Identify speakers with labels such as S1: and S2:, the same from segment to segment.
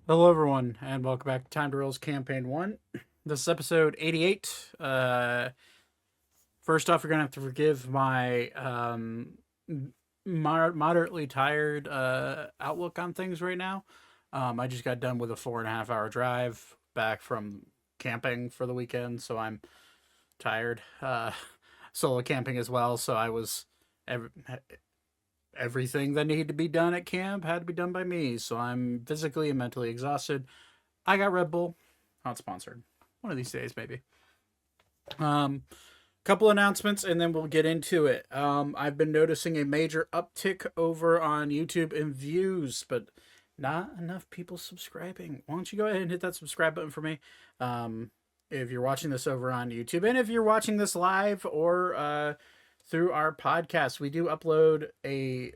S1: Hello, everyone, and welcome back to TimeToRole's Campaign 1. This is episode 88. First off, you're going to have to forgive my moderately tired outlook on things right now. I just got done with a 4.5 hour drive back from camping for the weekend, so I'm tired. Solo camping as well, so I was... everything that needed to be done at camp had to be done by me, so I'm physically and mentally exhausted. I got Red Bull, not sponsored. One of these days, maybe. Couple announcements, and then we'll get into it. I've been noticing a major uptick over on YouTube in views, but not enough people subscribing. Why don't you go ahead and hit that subscribe button for me? If you're watching this over on YouTube, and if you're watching this live or through our podcast, we do upload a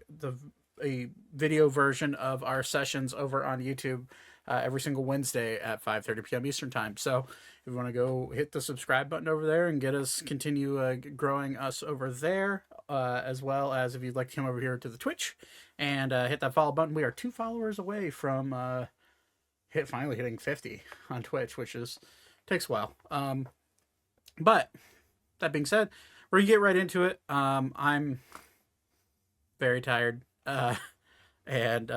S1: video version of our sessions over on YouTube every single Wednesday at 5:30 p.m. Eastern time. So if you want to go hit the subscribe button over there and get us continue growing us over there, as well as if you'd like to come over here to the Twitch and hit that follow button. We are 2 followers away from finally hitting 50 on Twitch, which takes a while. But that being said, we're gonna get right into it. I'm very tired, and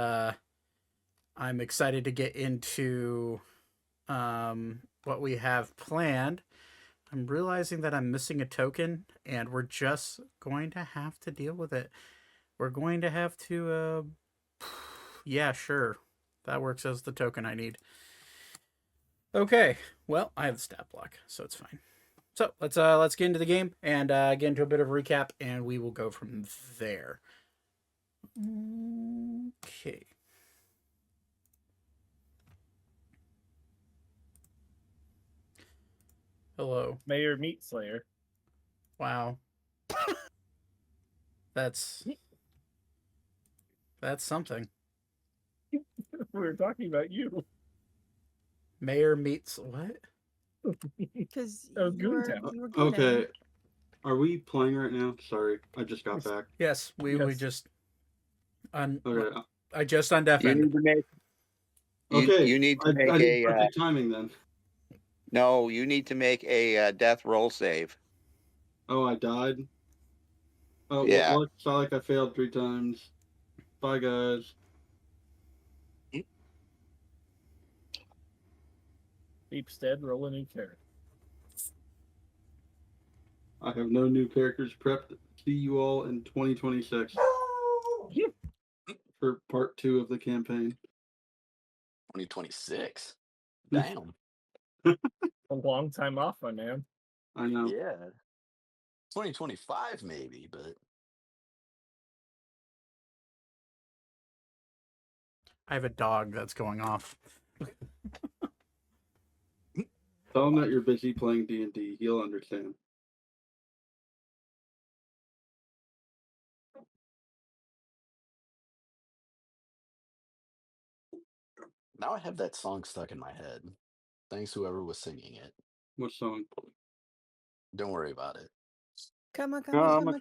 S1: I'm excited to get into what we have planned. I'm realizing that I'm missing a token, and we're just going to have to deal with it. We're going to have to, yeah, sure. That works as the token I need. Okay, well, I have the stat block, so it's fine. So let's get into the game and get into a bit of a recap, and we will go from there. Okay. Hello.
S2: Mayor Meat Slayer.
S1: Wow. That's something.
S2: We were talking about you.
S1: Mayor meets what?
S3: Because
S2: you were good
S4: okay. Are we playing right now? Sorry, I just got back.
S1: Yes, we just
S4: Okay.
S1: I just undeafened.
S4: Okay.
S5: You need to make
S4: I need perfect timing then.
S5: No, you need to make a death roll save.
S4: Oh, I died. Oh
S5: Yeah.
S4: Well, it's not like I failed 3 times. Bye, guys.
S2: Deepstead, roll a new character.
S4: I have no new characters prepped. See you all in 2026 for part 2 of the campaign.
S6: 2026. Damn.
S2: A long time off, my man.
S4: I know.
S6: Yeah. 2025 maybe, but
S1: I have a dog that's going off.
S4: Tell him that you're busy playing D&D. He'll understand.
S6: now I have that song stuck in my head. Thanks whoever was singing it.
S4: What song?
S6: Don't worry about it.
S3: Come on,
S6: God damn it.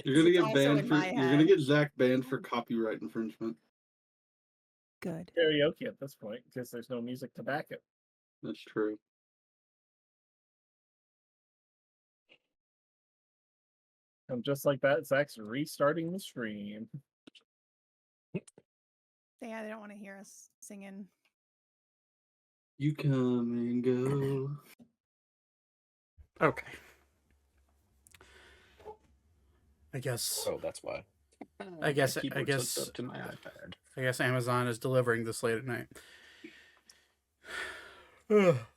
S4: You're gonna get
S3: also
S4: banned
S3: in
S4: for.
S3: my
S4: You're gonna
S3: head.
S4: get Zach banned for copyright infringement.
S3: Good.
S2: Karaoke at this point, because there's no music to back it.
S4: That's true.
S2: And just like that, Zach's restarting the stream.
S3: Yeah, they don't want to hear us singing.
S4: You come and go.
S1: Okay. I guess.
S6: Oh, that's why.
S1: I guess
S6: hooked up to my iPad.
S1: I guess Amazon is delivering this late at night.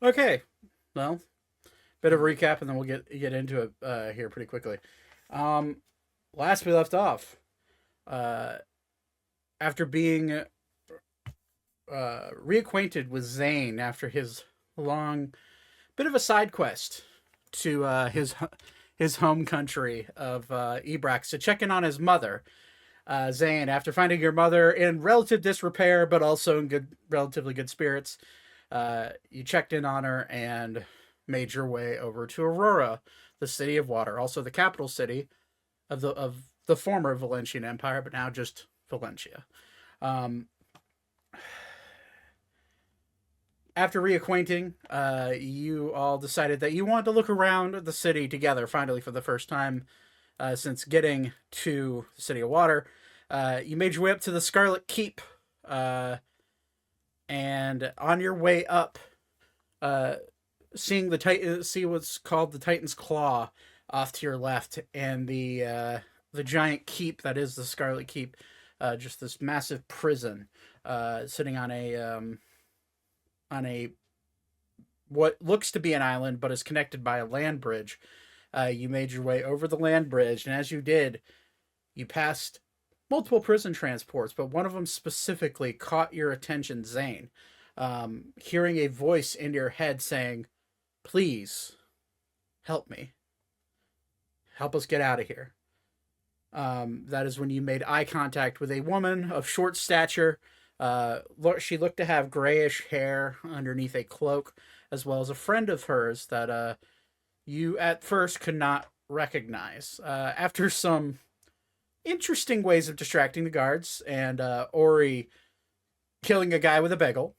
S1: Okay. Well, bit of a recap, and then we'll get into it here pretty quickly. Last we left off, after being reacquainted with Zane after his long bit of a side quest to his home country of Ebrax to check in on his mother. Zane, after finding your mother in relative disrepair but also in relatively good spirits, you checked in on her and made your way over to Aurora, the city of water, also the capital city of the former Valentian Empire, but now just Valencia. After reacquainting, you all decided that you wanted to look around the city together, finally, for the first time since getting to the City of Water. You made your way up to the Scarlet Keep, and on your way up, seeing the see what's called the Titan's Claw off to your left, and the giant keep that is the Scarlet Keep, just this massive prison, sitting on a what looks to be an island, but is connected by a land bridge. You made your way over the land bridge, and as you did, you passed multiple prison transports, but one of them specifically caught your attention, Zane. Hearing a voice in your head saying, "Please, help me. Help us get out of here." That is when you made eye contact with a woman of short stature. She looked to have grayish hair underneath a cloak, as well as a friend of hers that you at first could not recognize. After some interesting ways of distracting the guards and Ori killing a guy with a bagel,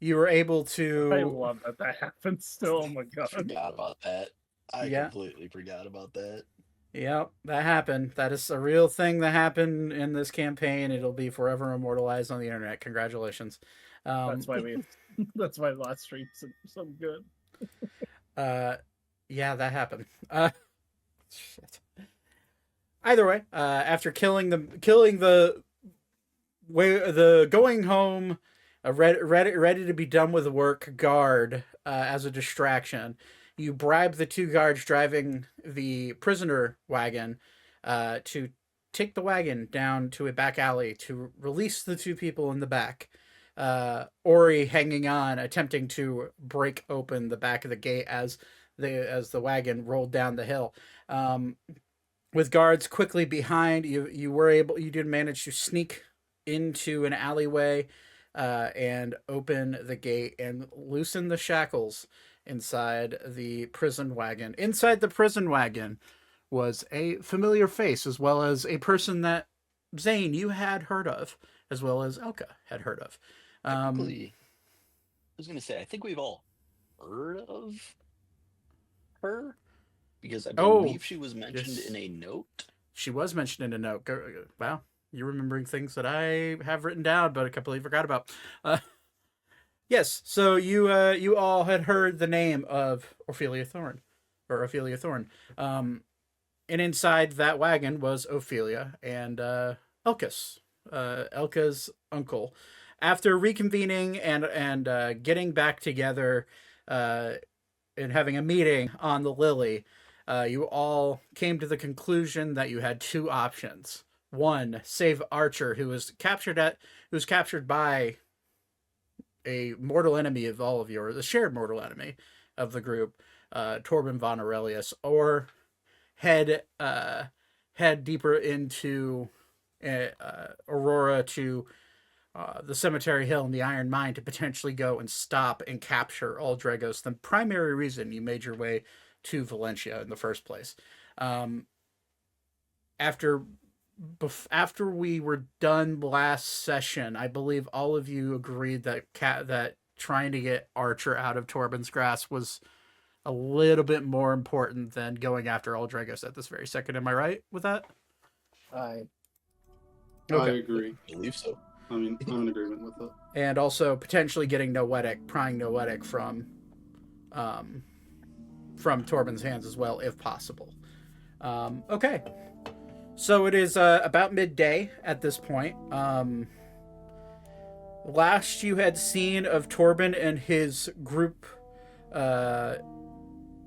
S1: you were able to...
S2: I love that happens still. Oh my god.
S6: Forgot about that. I
S1: Yeah.
S6: completely forgot about that.
S1: Yep, that happened. That is a real thing that happened in this campaign. It'll be forever immortalized on the internet. Congratulations.
S2: That's why that's why last stream's so good.
S1: Yeah, that happened. Shit. Either way, after killing the going home, ready to be done with work guard as a distraction, you bribe the two guards driving the prisoner wagon to take the wagon down to a back alley to release the two people in the back. Ori hanging on, attempting to break open the back of the gate as the wagon rolled down the hill. With guards quickly behind, you did manage to sneak into an alleyway and open the gate and loosen the shackles inside the prison wagon. Inside the prison wagon was a familiar face, as well as a person that Zane, you had heard of, as well as Elka had heard of.
S6: I was going to say, I think we've all heard of her, because I believe she was mentioned in a note.
S1: She was mentioned in a note. Wow, you're remembering things that I have written down, but I completely forgot about. Yes, so you all had heard the name of Ophelia Thorne. And inside that wagon was Ophelia and Elkas, Elka's uncle. After reconvening and getting back together and having a meeting on the Lily, you all came to the conclusion that you had two options. One, save Archer, who was captured by a mortal enemy of all of yours, a shared mortal enemy of the group, Torbin von Aurelius, or head deeper into Aurora to the Cemetery Hill and the Iron Mine to potentially go and stop and capture Aldregos, the primary reason you made your way to Valencia in the first place. After we were done last session, I believe all of you agreed that trying to get Archer out of Torbin's grasp was a little bit more important than going after Aldregos at this very second. Am I right with that?
S4: I
S1: Okay.
S4: agree.
S6: I believe so.
S4: I mean, I'm in agreement with that.
S1: And also potentially getting prying Noetic from Torbin's hands as well, if possible. Okay. So it is about midday at this point. Last you had seen of Torbin and his group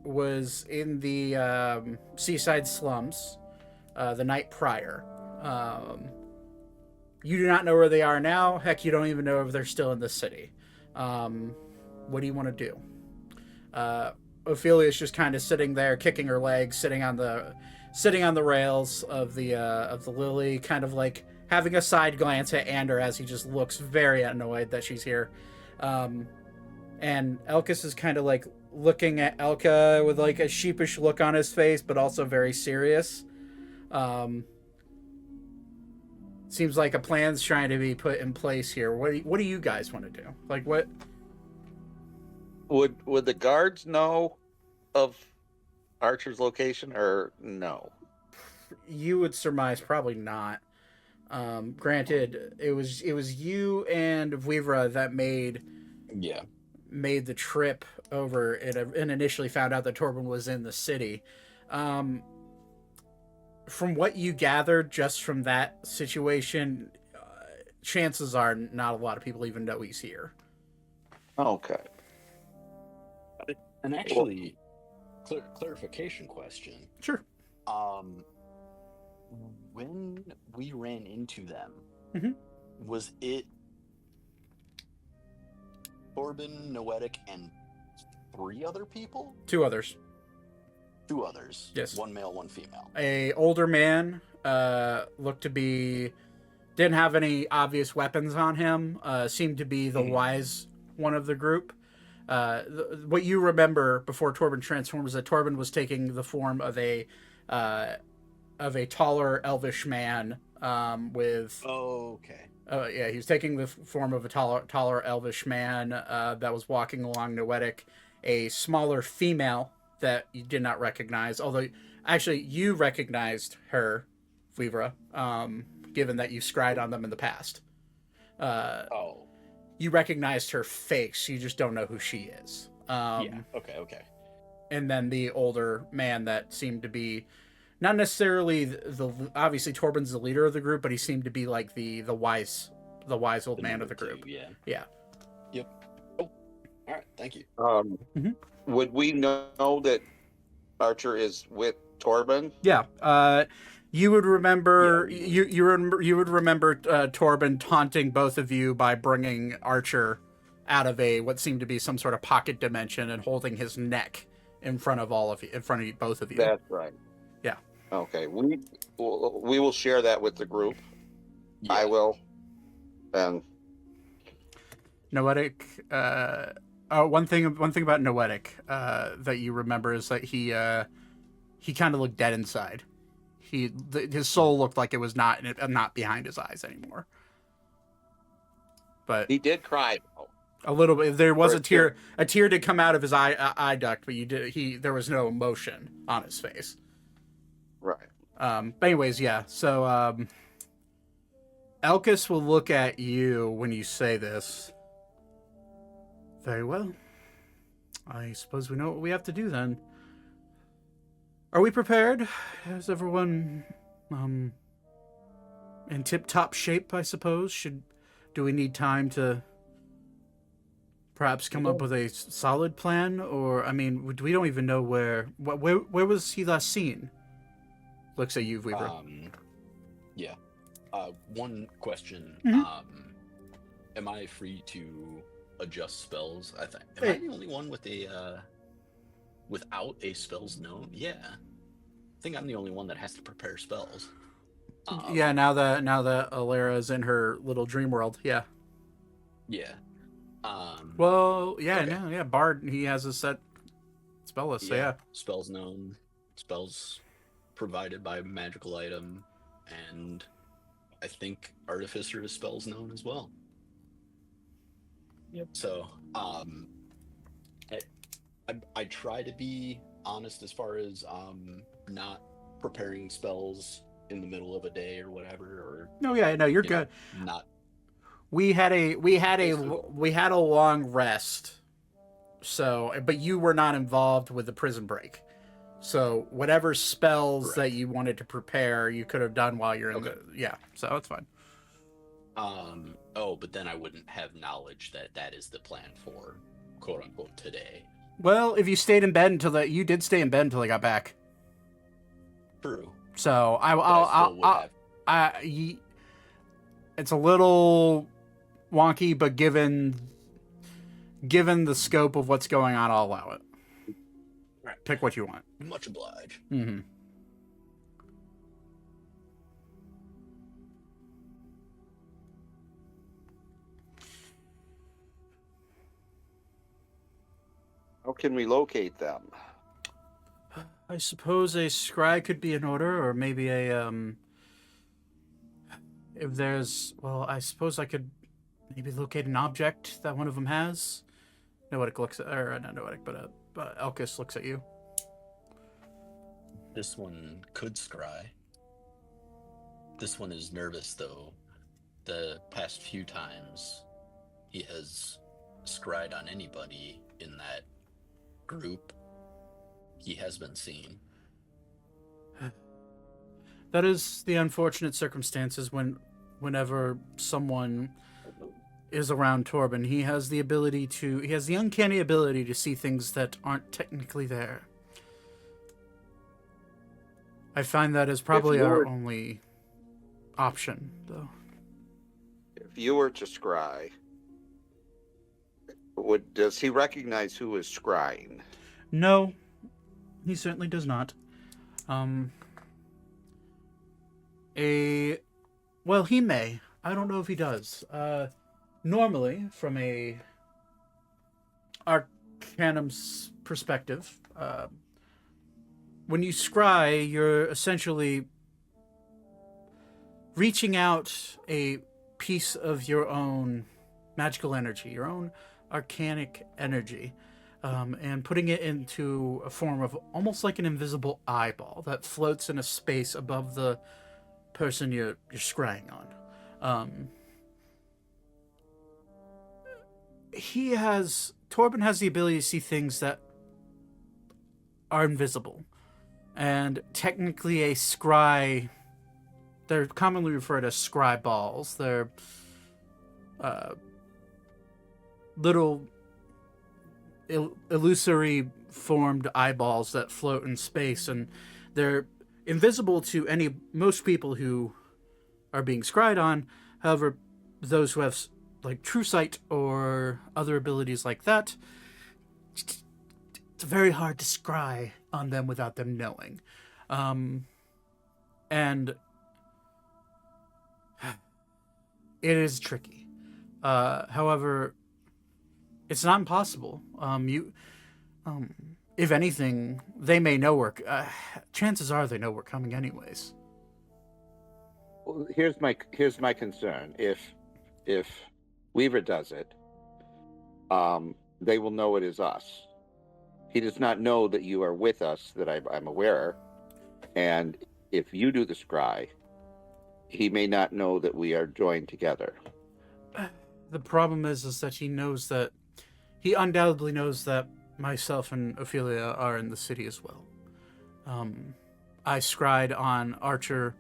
S1: was in the seaside slums the night prior. You do not know where they are now. Heck, you don't even know if they're still in the city. What do you want to do? Ophelia's just kind of sitting there, kicking her legs, sitting on the rails of the Lily, kind of like having a side glance at Ander as he just looks very annoyed that she's here. And Elkas is kind of like looking at Elka with like a sheepish look on his face, but also very serious. seems like a plan's trying to be put in place here. What do you guys want to do? Like, what?
S5: Would the guards know of Archer's location or no?
S1: You would surmise probably not. Granted, it was you and Vivra that made the trip over and initially found out that Torbin was in the city. From what you gathered just from that situation, chances are not a lot of people even know he's here.
S5: Okay.
S6: And actually, clarification question.
S1: Sure.
S6: When we ran into them,
S1: Mhm.
S6: was it Torbin, Noetic, and 3 other people?
S1: 2 others.
S6: 2 others.
S1: Yes.
S6: 1 male, 1 female.
S1: A older man, looked to be, didn't have any obvious weapons on him. Seemed to be the wise one of the group. What you remember before Torbin transformed was that Torbin was taking the form of a taller elvish man with.
S6: Oh, okay.
S1: Yeah, he was taking the form of a taller elvish man that was walking along Noetic. A smaller female that you did not recognize, although actually you recognized her, Vivra, given that you scryed on them in the past. You recognized her face, you just don't know who she is.
S6: Yeah, okay.
S1: And then the older man that seemed to be not necessarily the obviously Torbin's the leader of the group, but he seemed to be like the wise old man of the group.
S6: Yeah. Yep. Oh, all right. Thank you.
S5: Would we know that Archer is with Torbin?
S1: Yeah. You would remember you would remember Torbin taunting both of you by bringing Archer out of what seemed to be some sort of pocket dimension and holding his neck in front of both of you.
S5: That's right.
S1: Yeah.
S5: Okay. We will share that with the group.
S6: Yeah.
S5: I will. And
S1: Noetic. One thing about Noetic that you remember is that he kind of looked dead inside. His soul looked like it was not behind his eyes anymore. But
S5: he did cry.
S1: a little bit. There was a tear. A tear did come out of his eye duct, but there was no emotion on his face.
S5: Right.
S1: But anyways, yeah. So Elkas will look at you when you say this. Very well. I suppose we know what we have to do then. Are we prepared? Is everyone in tip-top shape, I suppose? Do we need time to perhaps come up with a solid plan? Or, I mean, we don't even know where was he last seen? Looks at you, Weaver.
S6: Yeah. One question. Am I free to adjust spells? Am I the only one with without a spells known? Yeah. I think I'm the only one that has to prepare spells.
S1: Yeah, now that Alara is in her little dream world, yeah.
S6: Yeah.
S1: Well, yeah,
S6: okay.
S1: no, yeah. Bard, he has a set spell list, so yeah.
S6: Spells known, spells provided by magical item, and I think Artificer is spells known as well.
S2: Yep.
S6: So, I try to be honest as far as not preparing spells in the middle of a day or whatever. Or
S1: No, yeah, no, you're good.
S6: Not.
S1: We had a long rest. So, but you were not involved with the prison break. So, whatever spells that you wanted to prepare, you could have done while you're in so that's fine.
S6: But then I wouldn't have knowledge that is the plan for quote unquote today.
S1: Well, if you stayed in bed you did stay in bed until I got back.
S6: True.
S1: So it's a little wonky, but given the scope of what's going on, I'll allow it.
S6: Right.
S1: Pick what you want.
S6: Much obliged.
S1: Mm-hmm.
S5: How can we locate them?
S1: I suppose a scry could be in order, or maybe if there's, well, I suppose I could maybe locate an object that one of them has. Noetic looks at, or not Noetic, but Elkas looks at you.
S6: This one could scry. This one is nervous, though. The past few times he has scried on anybody in that group, he has been seen.
S1: That is the unfortunate circumstances whenever someone is around Torbin. He has the uncanny ability to see things that aren't technically there. I find that is probably our only option, though.
S5: If you were to scry, does he recognize who is scrying?
S1: No, he certainly does not. Well, he may. I don't know if he does. Normally, from a Arcanum's perspective, when you scry, you're essentially reaching out a piece of your own magical energy, your own arcanic energy, and putting it into a form of almost like an invisible eyeball that floats in a space above the person you're scrying on. Torbin has the ability to see things that are invisible. And technically a scry, they're commonly referred as scry balls. They're little illusory formed eyeballs that float in space, and they're invisible to most people who are being scryed on. However, those who have like true sight or other abilities like that, it's very hard to scry on them without them knowing. And it is tricky. However, it's not impossible. If anything, they may know chances are they know we're coming anyways.
S5: Well, here's my concern. If Weaver does it, they will know it is us. He does not know that you are with us, that I'm aware. And if you do the scry, he may not know that we are joined together.
S1: The problem is that he undoubtedly knows that myself and Ophelia are in the city as well. I scried on Archer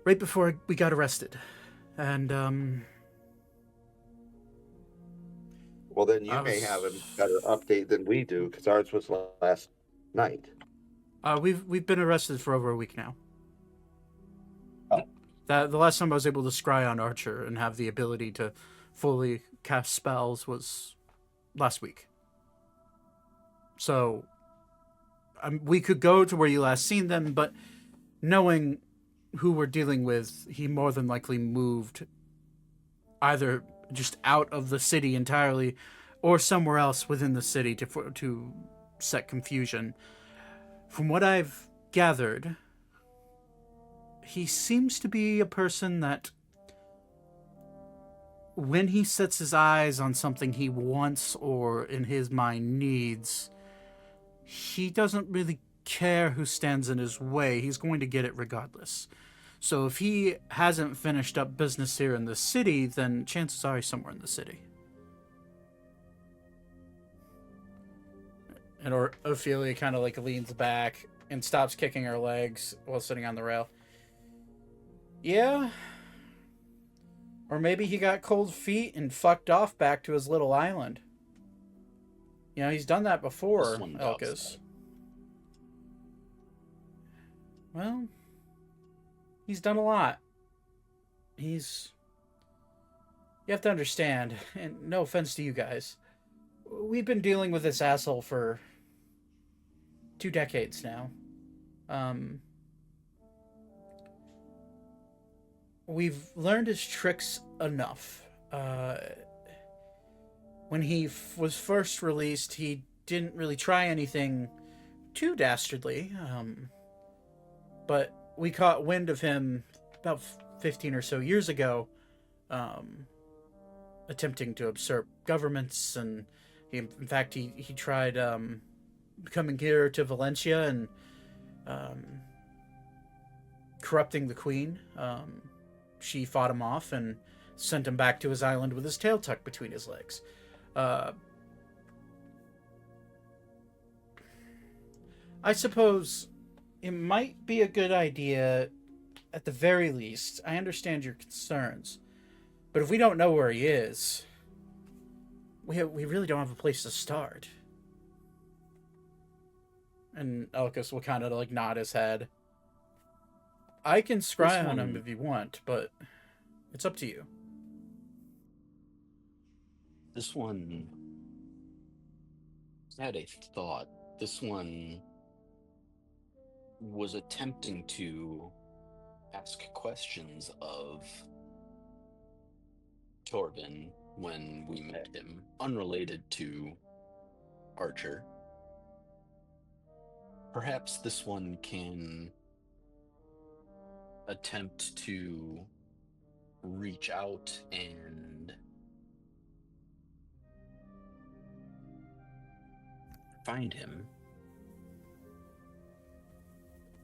S1: right before we got arrested. And,
S5: well, then you may have a better update than we do, because ours was last night.
S1: We've been arrested for over a week now.
S5: Oh.
S1: The last time I was able to scry on Archer and have the ability to fully cast spells was last week. So we could go to where you last seen them, but knowing who we're dealing with, he more than likely moved either just out of the city entirely or somewhere else within the city to set confusion. From what I've gathered, he seems to be a person that when he sets his eyes on something he wants or in his mind needs, he doesn't really care who stands in his way. He's going to get it regardless. So if he hasn't finished up business here in the city, then chances are he's somewhere in the city. And Ophelia kind of like leans back and stops kicking her legs while sitting on the rail. Yeah. Or maybe he got cold feet and fucked off back to his little island. You know, he's done that before, Elkas. Well, he's done a lot. You have to understand, and no offense to you guys, we've been dealing with this asshole for 2 decades now. We've learned his tricks enough. When he was first released, he didn't really try anything too dastardly. But we caught wind of him about 15 or so years ago, attempting to usurp governments, and in fact he tried coming here to Valencia and corrupting the queen. She fought him off and sent him back to his island with his tail tucked between his legs. I suppose it might be a good idea, at the very least. I understand your concerns, but if we don't know where he is, we really don't have a place to start. And Elkas will kind of like nod his head. I can scry on him if you want, but it's up to you.
S6: This one had a thought. This one was attempting to ask questions of Torbin when we met him, unrelated to Archer. Perhaps this one can attempt to reach out and find him.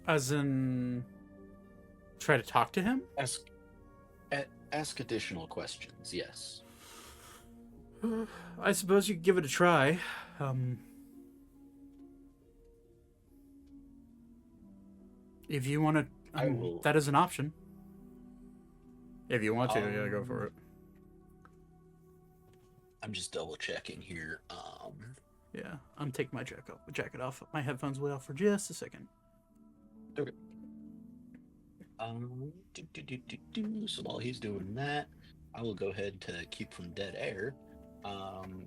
S1: As in, try to talk to him?
S6: Ask additional questions, yes.
S1: I suppose you could give it a try. If you want to,
S6: I will.
S1: that is an option. If you want to, yeah, go for it.
S6: I'm just double checking here.
S1: Yeah, I'm taking my jacket off. My headphones will off for just a second.
S6: Okay. So while he's doing that, I will go ahead to keep from dead air.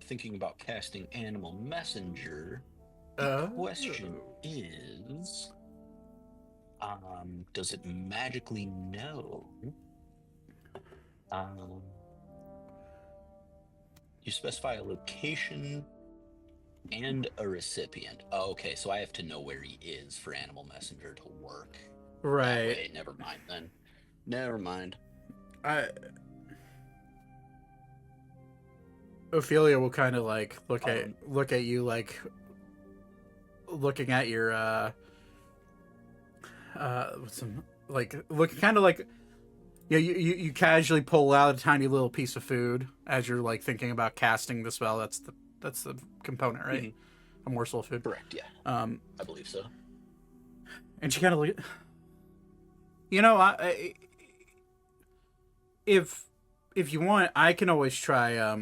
S6: Thinking about casting Animal Messenger. The question is, does it magically know? You specify a location and a recipient. Oh, okay, so I have to know where he is for Animal Messenger to work.
S1: Right.
S6: Wait, never mind then. Never mind.
S1: Ophelia will kind of like look at you like looking at your look kind of like, yeah, you casually pull out a tiny little piece of food as you're like thinking about casting the spell. That's the component, right? Mm-hmm. A morsel of food.
S6: Correct, yeah. I believe so.
S1: And she kind of like, you know, if you want, I can always try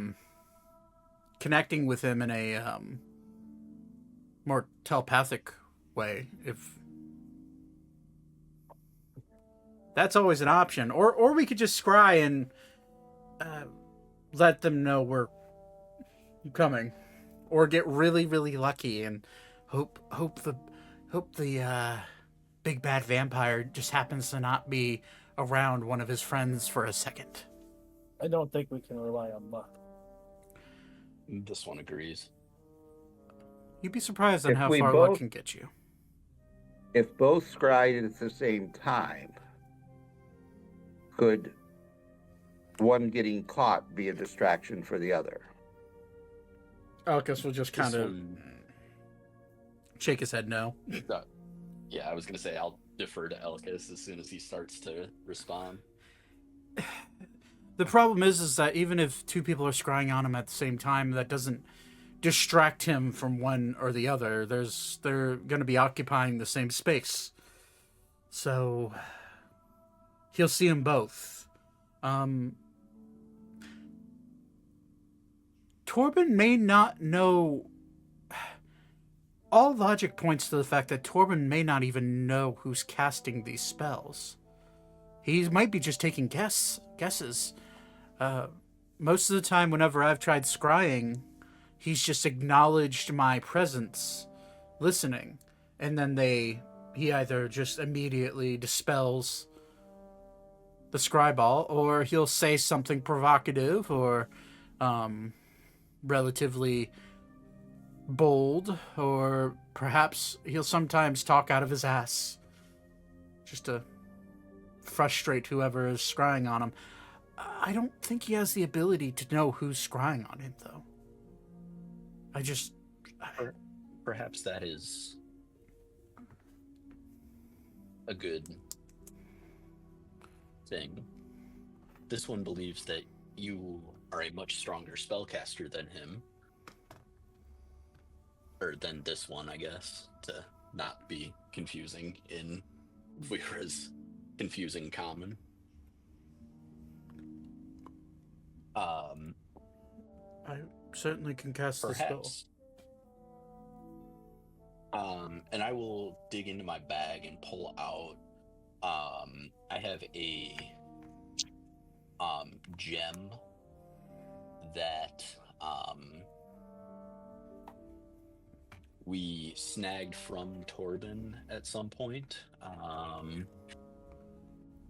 S1: connecting with him in a more telepathic way. If that's always an option, or we could just scry and let them know we're coming, or get really, really lucky and hope the big bad vampire just happens to not be around one of his friends for a second.
S2: I don't think we can rely on luck.
S6: This one agrees.
S1: You'd be surprised on
S5: If
S1: how
S5: we
S1: far
S5: both-
S1: luck can get you.
S5: If both scried at the same time, could one getting caught be a distraction for the other?
S1: Elkas will just kind
S6: This
S1: of
S6: one-
S1: shake his head no.
S6: Yeah, I was gonna say I'll defer to Elkas as soon as he starts to respond.
S1: The problem is that even if two people are scrying on him at the same time, that doesn't distract him from one or the other. They're going to be occupying the same space. So he'll see them both. Torbin may not know. All logic points to the fact that Torbin may not even know who's casting these spells. He might be just taking guesses. Most of the time, whenever I've tried scrying, he's just acknowledged my presence, listening, and then he either just immediately dispels the scry ball, or he'll say something provocative or relatively bold, or perhaps he'll sometimes talk out of his ass just to frustrate whoever is scrying on him. I don't think he has the ability to know who's scrying on him, though.
S6: Perhaps that is a good thing. This one believes that you are a much stronger spellcaster than him. Or than this one, I guess, to not be confusing in Vira's confusing common.
S1: I certainly can cast the spell.
S6: Perhaps. And I will dig into my bag and pull out. I have a gem that we snagged from Torbin at some point.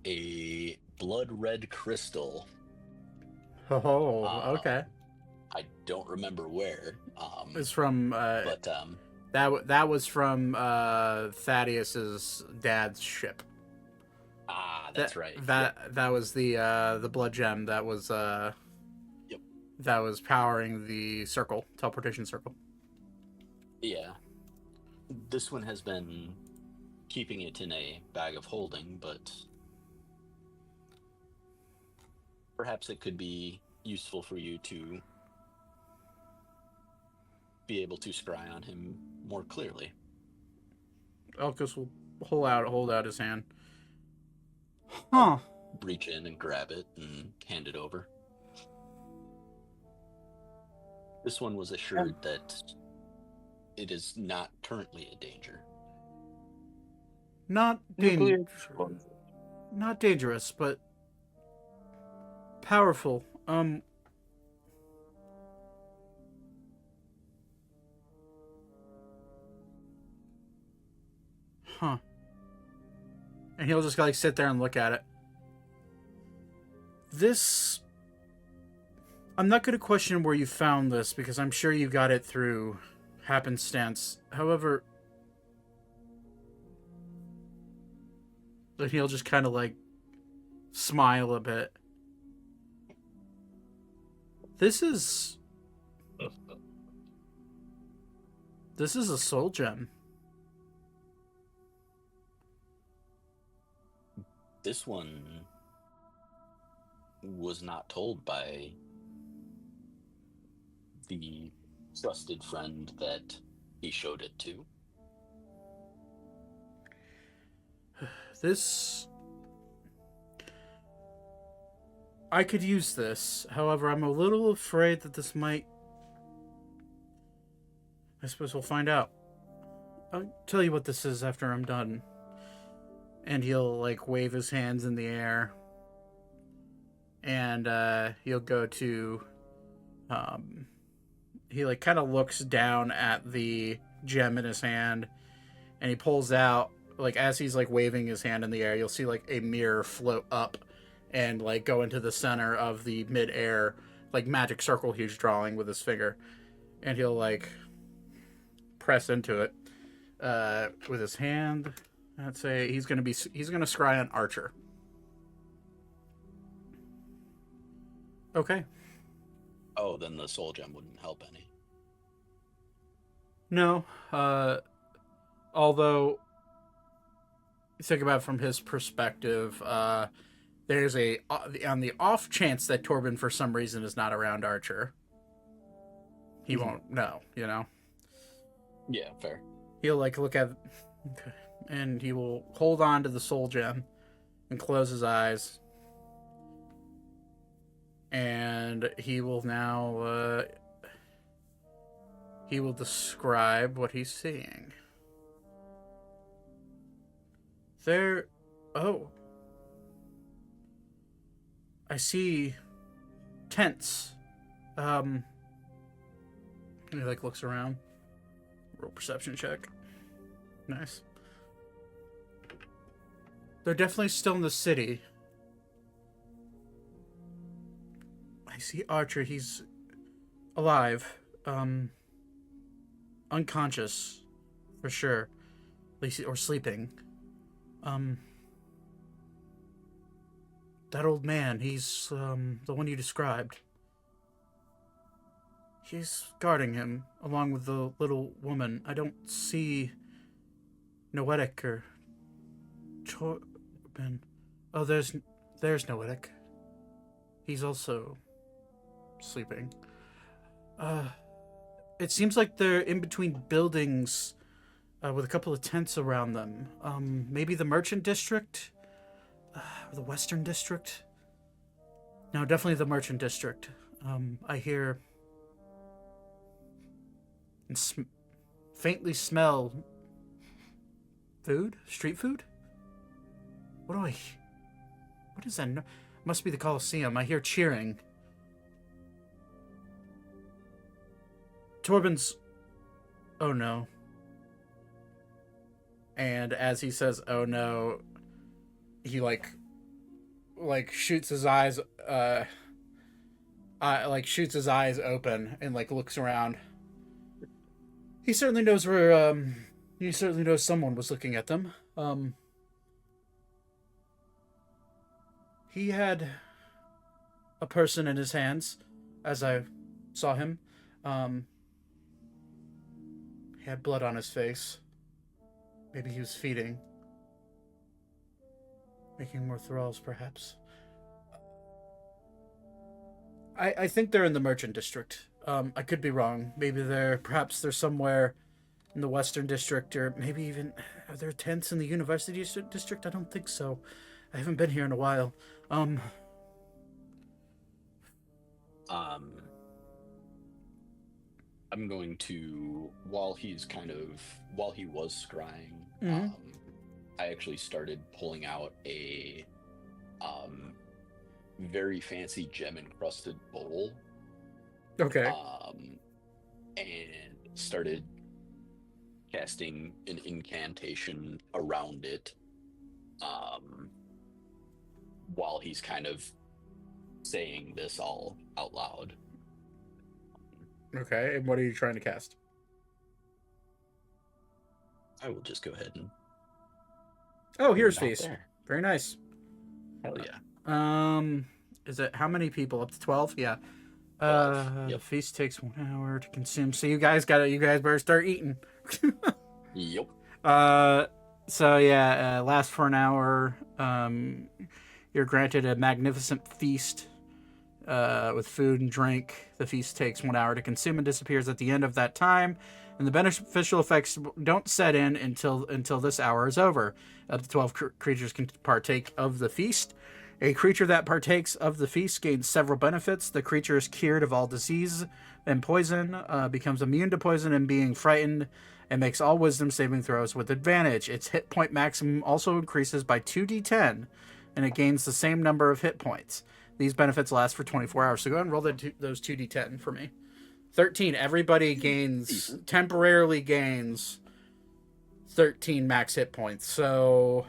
S6: A blood red crystal.
S1: Oh, okay.
S6: I don't remember where.
S1: It's from
S6: but
S1: that was from Thaddeus's dad's ship.
S6: That's right.
S1: That was the blood gem that was
S6: Yep.
S1: that was powering the teleportation circle.
S6: Yeah. This one has been keeping it in a bag of holding, but perhaps it could be useful for you to be able to scry on him more clearly.
S1: Elkas will hold out his hand. Huh.
S6: Reach in and grab it and hand it over. This one was assured that it is not currently a danger.
S1: Not dangerous, but powerful. Huh. And he'll just like sit there and look at it. I'm not going to question where you found this because I'm sure you got it through happenstance. However, then he'll just kind of like smile a bit. This is a soul gem.
S6: This one was not told by the trusted friend that he showed it to.
S1: I could use this. However, I'm a little afraid that this might... I suppose we'll find out. I'll tell you what this is after I'm done. And he'll, like, wave his hands in the air. And, he'll go to... he, like, kind of looks down at the gem in his hand. And he pulls out, like, as he's, like, waving his hand in the air, you'll see, like, a mirror float up and, like, go into the center of the mid-air, like, magic circle he's drawing with his finger. And he'll, like, press into it with his hand. I'd say he's gonna scry on Archer. Okay.
S6: Oh, then the soul gem wouldn't help any.
S1: No. Although, think about it from his perspective, there's on the off chance that Torbin for some reason is not around Archer, he won't know, you know?
S6: Yeah, fair.
S1: He'll, like, look at... Okay. And he will hold on to the soul gem and close his eyes. And he will now, he will describe what he's seeing. Oh. I see tents. He, like, looks around. Roll perception check. Nice. They're definitely still in the city. I see Archer. He's alive. Unconscious. For sure. At least, or sleeping. that old man. He's the one you described. He's guarding him, along with the little woman. I don't see Noetic or Torbin. Oh, there's Noetic. He's also sleeping. It seems like they're in between buildings with a couple of tents around them. Maybe the Merchant District? Or the Western District? No, definitely the Merchant District. I hear and faintly smell food? Street food? What is that? Must be the Colosseum. I hear cheering. Torbin's... Oh no. And as he says, oh no, he like shoots his eyes, shoots his eyes open and like looks around. He certainly knows where, he certainly knows someone was looking at them. He had a person in his hands as I saw him. He had blood on his face. Maybe he was feeding. Making more thralls, perhaps. I think they're in the Merchant District. I could be wrong. Maybe perhaps they're somewhere in the Western District, or maybe even... Are there tents in the University District? I don't think so. I haven't been here in a while.
S6: I'm going to, while he was scrying,
S1: Mhm.
S6: I actually started pulling out a very fancy gem encrusted bowl.
S1: Okay.
S6: And started casting an incantation around it, while he's kind of saying this all out loud.
S1: Okay, and what are you trying to cast?
S6: I will just go ahead and...
S1: Oh, here's
S6: put it out
S1: feast.
S6: there.
S1: Very nice.
S6: Hell yeah.
S1: Is it how many people? Up to 12? Yeah.
S6: 12, yep.
S1: The feast takes 1 hour to consume. So you guys better start eating.
S6: Yep.
S1: So yeah, lasts for an hour. You're granted a magnificent feast with food and drink. The feast takes 1 hour to consume and disappears at the end of that time, and the beneficial effects don't set in until this hour is over. Up to 12 creatures can partake of the feast. A creature that partakes of the feast gains several benefits. The creature is cured of all disease and poison, becomes immune to poison and being frightened, and makes all wisdom saving throws with advantage. Its hit point maximum also increases by 2d10, and it gains the same number of hit points. These benefits last for 24 hours. So go ahead and roll those 2d10 for me. 13. Everybody temporarily gains 13 max hit points. So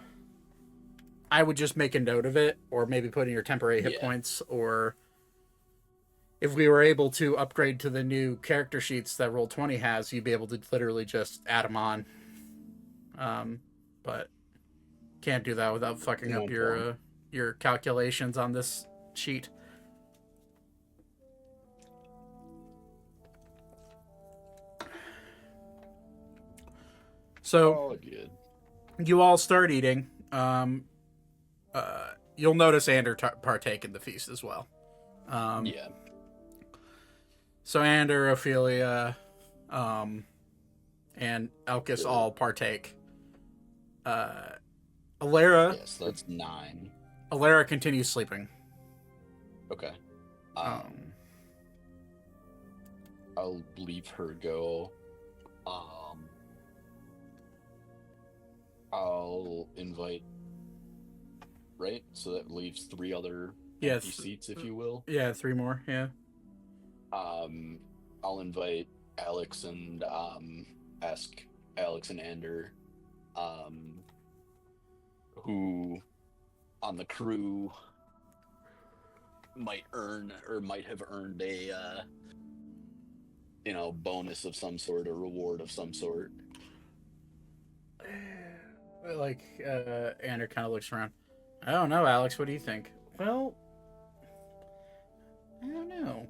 S1: I would just make a note of it, or maybe put in your temporary hit points, or if we were able to upgrade to the new character sheets that Roll20 has, you'd be able to literally just add them on. But can't do that without fucking up your calculations on this sheet. So
S6: All good.
S1: you all start eating. You'll notice Ander partake in the feast as well.
S6: Yeah.
S1: So Ander, Ophelia, and Elkas all partake. Alara.
S6: Yes, that's 9.
S1: Alara continues sleeping.
S6: Okay. I'll leave her go. I'll invite. Right, so that leaves 3 other empty seats, if you will.
S1: Yeah, 3 more. Yeah.
S6: I'll invite Alex and ask Alex and Ander, who on the crew might have earned a bonus of some sort, a reward of some sort.
S1: Ander kind of looks around. I don't know, Alex. What do you think? Well, know.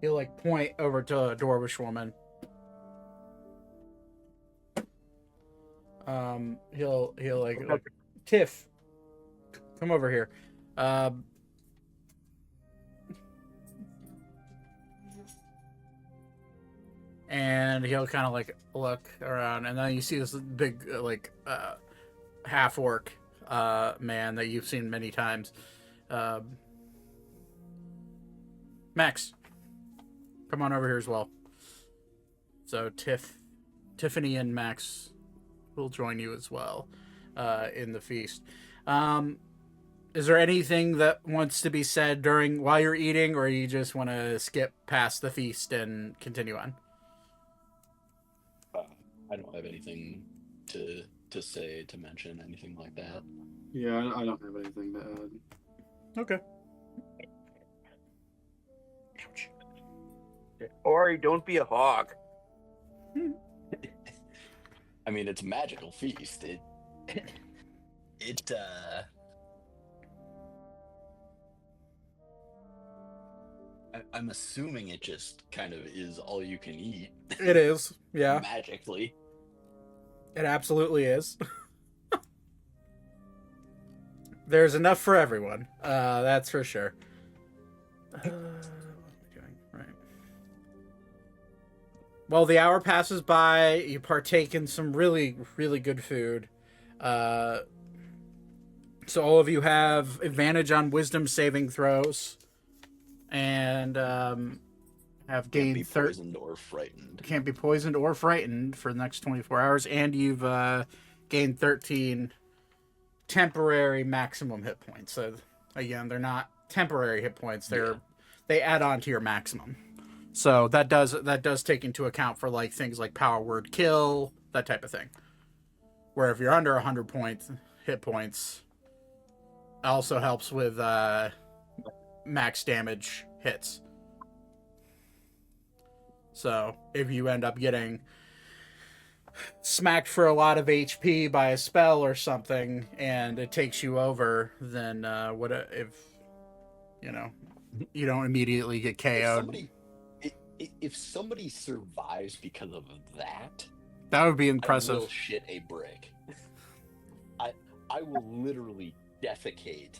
S1: He'll like point over to a dwarvish woman. He'll like Tiff, come over here. And he'll kind of like look around, and then you see this big half orc man that you've seen many times. Max, come on over here as well. So Tiffany and Max will join you as well in the feast. Is there anything that wants to be said while you're eating, or you just want to skip past the feast and continue on?
S6: I don't have anything to say, to mention, anything like that.
S4: Yeah, I don't have anything to add.
S1: Okay.
S5: Ori, don't be a hog.
S6: I mean, it's a magical feast. I'm assuming it just kind of is all you can eat.
S1: It is, yeah.
S6: Magically.
S1: It absolutely is. There's enough for everyone. That's for sure. What am I doing? Right. Well, the hour passes by. You partake in some really, really good food. So all of you have advantage on wisdom saving throws. And have gained
S6: Can't be poisoned or frightened.
S1: Can't be poisoned or frightened for the next 24 hours. And you've gained 13 temporary maximum hit points. So again, they're not temporary hit points. They add on to your maximum. So that does take into account for like things like power word kill, that type of thing. Where if you're under 100 hit points, it also helps with max damage hits. So if you end up getting smacked for a lot of HP by a spell or something and it takes you over, then if you don't immediately get KO'd.
S6: If somebody survives because of that,
S1: That would be impressive.
S6: I will shit a brick. I will literally defecate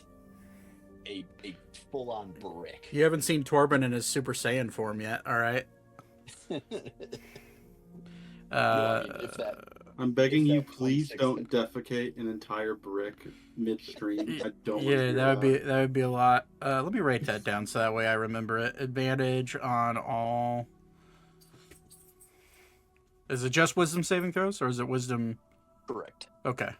S6: a full-on brick.
S1: You haven't seen Torbin in his Super Saiyan form yet, all right?
S4: I'm begging you, please don't defecate an entire brick midstream. I don't.
S1: Yeah, that would be a lot. Let me write that down so that way I remember it. Advantage on all. Is it just wisdom saving throws, or is it wisdom?
S6: Correct.
S1: Okay.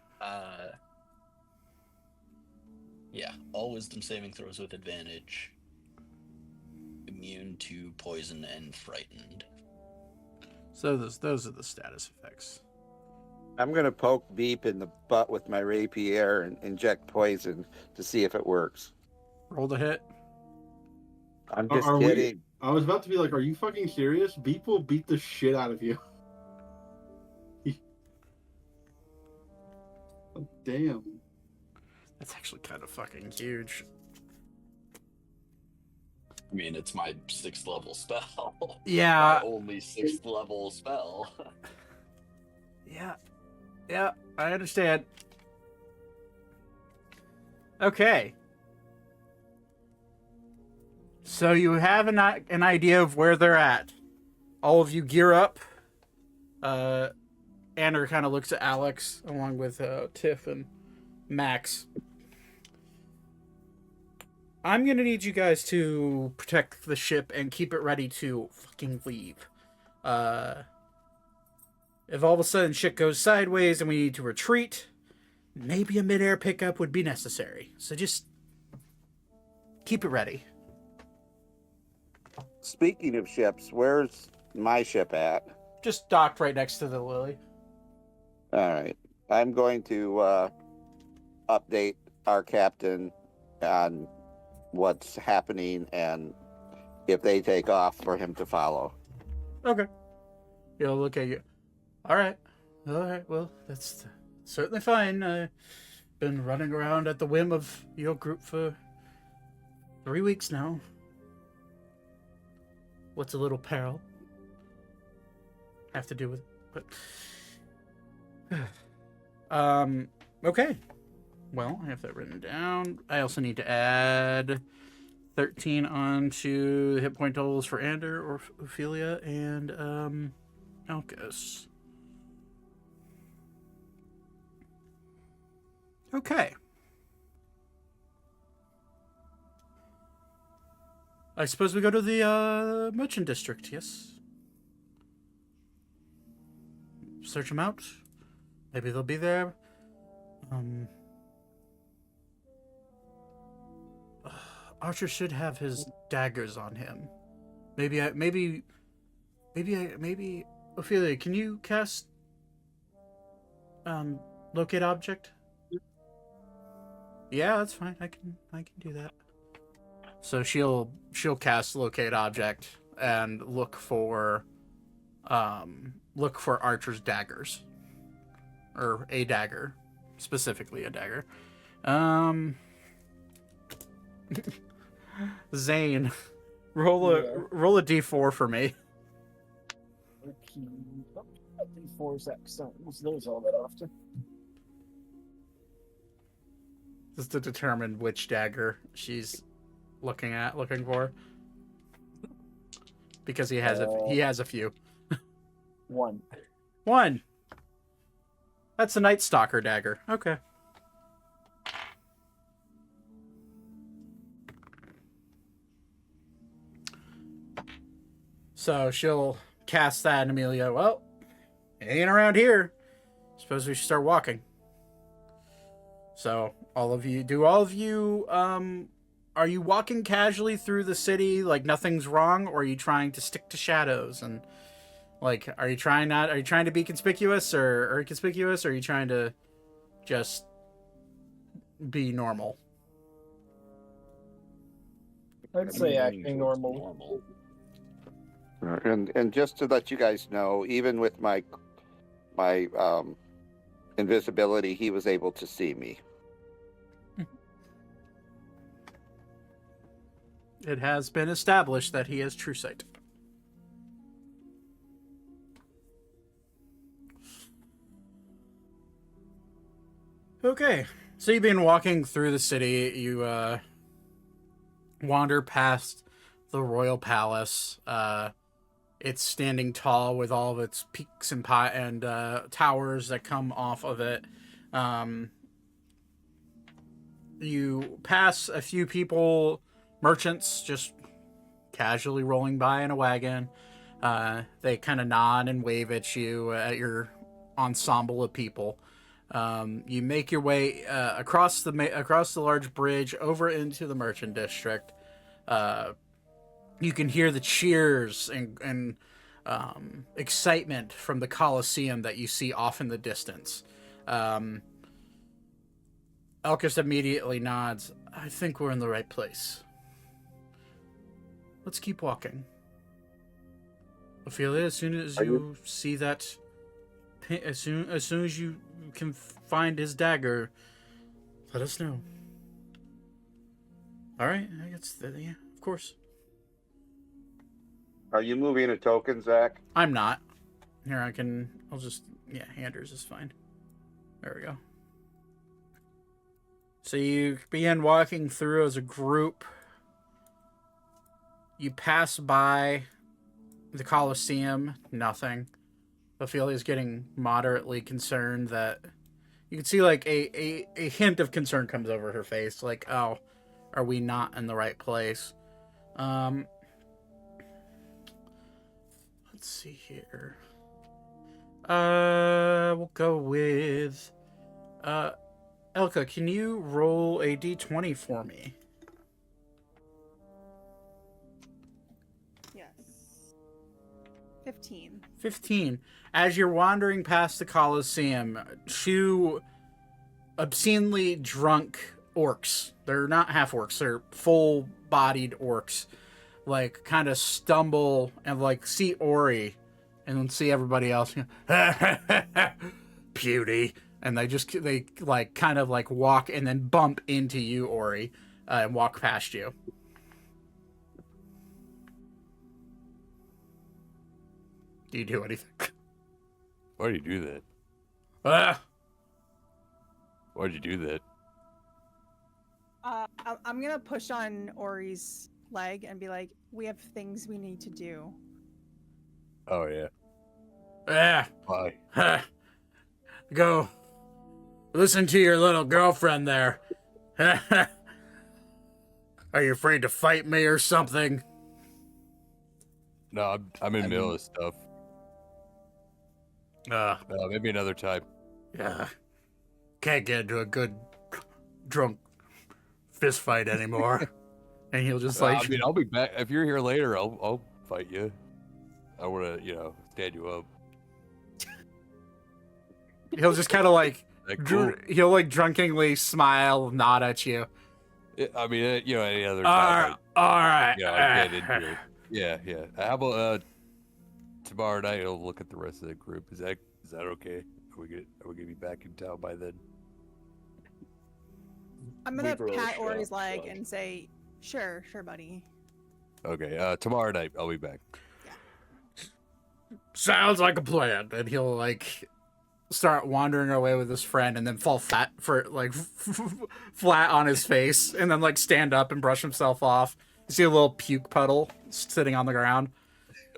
S6: Yeah, all wisdom saving throws with advantage. Immune to poison and frightened.
S1: So those are the status effects.
S5: I'm going to poke Beep in the butt with my rapier and inject poison to see if it works.
S1: Roll the hit.
S5: I'm just kidding.
S4: I was about to be like, are you fucking serious? Beep will beat the shit out of you. Oh, damn.
S1: That's actually kind of fucking huge.
S6: I mean, it's my 6th level spell.
S1: Yeah.
S6: My only 6th level spell.
S1: Yeah, I understand. Okay. So you have an idea of where they're at. All of you gear up. Anner kind of looks at Alex along with Tiff and Max. I'm going to need you guys to protect the ship and keep it ready to fucking leave. If all of a sudden shit goes sideways and we need to retreat, maybe a mid-air pickup would be necessary. So just keep it ready.
S5: Speaking of ships, where's my ship at?
S1: Just docked right next to the Lily.
S5: All right. I'm going to update our captain on what's happening and if they take off for him to follow.
S1: Okay. He'll look at you. All right. Well, that's certainly fine. been running around at the whim of your group for 3 weeks now. What's a little peril? Have to do with it, but okay. Well, I have that written down. I also need to add 13 onto the hit point totals for Ander or Ophelia and Elkas. Okay. I suppose we go to the merchant district, yes? Search them out. Maybe they'll be there. Archer should have his daggers on him. Maybe Ophelia, can you cast locate object? Yeah, that's fine. I can do that. So she'll cast locate object and look for Archer's daggers. Or a dagger. Specifically a dagger. Zane, roll a d4 for me.
S2: Okay. D4's excellent. Those all that often.
S1: Just to determine which dagger she's looking for. Because he has a few.
S2: 1.
S1: That's a Night Stalker dagger. Okay. So she'll cast that, and Amelia, well, it ain't around here. Suppose we should start walking. So all of you, are you walking casually through the city like nothing's wrong, or are you trying to stick to shadows and like, are you trying to be conspicuous or are you trying to just be normal?
S2: I'd say acting normal.
S5: And just to let you guys know, even with my invisibility, he was able to see me.
S1: It has been established that he has true sight. Okay, so you've been walking through the city. You wander past the royal palace. It's standing tall with all of its peaks and towers that come off of it. You pass a few people, merchants, just casually rolling by in a wagon. They kind of nod and wave at you, at your ensemble of people. You make your way across the large bridge over into the merchant district. You can hear the cheers and excitement from the Colosseum that you see off in the distance. Elkas immediately nods. I think we're in the right place. Let's keep walking. Ophelia, as soon as you see that, as soon as you can find his dagger, let us know. All right, I guess yeah, of course.
S5: Are you moving a token, Zach?
S1: I'm not. Here, I'll just, yeah, Anders is fine. There we go. So you begin walking through as a group. You pass by the Colosseum, nothing. Ophelia's getting moderately concerned that you can see like a hint of concern comes over her face. Like, oh, are we not in the right place? Let's see here. We'll go with Elka, can you roll a d20 for me?
S3: Yes. 15.
S1: 15. As you're wandering past the Colosseum, two obscenely drunk orcs. They're not half orcs, they're full-bodied orcs. Like, kind of stumble and, like, see Ori and then see everybody else. puny, and they like kind of like walk and then bump into you, Ori, and walk past you. Do you do anything?
S7: Why do you do that?
S1: Ah!
S7: Why'd you do that?
S3: I'm gonna push on Ori's leg and be like, "We have things we need to do."
S7: Oh yeah.
S1: Ah!
S7: Bye.
S1: Huh. Go. Listen to your little girlfriend there. Are you afraid to fight me or something?
S7: No, I'm in the middle of stuff. Maybe another time.
S1: Yeah. Can't get into a good drunk fist fight anymore. And he'll just like
S7: I mean, I'll be back. If you're here later, I'll fight you. I want to, stand you up.
S1: he'll just kind of like
S7: That cool?
S1: he'll like drunkenly smile, nod at you.
S7: I mean, any other
S1: All
S7: time.
S1: right.
S7: I get into it. Yeah. How about tomorrow night? I'll look at the rest of the group. Is that okay? Are we gonna be back in town by then?
S3: I'm gonna
S6: We've really
S3: pat
S6: shot,
S3: Ori's leg
S6: so-
S3: and say, "Sure, buddy."
S7: Okay. Tomorrow night I'll be back.
S1: Sounds like a plan. And he'll like start wandering away with his friend and then fall flat on his face and then like stand up and brush himself off. You see a little puke puddle sitting on the ground.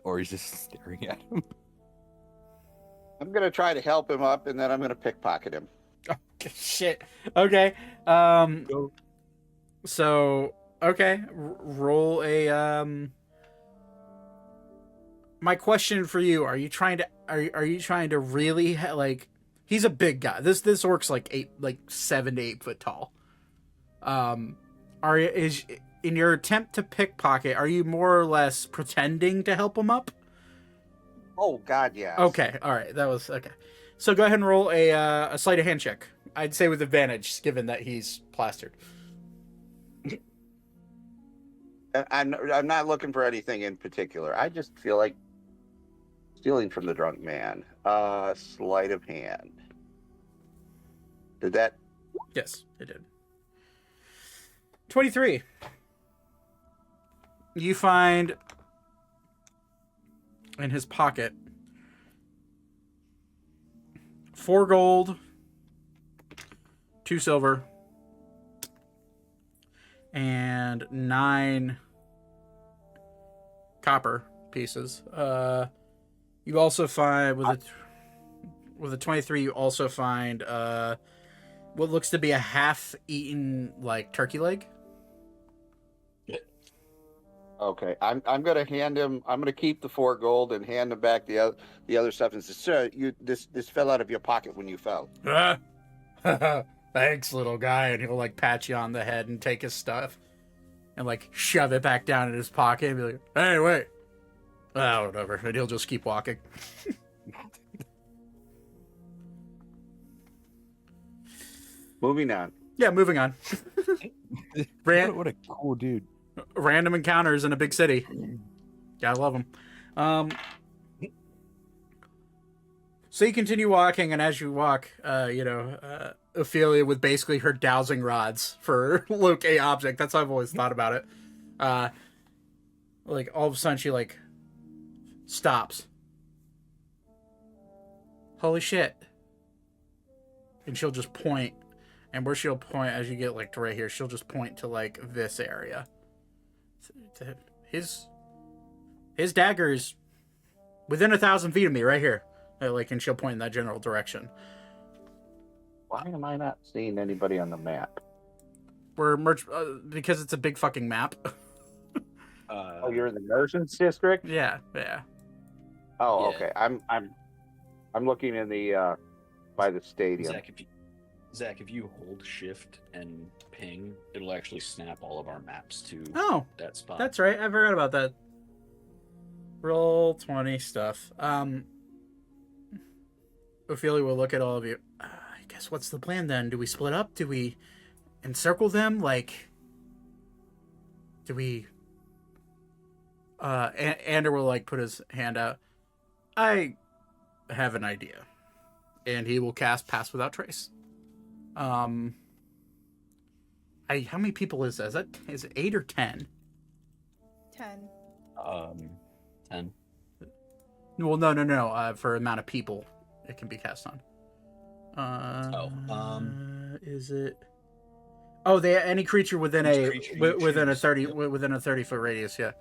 S7: Or he's just staring at him.
S5: I'm gonna try to help him up, and then I'm gonna pickpocket him.
S1: Shit. Okay. So okay, roll a My question for you: are you trying to really like? He's a big guy. This orc's like 7 to 8 foot tall. Is in your attempt to pickpocket? Are you more or less pretending to help him up?
S5: Oh God, yes.
S1: Okay, all right, that was okay. So go ahead and roll a sleight of hand check. I'd say with advantage, given that he's plastered.
S5: I'm not looking for anything in particular. I just feel like stealing from the drunk man. Sleight of hand. Did that?
S1: Yes, it did. 23. You find in his pocket 4 gold, 2 silver, and 9 copper pieces. You also find with a 23. You also find what looks to be a half-eaten like turkey leg.
S5: Okay, I'm gonna hand him. I'm gonna keep the 4 gold and hand him back the other stuff and say, "Sir, this fell out of your pocket when you fell."
S1: Thanks, little guy. And he'll like pat you on the head and take his stuff and like shove it back down in his pocket and be like, "Hey, wait." Oh, whatever. And he'll just keep walking.
S5: Moving on.
S1: Yeah, moving on.
S7: What a cool dude.
S1: Random encounters in a big city. Gotta love them. So you continue walking, and as you walk, Ophelia with basically her dowsing rods for locate object. That's how I've always thought about it. Like all of a sudden she like stops. Holy shit. And she'll just point, and where she'll point as you get like to right here, she'll just point to like this area. His dagger's within 1,000 feet of me right here. And she'll point in that general direction.
S5: Why am I not seeing anybody on the map?
S1: Because it's a big fucking map.
S5: Oh, you're in the merchants district.
S1: Yeah.
S5: Oh,
S6: Yeah.
S5: okay. I'm looking in the by the stadium.
S6: Zach, if you hold shift and ping, it'll actually snap all of our maps to
S1: Oh,
S6: that spot.
S1: that's right. I forgot about that. Roll 20 stuff. Ophelia will look at all of you. I guess what's the plan then? Do we split up? Do we encircle them? Do we... Ander will put his hand out. I have an idea. and he will cast Pass Without Trace. How many people is that? Is it 8 or 10?
S3: 10.
S6: 10.
S1: Well, no. For amount of people it can be cast on. Is it? Oh, any creature within within a 30-foot radius. Yeah.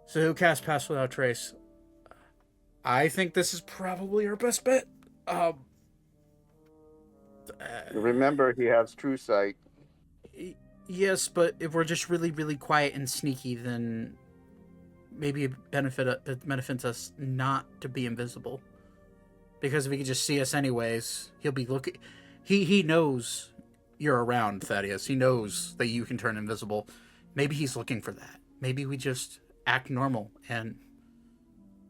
S1: So he'll cast Pass Without Trace. I think this is probably our best bet.
S5: Remember, he has true sight.
S1: Yes, but if we're just really, really quiet and sneaky, then maybe it benefits us not to be invisible. Because if he can just see us anyways, he'll be looking. He knows you're around, Thaddeus. He knows that you can turn invisible. Maybe he's looking for that. Maybe we just act normal and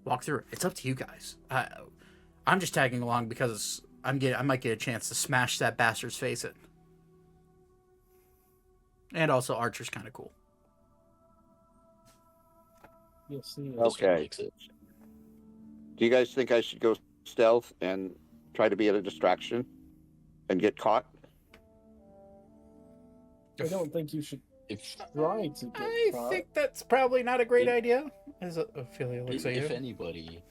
S1: walk through. It's up to you guys. I'm just tagging along because I might get a chance to smash that bastard's face in. And also, Archer's kind of cool.
S2: Yes, he is.
S5: Okay. Do you guys think I should go stealth and try to be at a distraction and get caught?
S2: I don't think you should try to get
S1: I
S2: caught.
S1: think that's probably not a great idea. As Ophelia looks at you.
S6: If anybody,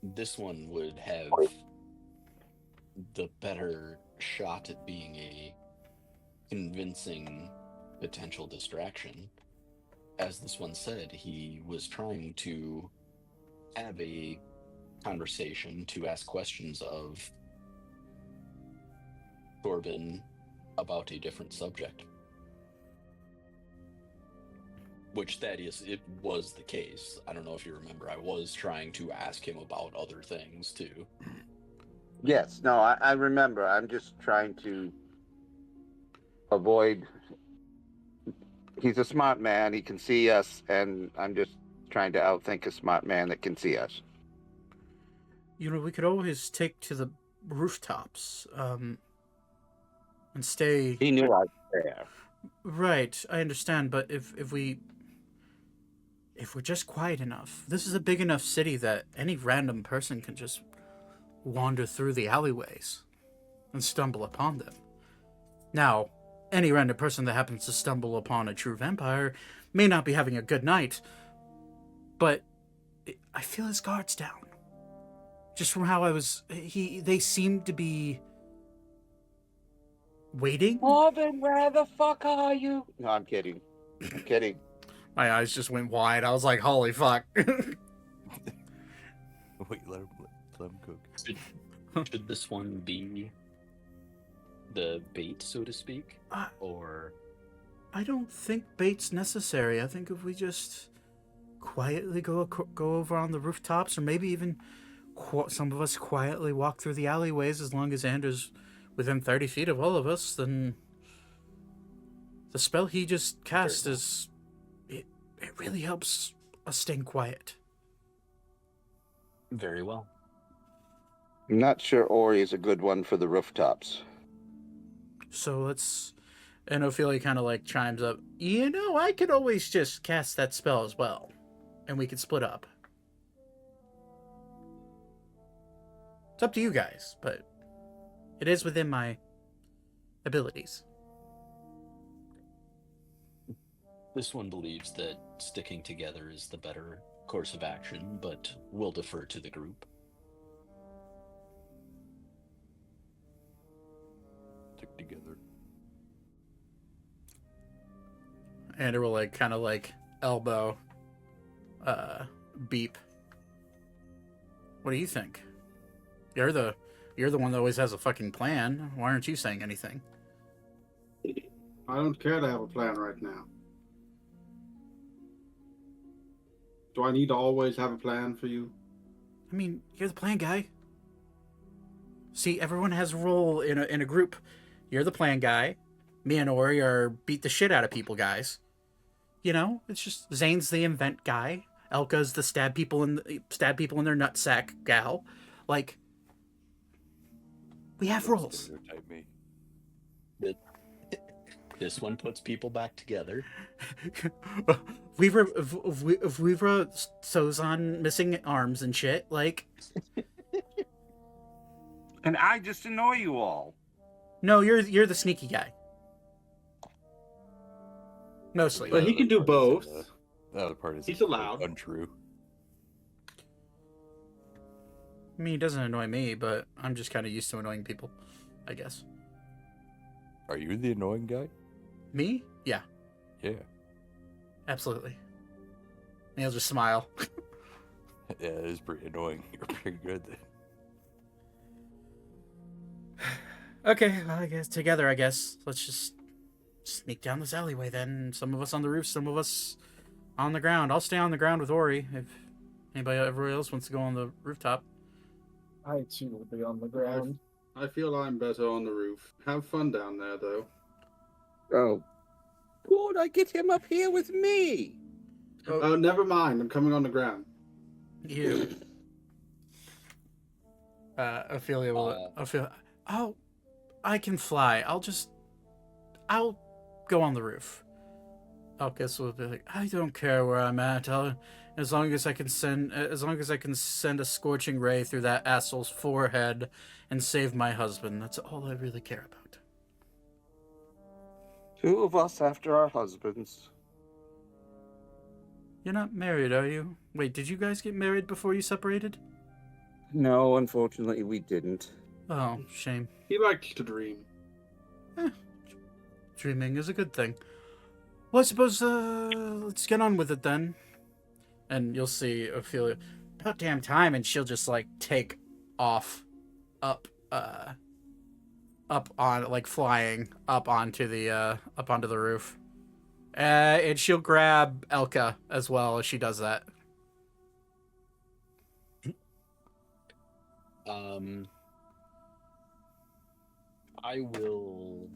S6: this one would have the better shot at being a convincing potential distraction. As this one said, he was trying to have a conversation to ask questions of Torbin about a different subject. Which, Thaddeus, it was the case. I don't know if you remember, I was trying to ask him about other things, too.
S5: Yes, no, I remember. I'm just trying to avoid. He's a smart man. He can see us, and I'm just trying to outthink a smart man that can see us.
S1: You know, we could always take to the rooftops and stay.
S5: He knew I was there.
S1: Right, I understand, but if we're just quiet enough, this is a big enough city that any random person can just wander through the alleyways and stumble upon them. Now, any random person that happens to stumble upon a true vampire may not be having a good night, but I feel his guard's down. Just from how they seemed to be waiting.
S5: Torbin, where the fuck are you? No, I'm kidding. I'm kidding.
S1: My eyes just went wide. I was like, holy fuck.
S7: Wait, let him cook.
S6: Should this one be the bait, so to speak? Or...
S1: I don't think bait's necessary. I think if we just quietly go over on the rooftops, or maybe even some of us quietly walk through the alleyways, as long as Andrew's within 30 feet of all of us, then the spell he just cast is... It really helps us staying quiet.
S6: Very well.
S5: I'm not sure Ori is a good one for the rooftops.
S1: So let's... And Ophelia kind of like chimes up, you know, I could always just cast that spell as well. And we could split up. It's up to you guys, but it is within my abilities.
S6: This one believes that sticking together is the better course of action, but will defer to the group.
S7: Stick together.
S1: And it will like kind of like elbow beep. What do you think? You're the one that always has a fucking plan. Why aren't you saying anything?
S4: I don't care to have a plan right now. Do I need to always have a plan for you?
S1: I mean, you're the plan guy. See, everyone has a role in a group. You're the plan guy. Me and Ori are beat the shit out of people guys. You know, it's just Zane's the invent guy. Elka's the stab people in their nutsack gal. Like, we have roles.
S7: Stereotype me.
S6: This one puts people back together.
S1: If Weaver sews on missing arms and shit, like...
S5: And I just annoy you all.
S1: No, you're the sneaky guy. Mostly.
S4: But he can do both.
S7: The other part is
S4: He's allowed.
S7: untrue.
S1: I mean, he doesn't annoy me, but I'm just kind of used to annoying people, I guess.
S7: Are you the annoying guy?
S1: Me? Yeah,
S7: Yeah.
S1: absolutely. And he'll just smile.
S7: Yeah, it is pretty annoying. You're pretty good then.
S1: Okay, well, I guess together, let's just sneak down this alleyway then. Some of us on the roof, some of us on the ground. I'll stay on the ground with Ori if everybody else wants to go on the rooftop.
S2: I too will be on the ground.
S4: I feel I'm better on the roof. Have fun down there, though.
S5: Oh. Good, I get him up here with me.
S4: Oh, never mind. I'm coming on the ground.
S1: You. Ophelia will. Oh, I can fly. I'll go on the roof. Elkas will be like, I don't care where I'm at. As long as I can send a scorching ray through that asshole's forehead and save my husband. That's all I really care about.
S5: 2 of us after our husbands.
S1: You're not married, are you? Wait, did you guys get married before you separated?
S5: No, unfortunately, we didn't.
S1: Oh, shame.
S4: He likes to dream.
S1: Dreaming is a good thing. Well, I suppose, let's get on with it then. And you'll see Ophelia, about damn time, and she'll just, like, take off up on, like, flying up onto the roof. And she'll grab Elka as well as she does that.
S6: I will.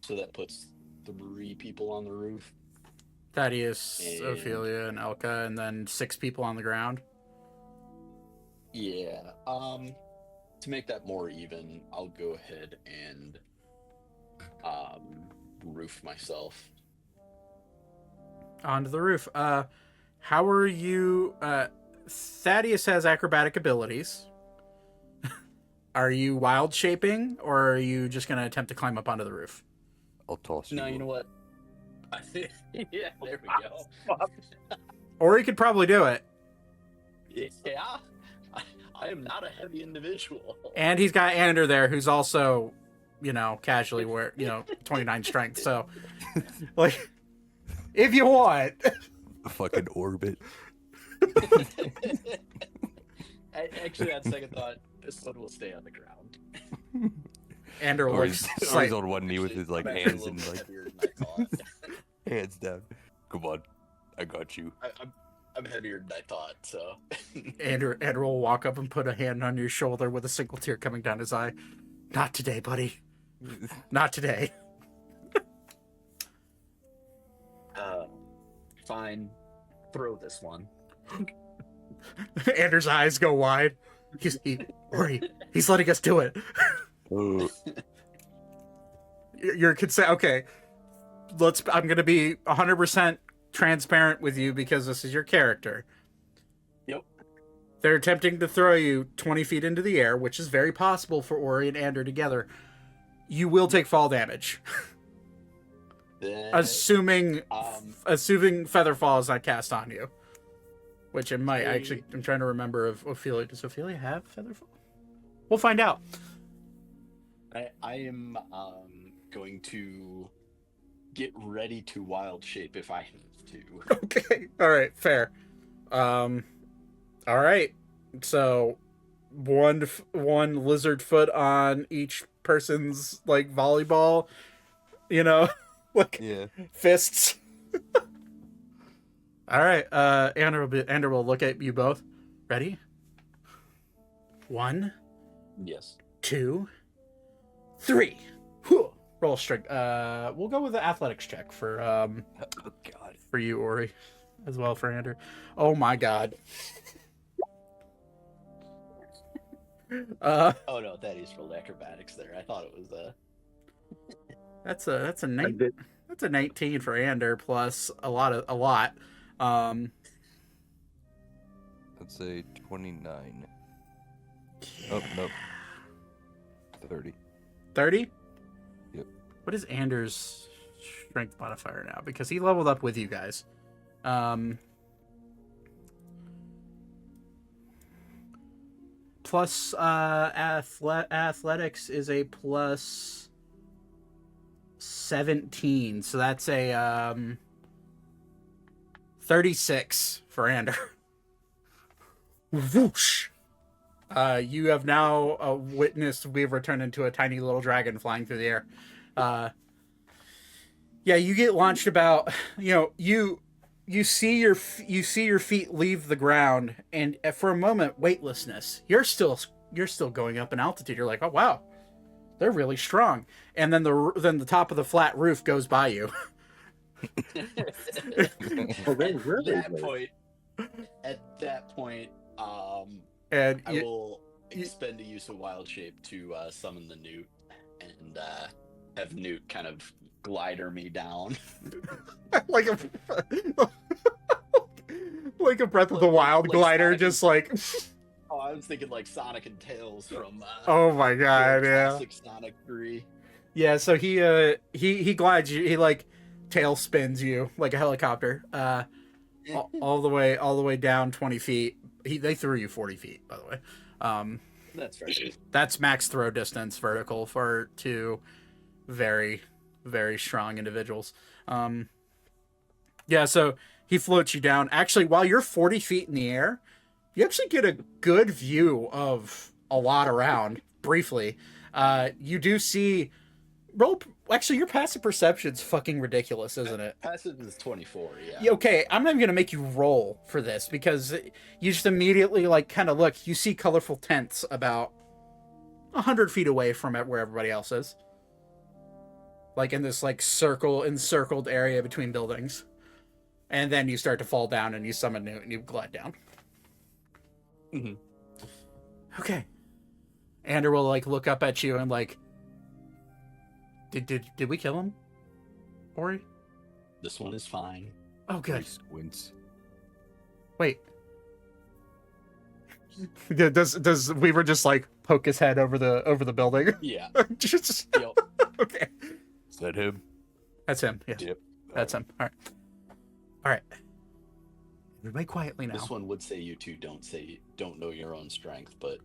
S6: So that puts 3 people on the roof.
S1: Thaddeus,
S6: And-
S1: Ophelia, and Elka, and then 6 people on the ground.
S6: Yeah. To make that more even, I'll go ahead and roof myself.
S1: Onto the roof. How are you? Thaddeus has acrobatic abilities. Are you wild shaping, or are you just gonna attempt to climb up onto the roof?
S7: I'll toss you.
S6: No, you know what? I think yeah, there we go.
S1: Or he could probably do it.
S6: Yeah. I am not a heavy individual.
S1: And he's got Ander there, who's also, casually 29 strength. So, like, if you want.
S7: A fucking orbit.
S6: Actually, on second thought, this one will stay on the ground.
S1: Ander
S7: Or
S1: looks
S7: he's on one knee with his like
S6: I'm actually
S7: hands
S6: a
S7: and
S6: little
S7: like
S6: heavier than I thought.
S7: hands down. Come on, I got you.
S6: I'm heavier than I thought, so.
S1: Ander will walk up and put a hand on your shoulder with a single tear coming down his eye. Not today, buddy. Not today.
S6: Fine. Throw this one.
S1: Ander's eyes go wide. He's letting us do it.
S7: Oh,
S1: You're consent. Okay, I'm gonna be 100% transparent with you because this is your character.
S6: Yep.
S1: They're attempting to throw you 20 feet into the air, which is very possible for Ori and Ander together. You will take fall damage,
S6: Then,
S1: assuming Featherfall is not cast on you. Which it might. Actually, I'm trying to remember if Ophelia... Does Ophelia have Featherfall? We'll find out.
S6: I am going to get ready to wild shape if I have to.
S1: Okay. All right. Fair. All right. So, one lizard foot on each person's like volleyball. Like
S7: yeah.
S1: fists. All right. Ander will look at you both. Ready? 1,
S6: Yes.
S1: 2, 3. Whew. Roll strength. We'll go with the athletics check for
S7: Oh God.
S1: for you, Ori, as well for Ander. Oh my God.
S6: Oh no, that is rolled acrobatics there. I thought it was
S1: That's a 19 for Ander plus a lot.
S7: Let's say 29. Oh, nope. 30.
S1: 30?
S7: Yep.
S1: What is Anders' strength modifier now? Because he leveled up with you guys. Plus athletics is a plus 17, so that's a 36 for Ander. Whoosh. You have now witnessed Weaver turn into a tiny little dragon flying through the air. Yeah, you get launched about. You see your feet leave the ground, and for a moment, weightlessness. You're still going up in altitude. You're like, oh wow, they're really strong. And then the top of the flat roof goes by you.
S6: At that point,
S1: And
S6: I will expend a use of wild shape to summon the Newt and have Newt kind of glider me down.
S1: like a Breath of the Wild glider,
S6: Sonic
S1: just like.
S6: Oh, I was thinking like Sonic and Tails from.
S1: Oh my god! Yeah.
S6: Classic Sonic 3.
S1: Yeah. So he glides you. He like tail spins you like a helicopter. All the way down 20 feet. They threw you 40 feet, by the way.
S6: That's right.
S1: That's max throw distance vertical for two very, very strong individuals. Yeah, so he floats you down. Actually, while you're 40 feet in the air, you actually get a good view of a lot around, briefly. You do see... Actually, your passive perception's fucking ridiculous, isn't it?
S6: Passive is 24, yeah.
S1: Okay, I'm not even gonna make you roll for this because you just immediately like kind of look. You see colorful tents about 100 feet away from where everybody else is, like in this like encircled area between buildings, and then you start to fall down and you summon Newt and you glide down.
S6: Mm-hmm.
S1: Okay, Ander will like look up at you and like. Did we kill him, Ori?
S6: This one is fine.
S1: Oh, good.
S7: Squints.
S1: Wait. Does Weaver just like poke his head over the building?
S6: Yeah.
S1: Just
S6: Yep.
S1: okay.
S7: Is that him?
S1: That's him. Yeah.
S7: Yep.
S1: That's him. All right. Everybody quietly now.
S6: This one would say you two don't know your own strength, but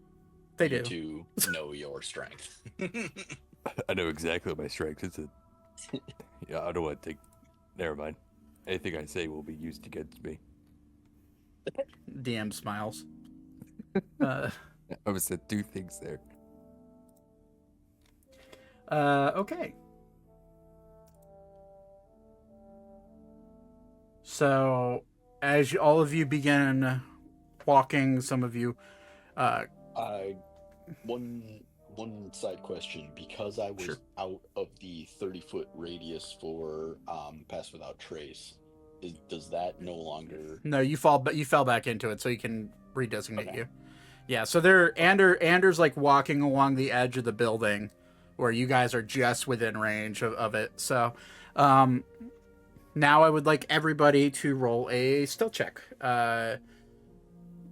S1: They
S6: you
S1: do.
S6: two know your strength.
S7: I know exactly what my strength is. Yeah, I don't want to take. Never mind. Anything I say will be used against me.
S1: DM smiles.
S7: I was said two things there.
S1: Okay. So, as all of you begin walking, some of you.
S6: One side question, because I was
S1: Sure.
S6: out of the 30-foot radius for Pass Without Trace, does that no longer...
S1: No, you fell back into it, so you can redesignate
S6: Okay.
S1: you. Yeah, so Ander's like walking along the edge of the building where you guys are just within range of it. So now I would like everybody to roll a stealth check.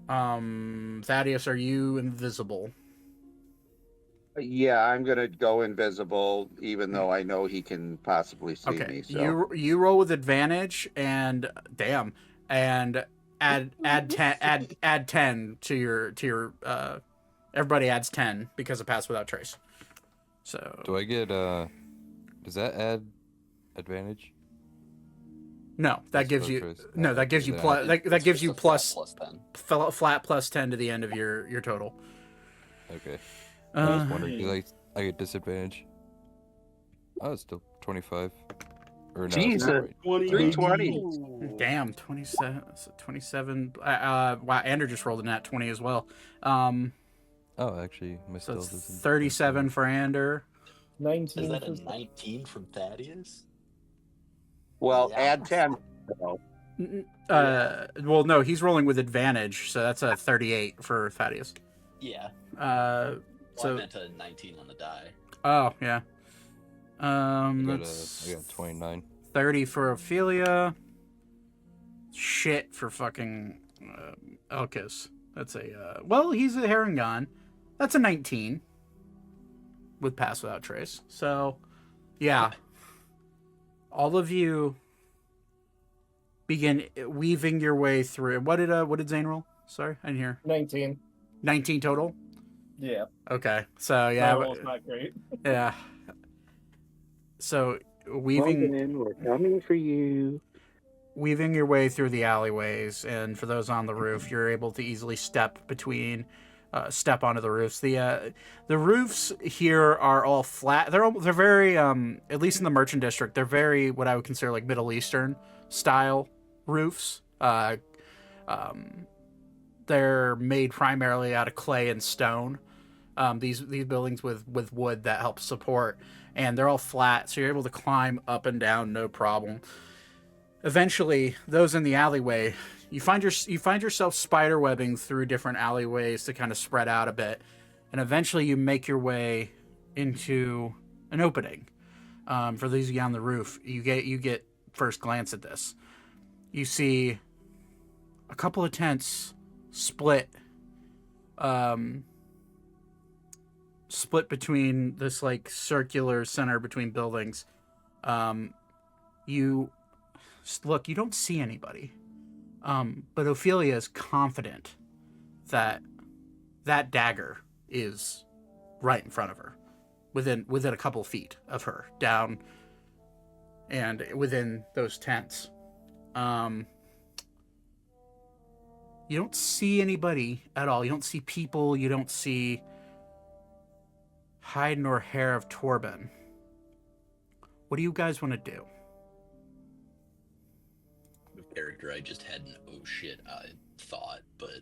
S1: Thaddeus, are you invisible?
S5: Yeah, I'm gonna go invisible, even though I know he can possibly see
S1: Okay,
S5: me. So
S1: you roll with advantage, and add 10 to your everybody adds 10 because of Pass Without Trace. So
S7: Do I get does that add advantage?
S1: no, that
S7: Pass
S1: gives
S7: Without
S1: you
S7: Trace?
S1: no, that gives you
S7: Yeah.
S1: plus that gives you
S6: plus 10.
S1: flat plus 10 to the end of your total.
S7: Okay. I was
S1: Uh,
S7: wondering, do I get disadvantage? Oh, it's still 25. Or no,
S5: Jesus.
S7: it's right.
S5: 320.
S1: damn, 27. Wow, Andrew just rolled a nat 20 as well.
S7: Oh, actually, my
S1: So
S7: stealth
S1: it's
S7: isn't
S1: 37 for Ander.
S2: 19.
S6: Is that a
S2: for-
S6: 19 from Thaddeus?
S5: well,
S6: Yeah.
S5: add 10.
S1: Well, no, he's rolling with advantage, so that's a 38 for Thaddeus.
S6: Yeah.
S1: Uh,
S6: Well, I
S1: so
S6: meant a 19 on the die.
S1: oh yeah.
S7: I
S1: That's
S7: got 29.
S1: 30 for Ophelia. Shit for fucking Elkas. That's a well, he's a Herringon. That's a 19 with pass without trace. So, yeah. All of you begin weaving your way through. What did Zane roll? Sorry, I didn't hear.
S2: 19.
S1: 19 total?
S2: Yeah.
S1: Okay. So,
S2: My
S1: yeah.
S2: roll's not great.
S1: Yeah. So, weaving
S5: Logan, we're coming for you.
S1: weaving your way through the alleyways, and for those on the roof, you're able to easily step onto the roofs. The roofs here are all flat. They're very at least in the merchant district, they're very what I would consider like Middle Eastern style roofs. They're made primarily out of clay and stone. These buildings with wood that helps support, and they're all flat, so you're able to climb up and down no problem. Eventually, those in the alleyway, you find yourself spiderwebbing through different alleyways to kind of spread out a bit, and eventually you make your way into an opening. For those of you on the roof, you get first glance at this. You see a couple of tents split between this like circular center between buildings. You look, you don't see anybody. But Ophelia is confident that that dagger is right in front of her, within a couple feet of her, down and within those tents. You don't see anybody at all. You don't see people. You don't see hide nor hair of Torbin. What do you guys want to do?
S6: Character, I just had an oh shit I thought, but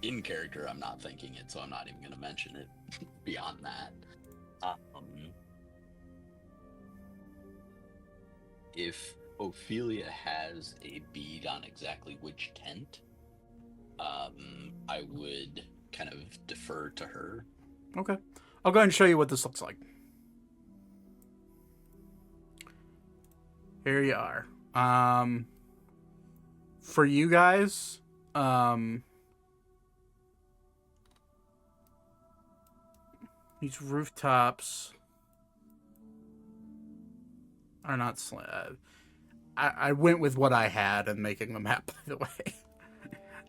S6: in character I'm not thinking it, so I'm not even going to mention it beyond that. If Ophelia has a bead on exactly which tent, I would kind of defer to her.
S1: Okay. I'll go ahead and show you what this looks like. Here you are. For you guys, these rooftops are not I went with what I had and making the map, by the way.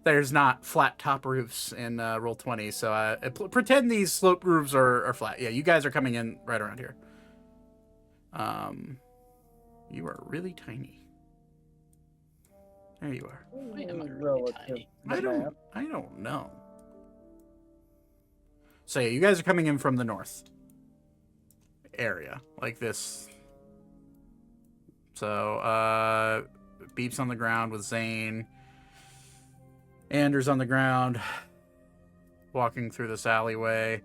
S1: There's not flat top roofs in Roll20, so pretend these slope roofs are flat. Yeah, you guys are coming in right around here. You are really tiny. There you are.
S6: Why am I really tiny?
S1: I don't know. So yeah, you guys are coming in from the north area, like this. So, Beep's on the ground with Zane. Anders on the ground, walking through this alleyway.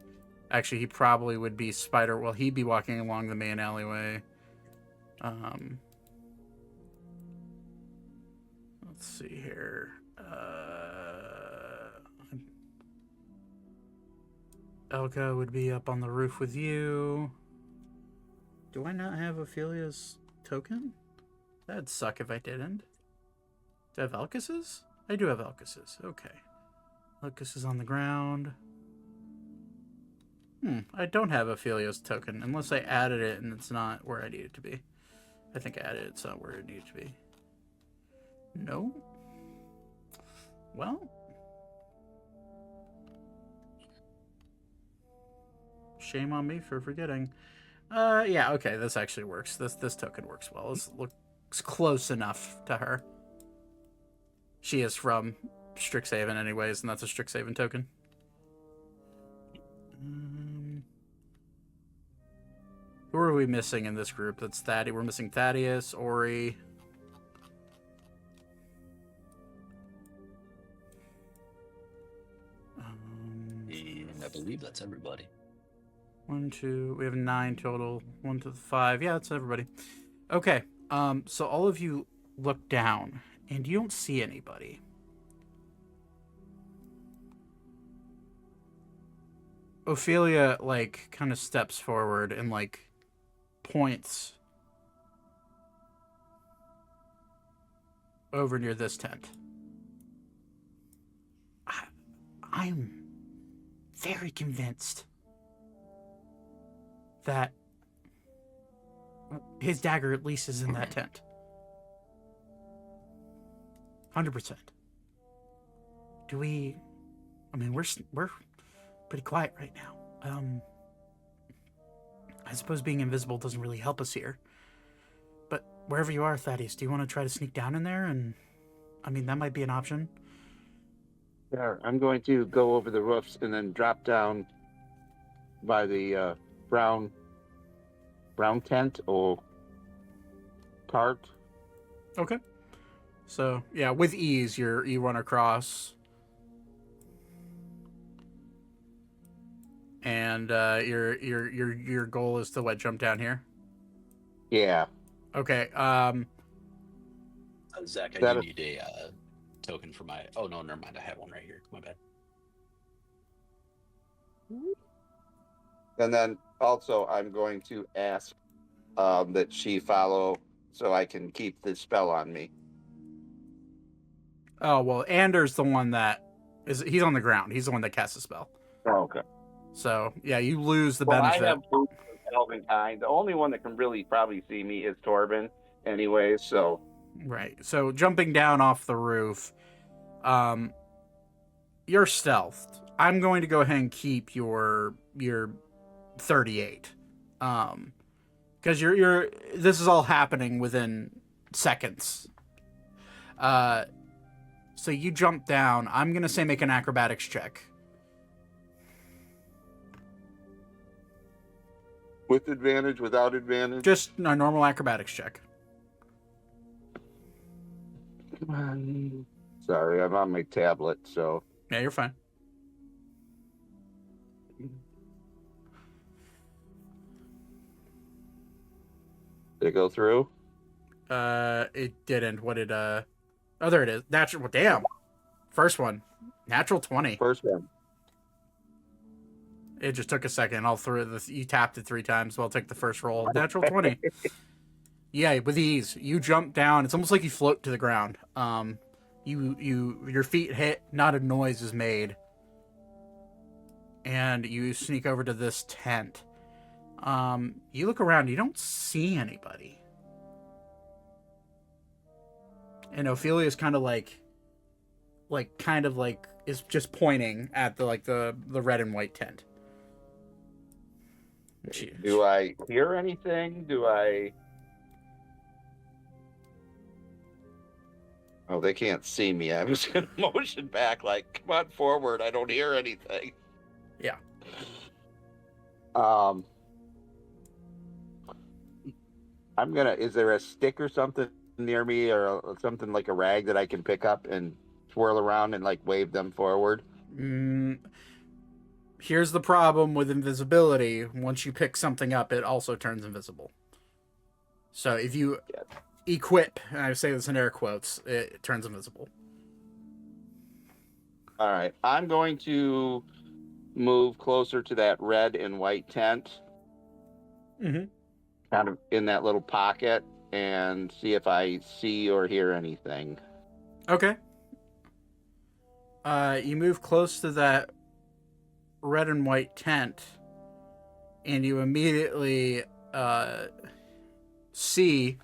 S1: Actually, he probably would be he'd be walking along the main alleyway. Let's see here. Elka would be up on the roof with you. Do I not have Ophelia's token? That'd suck if I didn't. Do I have Elkas's? I do have Elkas's. Okay. Elkas is on the ground. I don't have Ophelia's token, unless I added it and it's not where I need it to be. I think I added it, it's not where it needed to be. No? Well. Shame on me for forgetting. Yeah, okay, this actually works. This token works well. This looks close enough to her. She is from Strixhaven anyways, and that's a Strixhaven token. Who are we missing in this group? That's Thaddeus. We're missing Thaddeus, Ori.
S6: And I believe that's everybody.
S1: 1, 2, we have 9 total. 1 to 5. Yeah, that's everybody. Okay, so all of you look down, and you don't see anybody. Ophelia, like, kind of steps forward and, like, points over near this tent. I'm very convinced that his dagger at least is in that tent. 100%. Do we... I mean, we're pretty quiet right now. I suppose being invisible doesn't really help us here. But wherever you are, Thaddeus, do you want to try to sneak down in there? And, I mean, that might be an option.
S5: Yeah, I'm going to go over the roofs and then drop down by the brown tent or cart.
S1: Okay. So, yeah, with ease, you run across. And your goal is to what, jump down here?
S5: Yeah.
S1: Okay.
S6: Zach, I
S5: That
S6: do
S5: is-
S6: need a token for my. Oh no, never mind. I have one right here. My bad.
S5: And then also I'm going to ask that she follow so I can keep the spell on me.
S1: Oh, well, Anders the one that he's on the ground. He's the one that casts the spell.
S5: Oh, okay.
S1: So, yeah, you lose the
S5: Well,
S1: benefit.
S5: I have boots of elven kind. The only one that can really probably see me is Torbin anyway, so
S1: Right. So, jumping down off the roof, you're stealthed. I'm going to go ahead and keep your 38. Because you're this is all happening within seconds. So you jump down. I'm going to say make an acrobatics check.
S5: with advantage, without advantage.
S1: Just a normal acrobatics check.
S5: Sorry, I'm on my tablet, so
S1: Yeah, you're fine.
S5: did it go through?
S1: It didn't. What did Oh, there it is. Natural. Damn. First one. Natural 20.
S5: First one.
S1: It just took a second. All through this, you tapped it 3 times. Well, take the first roll. Natural 20. Yeah, with ease. You jump down. It's almost like you float to the ground. Your feet hit. Not a noise is made. And you sneak over to this tent. You look around. You don't see anybody. And Ophelia's kind of like is just pointing at the red and white tent.
S5: Do I hear anything? Do I? Oh, they can't see me. I'm just gonna motion back, like, come on forward. I don't hear anything.
S1: Yeah.
S5: I'm gonna. Is there a stick or something near me, or something like a rag that I can pick up and twirl around and like wave them forward?
S1: Here's the problem with invisibility. Once you pick something up, it also turns invisible. So if you equip, and I say this in air quotes, it turns invisible.
S5: All right. I'm going to move closer to that red and white tent.
S1: Mm-hmm.
S5: Kind of in that little pocket, and see if I see or hear anything.
S1: Okay. You move close to that red and white tent, and you immediately see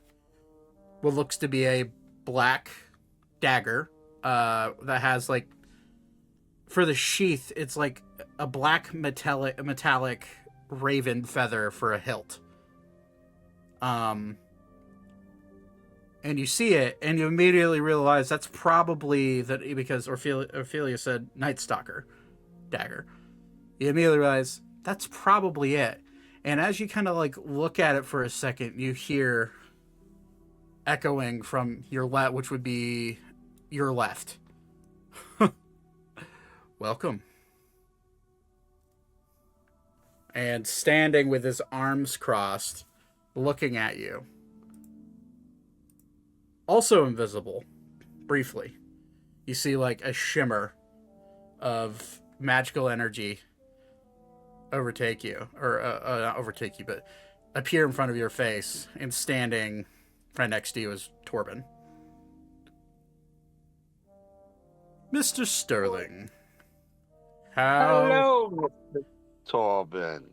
S1: what looks to be a black dagger that has, like, for the sheath, it's like a black metallic raven feather for a hilt. And you see it, and you immediately realize that's probably because Ophelia said Night Stalker dagger. You immediately realize that's probably it. And as you kind of like look at it for a second, you hear echoing from your left, which would be your left. Welcome. And standing with his arms crossed, looking at you. Also invisible, briefly. You see like a shimmer of magical energy overtake you, or not overtake you, but appear in front of your face, and standing right next to you is Torbin. Mr. Sterling, How?
S5: Hello, Mr. Torbin.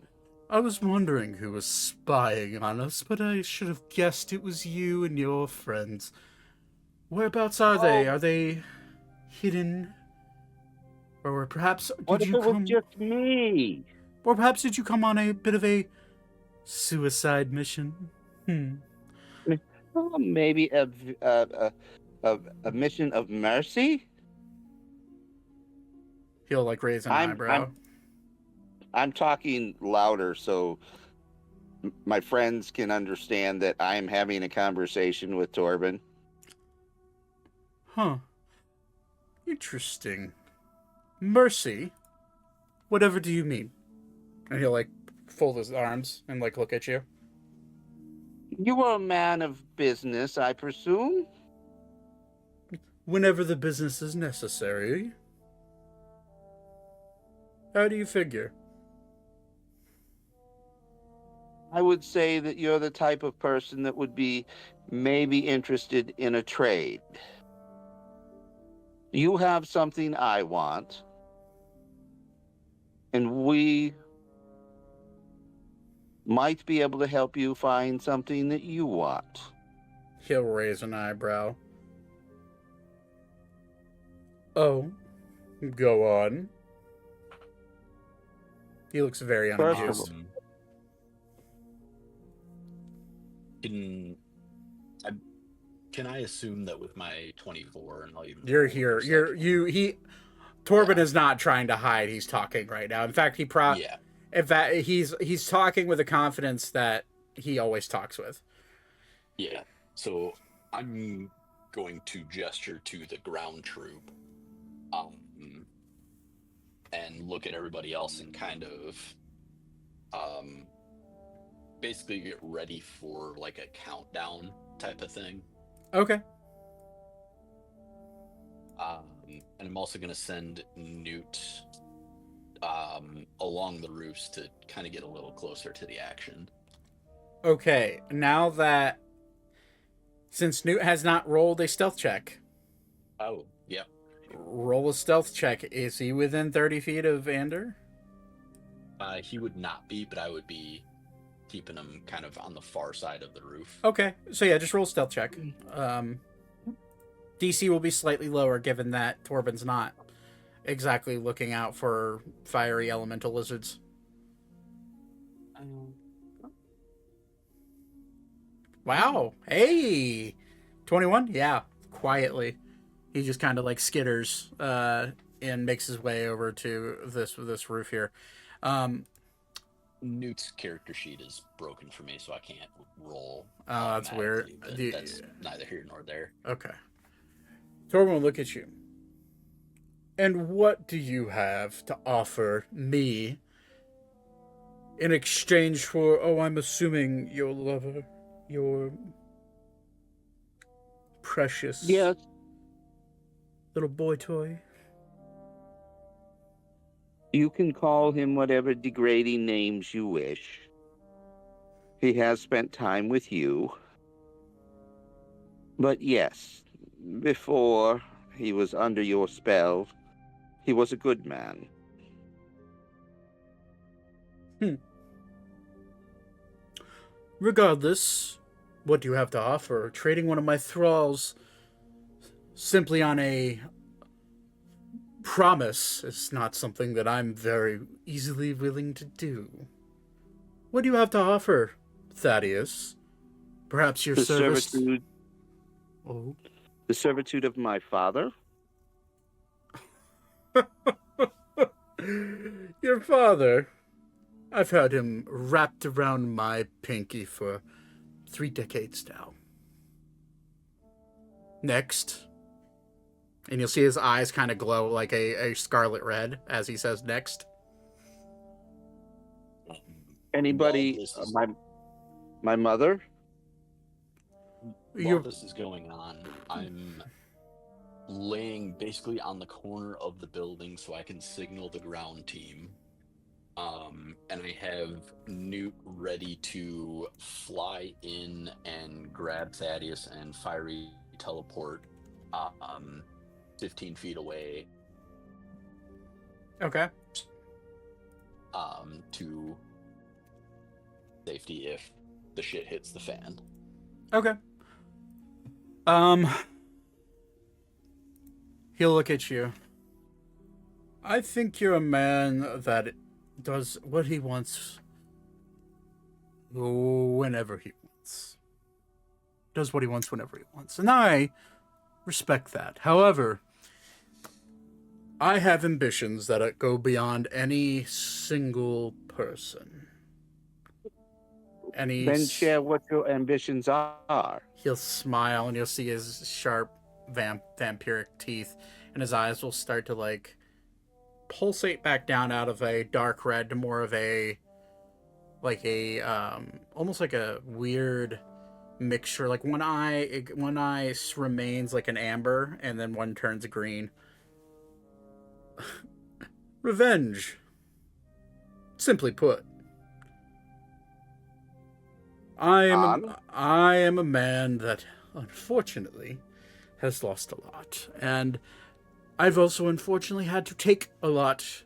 S1: I was wondering who was spying on us, but I should have guessed it was you and your friends. Whereabouts are they? Are they hidden? Or perhaps
S5: What
S1: did
S5: if
S1: you
S5: it was
S1: come?
S5: just me?
S1: Or perhaps did you come on a bit of a suicide mission?
S5: Oh, maybe a mission of mercy?
S1: He'll like raise an eyebrow.
S5: I'm talking louder so my friends can understand that I'm having a conversation with Torbin.
S1: Huh. Interesting. Mercy? Whatever do you mean? And he'll like fold his arms and like look at you.
S5: You are a man of business, I presume?
S1: Whenever the business is necessary. How do you figure?
S5: I would say that you're the type of person that would be maybe interested in a trade. You have something I want, and we might be able to help you find something that you want.
S1: He'll raise an eyebrow. Oh, go on. He looks very
S5: First of
S1: unamused.
S6: Can I assume that with my 24 and I'll even
S1: You're here. Torbin is not trying to hide. He's talking right now. In fact,
S6: yeah.
S1: In fact, he's talking with a confidence that he always talks with.
S6: Yeah. So I'm going to gesture to the ground troop, and look at everybody else and kind of, basically get ready for like a countdown type of thing.
S1: Okay.
S6: And I'm also going to send Newt along the roofs to kind of get a little closer to the action.
S1: Okay. Now that since Newt has not rolled a stealth check,
S6: Oh, yep.
S1: roll a stealth check. Is he within 30 feet of Ander?
S6: He would not be, but I would be keeping him kind of on the far side of the roof.
S1: Okay. So yeah, just roll a stealth check. DC will be slightly lower given that Torbin's not exactly looking out for fiery elemental lizards. Wow. Hey. 21? Yeah. Quietly. He just kind of like skitters and makes his way over to this roof here.
S6: Newt's character sheet is broken for me, so I can't roll.
S1: Oh, that's weird.
S6: But that's neither here nor there.
S1: Okay. Torbin will look at you. And what do you have to offer me in exchange for, I'm assuming your lover, your precious
S5: Yes.
S1: little boy toy?
S5: You can call him whatever degrading names you wish. He has spent time with you. But yes, before he was under your spell, he was a good man.
S1: Regardless, what do you have to offer? Trading one of my thralls simply on a promise is not something that I'm very easily willing to do. What do you have to offer, Thaddeus? Perhaps your
S5: The
S1: service...
S5: servitude,
S1: Oh.
S5: the servitude of my father?
S1: Your father? I've had him wrapped around my pinky for 3 decades now. Next. And you'll see his eyes kind of glow like a scarlet red as he says next.
S5: Anybody?
S6: While this is-
S5: My mother?
S6: While this is going on, I'm laying basically on the corner of the building so I can signal the ground team. And I have Newt ready to fly in and grab Thaddeus and fiery teleport 15 feet away
S1: Okay.
S6: To safety if the shit hits the fan.
S1: Okay. He'll look at you. I think you're a man that does what he wants whenever he wants. Does what he wants whenever he wants. And I respect that. However, I have ambitions that go beyond any single person.
S5: Then share what your ambitions are.
S1: He'll smile and you'll see his sharp vampiric teeth, and his eyes will start to like pulsate back down out of a dark red to more of a almost like a weird mixture. Like one eye remains like an amber and then one turns green. Revenge. Simply put. I am a man that unfortunately has lost a lot, and I've also unfortunately had to take a lot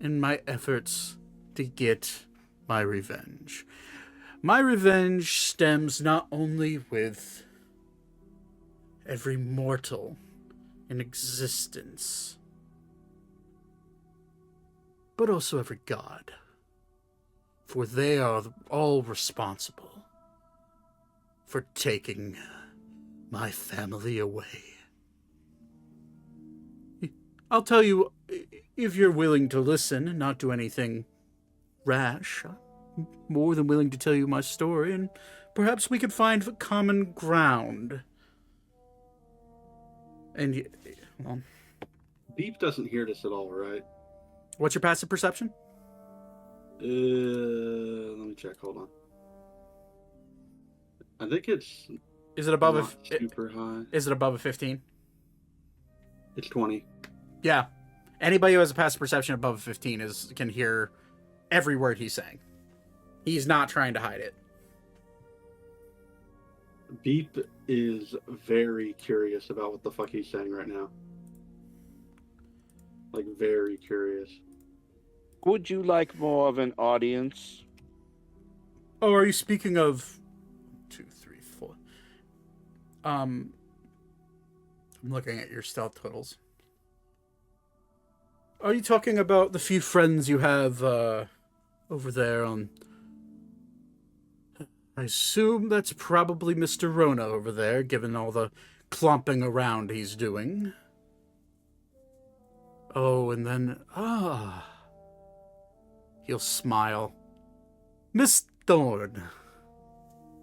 S1: in my efforts to get my revenge. My revenge stems not only with every mortal in existence, but also every god, for they are all responsible for taking my family away. I'll tell you, if you're willing to listen and not do anything rash, I'm more than willing to tell you my story, and perhaps we could find common ground. And, well,
S4: Beep doesn't hear this at all, right?
S1: What's your passive perception?
S4: Let me check. Hold on. I think it's
S1: Is it above
S4: not super high.
S1: Is it above a 15?
S4: It's 20.
S1: Yeah. Anybody who has a passive perception above a 15 can hear every word he's saying. He's not trying to hide it.
S4: Beep is very curious about what the fuck he's saying right now. Like, very curious.
S5: Would you like more of an audience?
S1: Oh, are you speaking of 2, 3, 4? I'm looking at your stealth totals. Are you talking about the few friends you have over there on... I assume that's probably Mr. Rona over there, given all the clomping around he's doing. Oh, and then... He'll smile. Miss Thorne.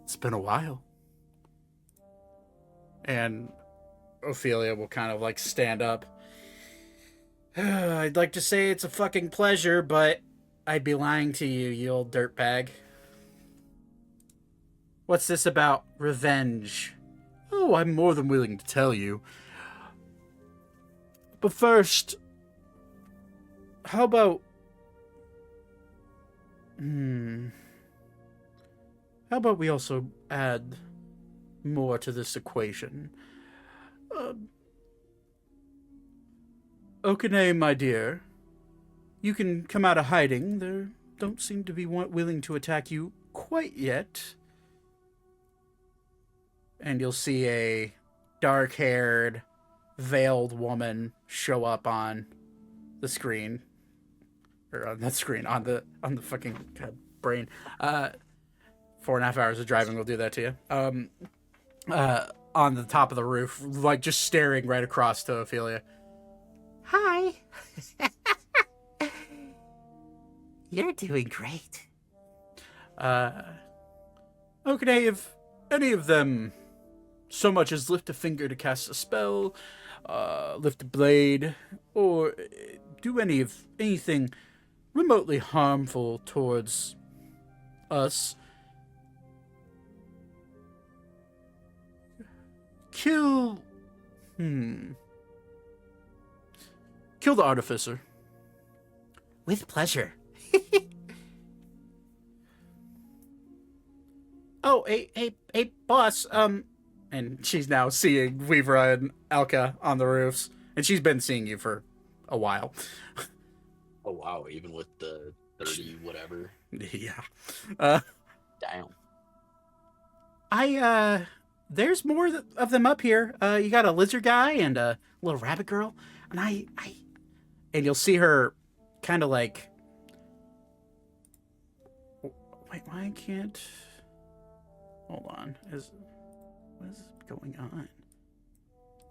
S1: It's been a while. And Ophelia will kind of like stand up. I'd like to say it's a fucking pleasure, but I'd be lying to you, you old dirtbag. What's this about revenge? Oh, I'm more than willing to tell you. But first, how about... How about we also add more to this equation? Okane, my dear, you can come out of hiding. They don't seem to be willing to attack you quite yet. And you'll see a dark-haired, veiled woman show up on the screen. Or on that screen, on the fucking brain. 4.5 hours of driving will do that to you. On the top of the roof, like just staring right across to Ophelia.
S8: Hi. You're doing great.
S1: Okay, if any of them so much as lift a finger to cast a spell, lift a blade, or do anything remotely harmful towards us, kill the artificer.
S8: With pleasure.
S1: Oh, hey, boss, and she's now seeing Weaver and Elka on the roofs, and she's been seeing you for a while.
S6: Oh wow, even with the 30 whatever.
S1: Yeah.
S6: Damn.
S1: There's more of them up here. You got a lizard guy and a little rabbit girl, and and you'll see her kind of like, wait, why can't, hold on, what is going on?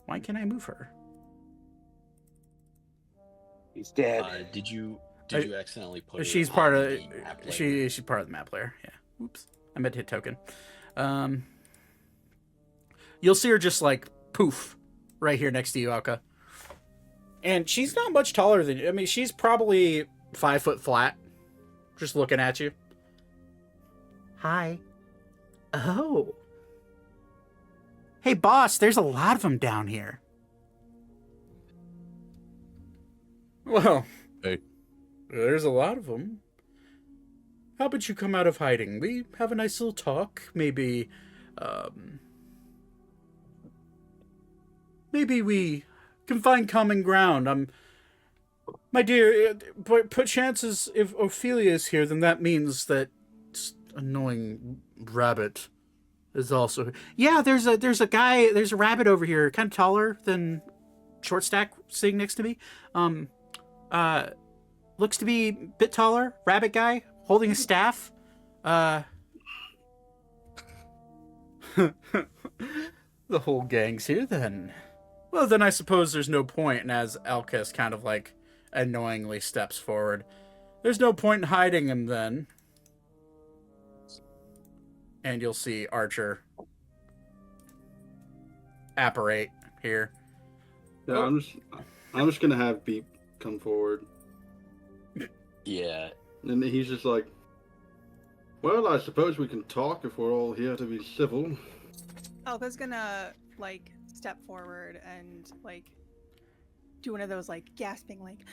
S1: Why can't I move her?
S5: He's dead.
S6: Did you accidentally put?
S1: She's
S6: her
S1: part
S6: on
S1: of
S6: the map layer?
S1: she's part of the map layer. Yeah. Oops. I meant to hit token. You'll see her just like poof right here next to you, Alka. And she's not much taller than you. I mean, she's probably 5 foot flat, just looking at you. Hi. Oh. Hey, boss, there's a lot of them down here. Well,
S7: Hey.
S1: there's a lot of them. How about you come out of hiding? We have a nice little talk. Maybe we can find common ground. My dear, but chances if Ophelia is here, then that means that annoying rabbit is also. Yeah, there's a rabbit over here, kind of taller than Short Stack sitting next to me. Looks to be a bit taller. Rabbit guy holding a staff. The whole gang's here then. Well, then I suppose there's no point. And as Elkas kind of like annoyingly steps forward, there's no point in hiding him then. And you'll see Archer apparate here.
S4: Yeah, I'm just gonna have Beep come forward.
S6: Yeah.
S4: And he's just like, well, I suppose we can talk if we're all here to be civil.
S3: Elka's gonna like step forward and like do one of those like gasping like,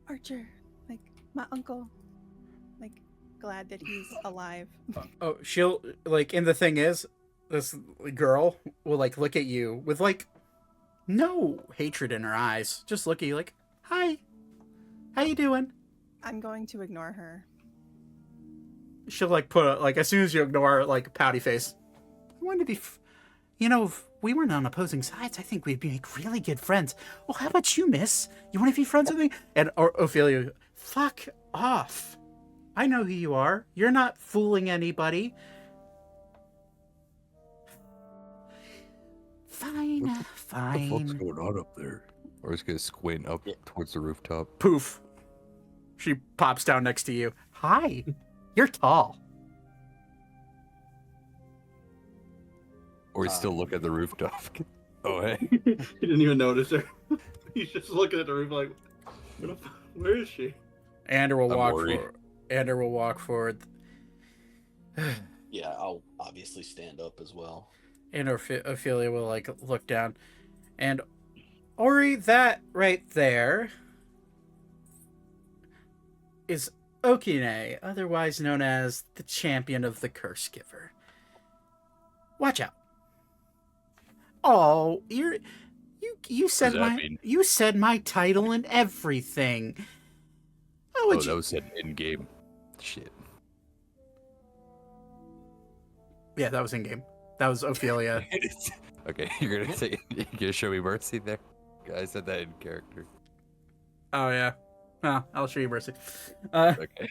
S3: Archer, like my uncle, like glad that he's alive.
S1: Oh, she'll like, and the thing is, this girl will like look at you with like no hatred in her eyes. Just look at you like, hi, how you doing?
S3: I'm going to ignore her.
S1: She'll like put like, as soon as you ignore her, like pouty face. I wanted to be, if we weren't on opposing sides, I think we'd make really good friends. Well, how about you, miss? You want to be friends with me? And Ophelia, fuck off. I know who you are. You're not fooling anybody. Fine, fine.
S7: What the fuck's going on up there? Or he's gonna squint up towards the rooftop.
S1: Poof. She pops down next to you. Hi. You're tall.
S7: Or he's still looking at the rooftop. Oh, hey.
S4: He didn't even notice her. He's just looking at the roof like, where is she?
S1: Ander will
S7: I'm
S1: walk
S7: worried.
S1: forward. Ander will walk forward.
S6: Yeah, I'll obviously stand up as well.
S1: And Ophelia will like look down. And Ori, that right there is Okine, otherwise known as the champion of the Curse Giver. Watch out. Oh, you said you said my title and everything.
S7: Oh, that was an in-game shit.
S1: Yeah, that was in game. That was Ophelia.
S7: Okay, you're gonna show me mercy there? I said that in character.
S1: Oh yeah. Well, I'll show you mercy.
S7: Okay.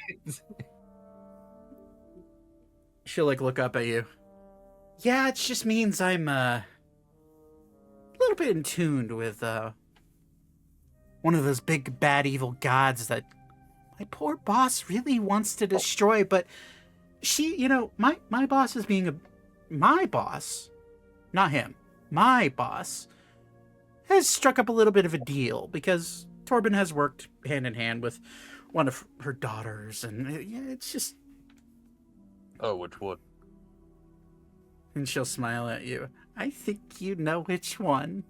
S1: She'll like look up at you. Yeah, it just means I'm a little bit in tune with one of those big bad evil gods that my poor boss really wants to destroy, but she, my boss is being my boss, not him. My boss has struck up a little bit of a deal because Torbin has worked hand in hand with one of her daughters, and it's just.
S7: Oh, which one?
S1: And she'll smile at you. I think you know which one,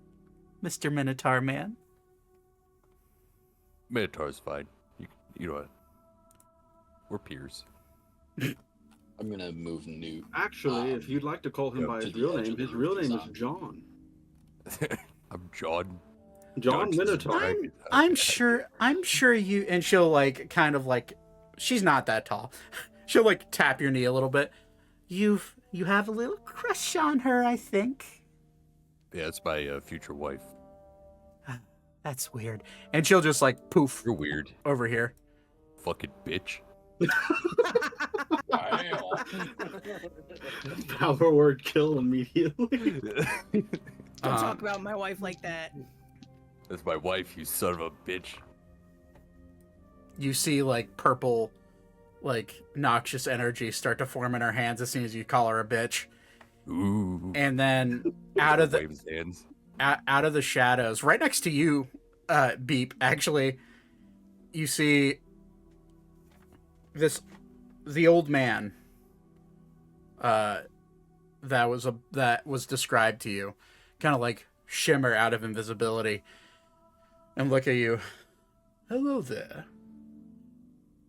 S1: Mr. Minotaur Man.
S7: Minotaur's fine. You know what? We're peers.
S6: I'm gonna move Newt.
S4: Actually, if you'd like to call him by
S6: to
S4: his
S6: the
S4: real
S6: edge
S4: name,
S6: of the
S4: his
S6: roof
S4: real
S6: he's
S4: name is
S6: on.
S4: John.
S7: I'm John.
S4: John
S7: Dungeons and
S4: Minotaur.
S7: Dragons.
S1: I'm sure you, and she'll like kind of like, she's not that tall. She'll like tap your knee a little bit. You have a little crush on her, I think.
S7: Yeah, it's my future wife.
S1: That's weird. And she'll just like poof
S7: You're weird.
S1: over here.
S7: Fucking bitch.
S4: Power word kill immediately.
S3: Don't talk about my wife like that.
S7: That's my wife, you son of a bitch.
S1: You see like purple, like noxious energy start to form in her hands as soon as you call her a bitch.
S7: Ooh.
S1: And then out of the
S7: Wave his hands.
S1: out of the shadows, right next to you, Beep, actually, you see the old man that was described to you, kind of like shimmer out of invisibility and look at you. Hello there.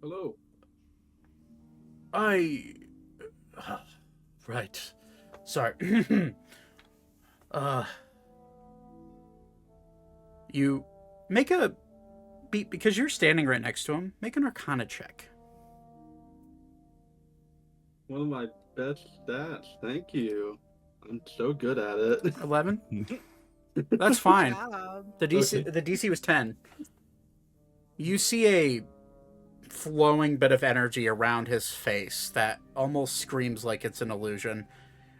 S4: Hello.
S1: Right. Sorry. You make a Beep, because you're standing right next to him. Make an Arcana check.
S4: One of my best stats. Thank you. I'm so good at it.
S1: 11. That's fine.
S3: Job.
S1: The DC was 10. You see a flowing bit of energy around his face that almost screams like it's an illusion.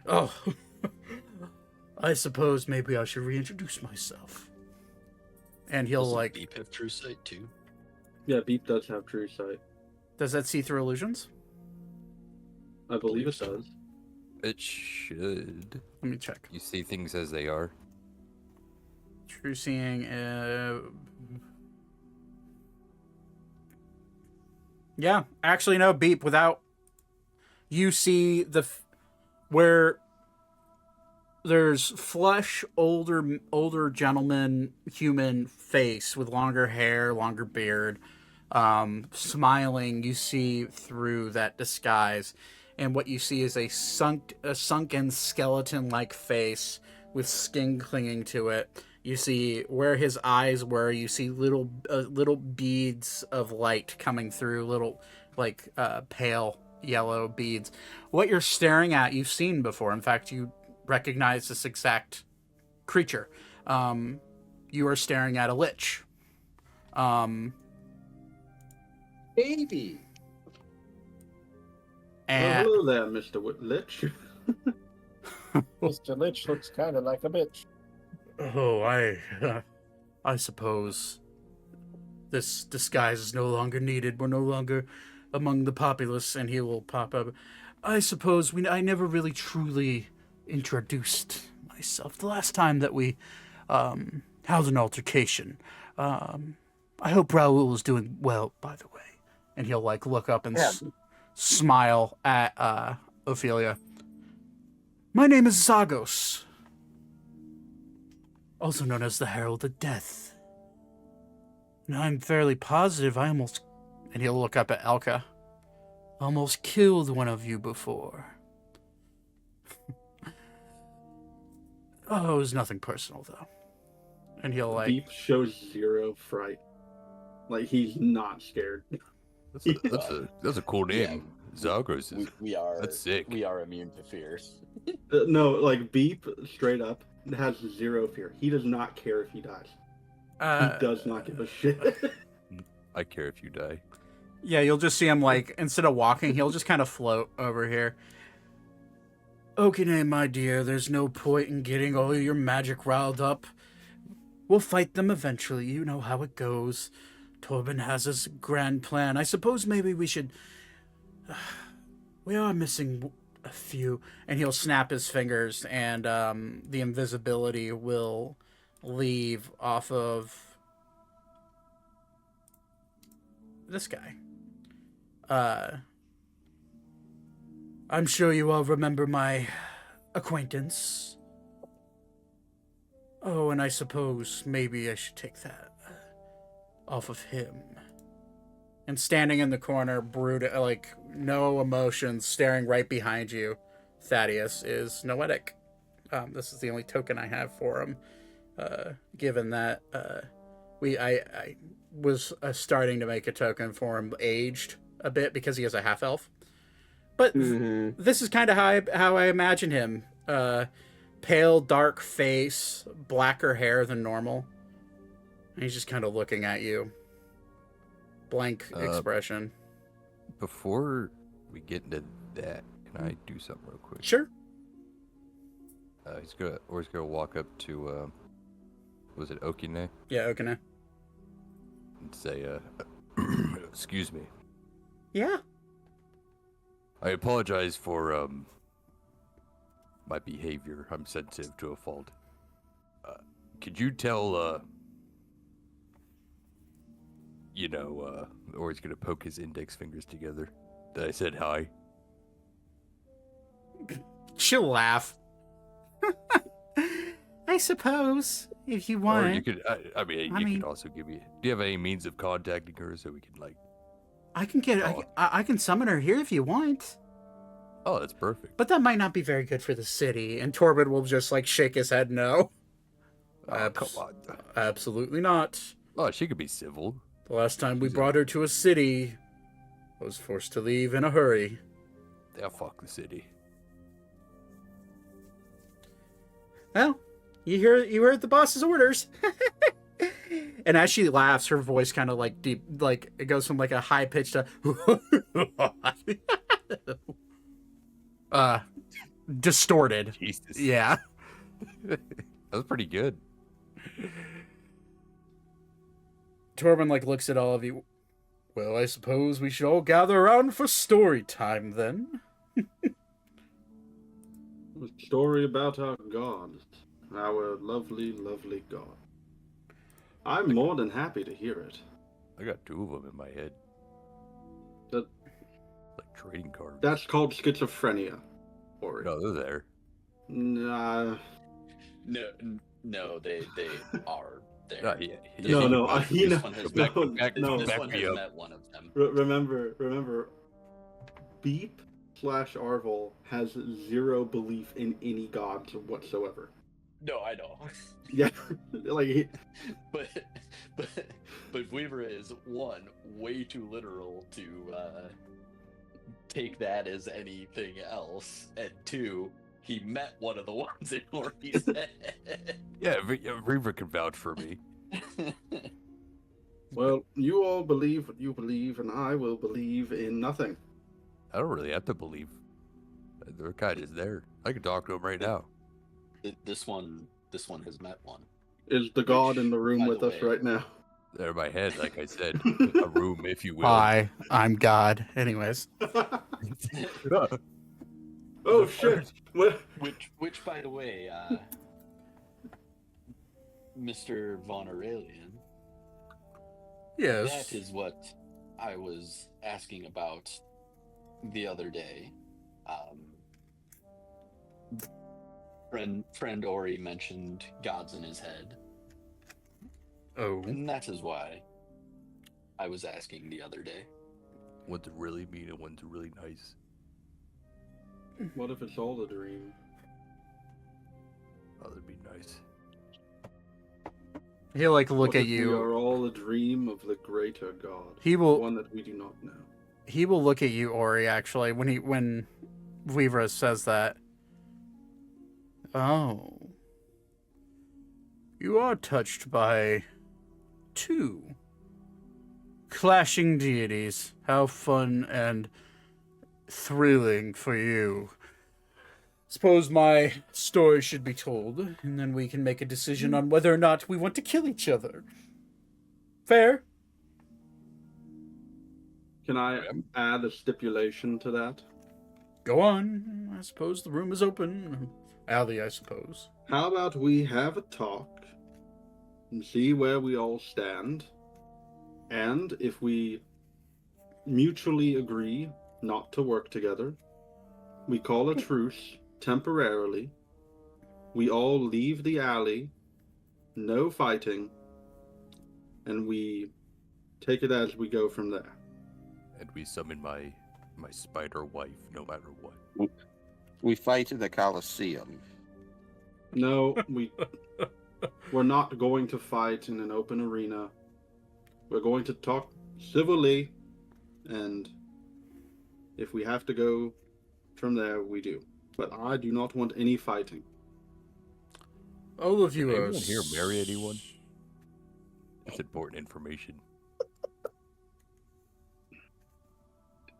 S1: Oh, I suppose maybe I should reintroduce myself. And he'll
S6: Doesn't
S1: like.
S6: Beep have true sight too?
S4: Yeah, Beep does have true sight.
S1: Does that see through illusions?
S4: I believe it
S6: so.
S4: does.
S7: It should.
S1: Let me check.
S7: You see things as they are.
S1: True seeing. Yeah, actually, no, Beep. Without you see where there's flush, older gentleman, human face with longer hair, longer beard, smiling. You see through that disguise, and what you see is a sunken skeleton-like face with skin clinging to it. You see where his eyes were. You see little beads of light coming through, little like pale yellow beads. What you're staring at, you've seen before. In fact, you recognize this exact creature. You are staring at a lich.
S5: Baby.
S1: And
S4: hello there, Mr. Lich.
S2: Mr. Lich looks kind of like a bitch.
S1: oh, I suppose this disguise is no longer needed. We're no longer among the populace, and he will pop up. I suppose I never really truly introduced myself. The last time that we held an altercation. I hope Raoul is doing well, by the way. And he'll like look up and smile at Ophelia. My name is Zagos, also known as the Herald of Death. And I'm fairly positive I almost... And he'll look up at Elka. Almost killed one of you before. Oh, it was nothing personal, though. And he'll like...
S4: Beep shows zero fright. Like, he's not scared.
S7: That's a cool name. Zagros is.
S6: We are.
S7: That's sick.
S6: We are immune to fears.
S4: No, like, Beep, straight up, has zero fear. He does not care if he dies. He does not give a shit.
S7: I care if you die.
S1: Yeah, you'll just see him, like, instead of walking, he'll just kind of float over here. Okay, my dear, there's no point in getting all your magic riled up. We'll fight them eventually. You know how it goes. Torbin has his grand plan. I suppose maybe we should... we are missing a few. And he'll snap his fingers, and the invisibility will leave off of this guy. I'm sure you all remember my acquaintance. Oh, and I suppose maybe I should take that off of him. And standing in the corner, like, no emotions, staring right behind you, Thaddeus, is Noetic. This is the only token I have for him. given that I was starting to make a token for him aged a bit because he has a half elf. But this is kind of how I imagine him. Pale, dark face, blacker hair than normal. And he's just kind of looking at you. Blank expression.
S7: Before we get into that, can I do something real quick?
S1: Sure.
S7: He's gonna walk up to was it Okine?
S1: Yeah, Okine.
S7: And say, excuse me.
S1: Yeah.
S7: I apologize for my behavior. I'm sensitive to a fault. Could you tell or he's gonna poke his index fingers together, that I said hi?
S1: She'll laugh. I suppose, if you want.
S7: Or you could, I mean, you could also give me. Do you have any means of contacting her so we can
S1: I can I can summon her here if you want.
S7: Oh, that's perfect.
S1: But that might not be very good for the city. And Torbin will just shake his head no.
S7: Oh, come on.
S1: Absolutely not.
S7: Oh, she could be civil.
S1: The last time we brought her to a city, I was forced to leave in a hurry.
S7: Yeah, fuck the city.
S1: Well, you heard the boss's orders. And as she laughs, her voice kind of deep, it goes from a high pitch to distorted.
S7: Jesus.
S1: Yeah.
S7: That was pretty good.
S1: Torbin looks at all of you. Well, I suppose we should all gather around for story time then.
S4: A story about our god, our lovely, lovely god. I'm more than happy to hear it.
S7: I got two of them in my head.
S4: That,
S7: like trading cards.
S4: That's called schizophrenia. Or
S7: No, they're there.
S4: Nah.
S6: No, they are there.
S4: No,
S6: This one has met
S4: no.
S6: one of them.
S4: Remember, Beep/Arvel has zero belief in any gods whatsoever.
S6: No, I know.
S4: Yeah,
S6: but Weaver is one way too literal to take that as anything else, and two, he met one of the ones in Orbe's head.
S7: Yeah, Reaver can vouch for me.
S4: Well, you all believe what you believe, and I will believe in nothing.
S7: I don't really have to believe. They're kind of there. I can talk to him right now.
S6: This one has met one.
S4: Is the god in the room
S6: By
S4: with
S6: the
S4: us
S6: way.
S4: right now?
S7: They're in my head, like I said. A room, if you will.
S1: Hi, I'm God. Anyways.
S4: Oh shit! What?
S6: Which, by the way, Mr. Von Aurelian,
S1: Yes.
S6: that is what I was asking about the other day. Friend Ori mentioned gods in his head,
S1: Oh.
S6: and that is why I was asking the other day.
S7: One's really mean and one's really nice.
S4: What if it's all a dream?
S7: Oh, that'd be nice.
S1: He'll look
S4: What
S1: at
S4: if
S1: you.
S4: We are all a dream of the greater god.
S1: He will.
S4: One that we do not know.
S1: He will look at you, Ori. Actually, when Weaver says that. Oh. You are touched by two clashing deities. How fun and thrilling for you. Suppose my story should be told, and then we can make a decision on whether or not we want to kill each other. Fair?
S4: Can I add a stipulation to that?
S1: Go on. I suppose the room is open. Alley, I suppose.
S4: How about we have a talk and see where we all stand, and if we mutually agree not to work together, we call a truce temporarily, we all leave the alley, no fighting, and we take it as we go from there.
S7: And we summon my spider wife, no matter what.
S5: We fight in the Colosseum.
S4: No, We're not going to fight in an open arena. We're going to talk civilly, and if we have to go from there, we do. But I do not want any fighting.
S1: All of you
S7: Did
S1: are.
S7: anyone here marry anyone? That's important information.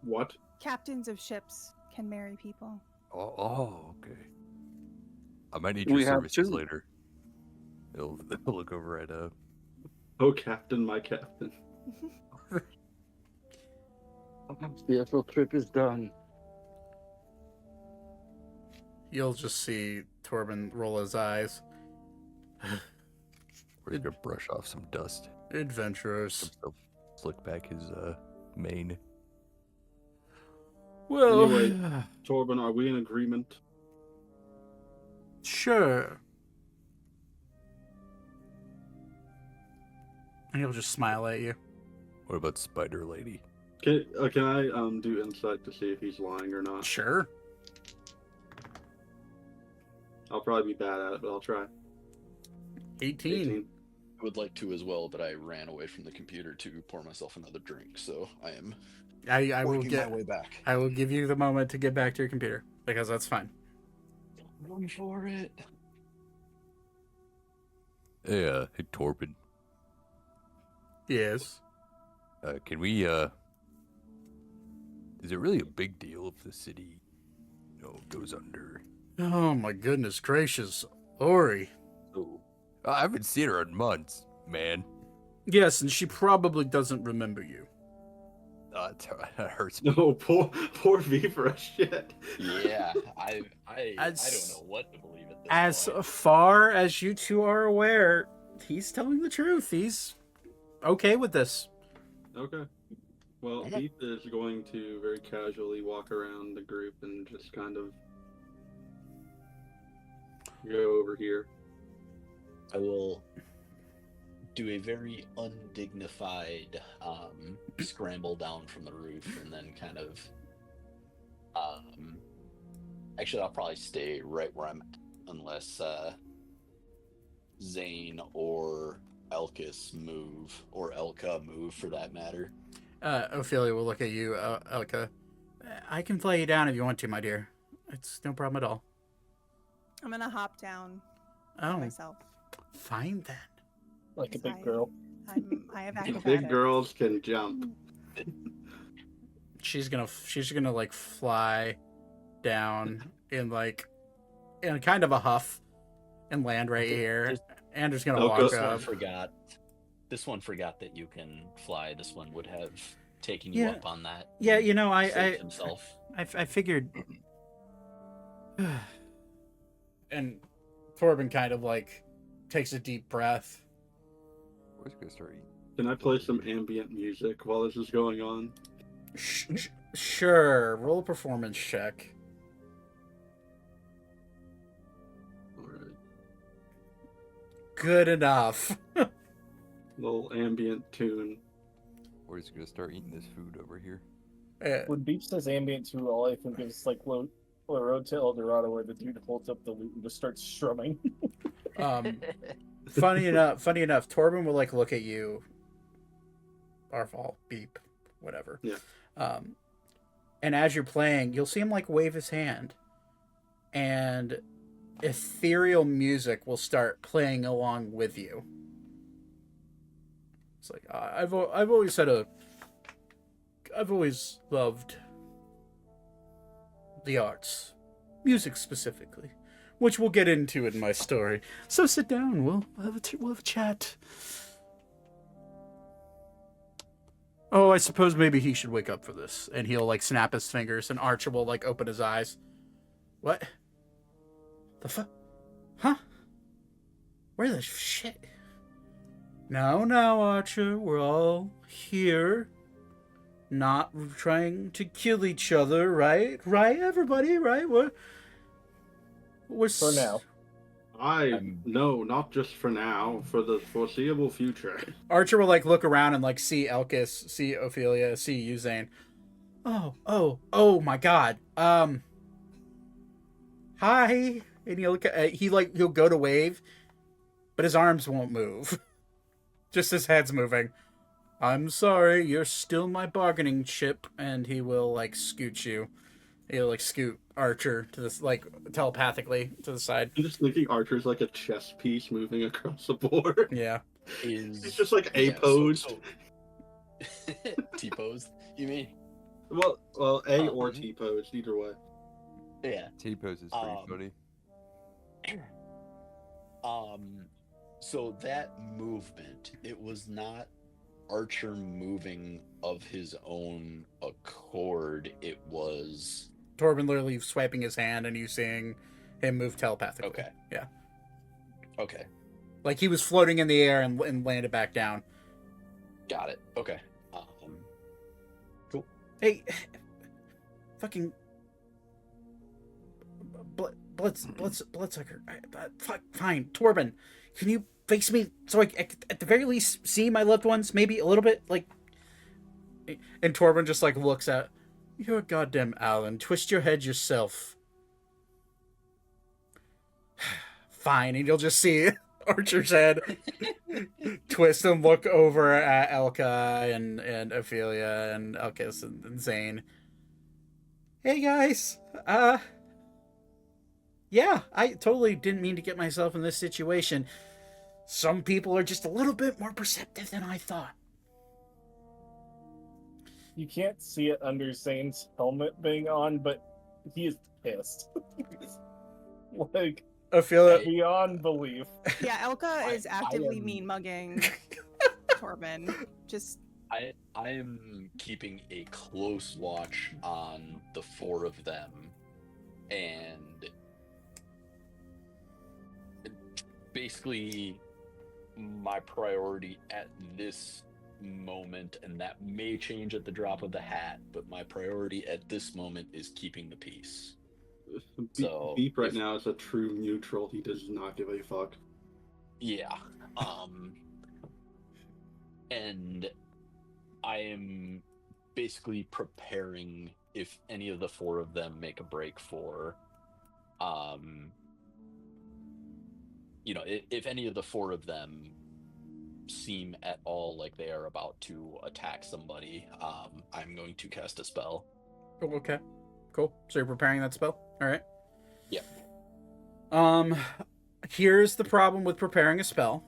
S4: What?
S3: Captains of ships can marry people.
S7: Oh, okay. I might need
S5: We
S7: your
S5: have
S7: services
S5: two.
S7: later. They'll look over at
S4: Oh, Captain, my Captain.
S5: The field trip is done.
S1: You'll just see Torbin roll his eyes.
S7: We're gonna brush off some dust.
S1: Adventurers.
S7: Himself slick back his mane.
S1: Well,
S4: Anyway. Torbin, are we in agreement?
S1: sure. And he'll just smile at you.
S7: What about Spider Lady?
S4: Can I do insight to see if he's lying or not?
S1: Sure.
S4: I'll probably be bad at it, but I'll try.
S1: 18.
S6: I would like to as well, but I ran away from the computer to pour myself another drink, so I am
S1: I will
S6: working
S1: get.
S6: my way back.
S1: I will give you the moment to get back to your computer because that's fine.
S6: Run for it.
S7: Hey, hey Torbin.
S1: Yes.
S7: Can we is it really a big deal if the city, goes under?
S1: Oh my goodness gracious, Ori.
S7: Oh, I haven't seen her in months, man.
S1: Yes, and she probably doesn't remember you.
S7: That hurts me.
S4: No, poor Vipra, shit.
S6: Yeah, I don't
S1: As-
S6: know what to believe at this
S1: As
S6: point.
S1: far as you two are aware, he's telling the truth. He's okay with this.
S4: Okay. Well,
S6: Okay.
S4: Heath is going to very casually walk around the group and just kind of go over here.
S6: I will do a very undignified scramble down from the roof and then kind of actually I'll probably stay right where I'm at unless Zane or Elkas move, or Elka move for that matter.
S1: Ophelia will look at you, Elka. I can fly you down if you want to, my dear. It's no problem at all.
S3: I'm gonna hop down
S1: Oh,
S3: myself.
S1: fine then.
S2: Like a big
S3: I-
S2: girl.
S3: I have acrobatics.
S4: Big girls can jump.
S1: She's gonna like fly down in kind of a huff and land right here.
S6: Just-
S1: Andrew's gonna
S4: Oh,
S1: walk
S4: go-
S1: up.
S6: This one forgot that you can fly. This one would have taken you
S1: Yeah.
S6: up on that.
S1: Yeah,
S6: and
S1: I
S6: saved himself.
S1: I figured. And Torbin kind of takes a deep breath.
S7: Where's it gonna start eating?
S4: Can I play some ambient music while this is going on?
S1: Sure, roll a performance check.
S4: Alright.
S1: Good enough.
S4: Little ambient tune.
S7: Where's it gonna start eating this food over here?
S2: When Beach says ambient too, all I think is like Road to El Dorado, where the dude holds up the lute and just starts strumming.
S1: Funny enough, Torbin will look at you. Arval, beep, whatever.
S4: Yeah.
S1: And as you're playing, you'll see him wave his hand, and ethereal music will start playing along with you. It's like I've always loved the arts, music specifically, which we'll get into in my story. So sit down. We'll have a chat. Oh, I suppose maybe he should wake up for this. And he'll snap his fingers, and Archer will open his eyes. What? The fuck? Huh? Where the shit? Now, Archer, we're all here. Not trying to kill each other, right? Right, everybody, right? We're
S2: For now.
S4: No, not just for now, for the foreseeable future.
S1: Archer will look around and see Elkas, see Ophelia, see you, Zane. Oh my God. Hi. And he'll go to wave, but his arms won't move. Just his head's moving. I'm sorry, you're still my bargaining chip, and he will like scoot you. He'll like scoot Archer to this like telepathically to the side.
S4: I'm just thinking Archer's like a chess piece moving across the board.
S1: Yeah.
S4: He's just like A-posed.
S6: T-posed, you mean?
S4: Well, A or T-posed, either way.
S6: Yeah.
S7: T-pose is pretty funny.
S6: So that movement, it was not Archer moving of his own accord. It was
S1: Torbin literally swiping his hand and you seeing him move telepathically.
S6: Okay.
S1: Yeah.
S6: Okay.
S1: Like he was floating in the air and landed back down.
S6: Got it. Okay. Cool.
S1: Hey, fucking Bloodsucker. Fine, Torbin. Can you face me so I at the very least see my loved ones? Maybe a little bit, like. And Torbin just like looks at. You're a goddamn Alan. Twist your head yourself. Fine, and you'll just see Archer's head twist and look over at Elka and Ophelia and Elkas and Zane. Hey guys, yeah, I totally didn't mean to get myself in this situation. Some people are just a little bit more perceptive than I thought.
S2: You can't see it under Zane's helmet being on, but he is pissed. Like,
S1: Ophelia,
S2: beyond belief.
S3: Yeah, Elka is actively
S6: am-
S3: mean mugging Torbin. Just
S6: I am keeping a close watch on the four of them, and basically my priority at this moment, and that may change at the drop of the hat, but my priority at this moment is keeping the peace. So,
S4: Beep right now is a true neutral. He does not give a fuck.
S6: Yeah. And I am basically preparing if any of the four of them make a break for, if any of the four of them seem at all like they are about to attack somebody, I'm going to cast a spell.
S1: oh, okay, cool. So you're preparing that spell? All right.
S6: Yeah.
S1: Here's the problem with preparing a spell.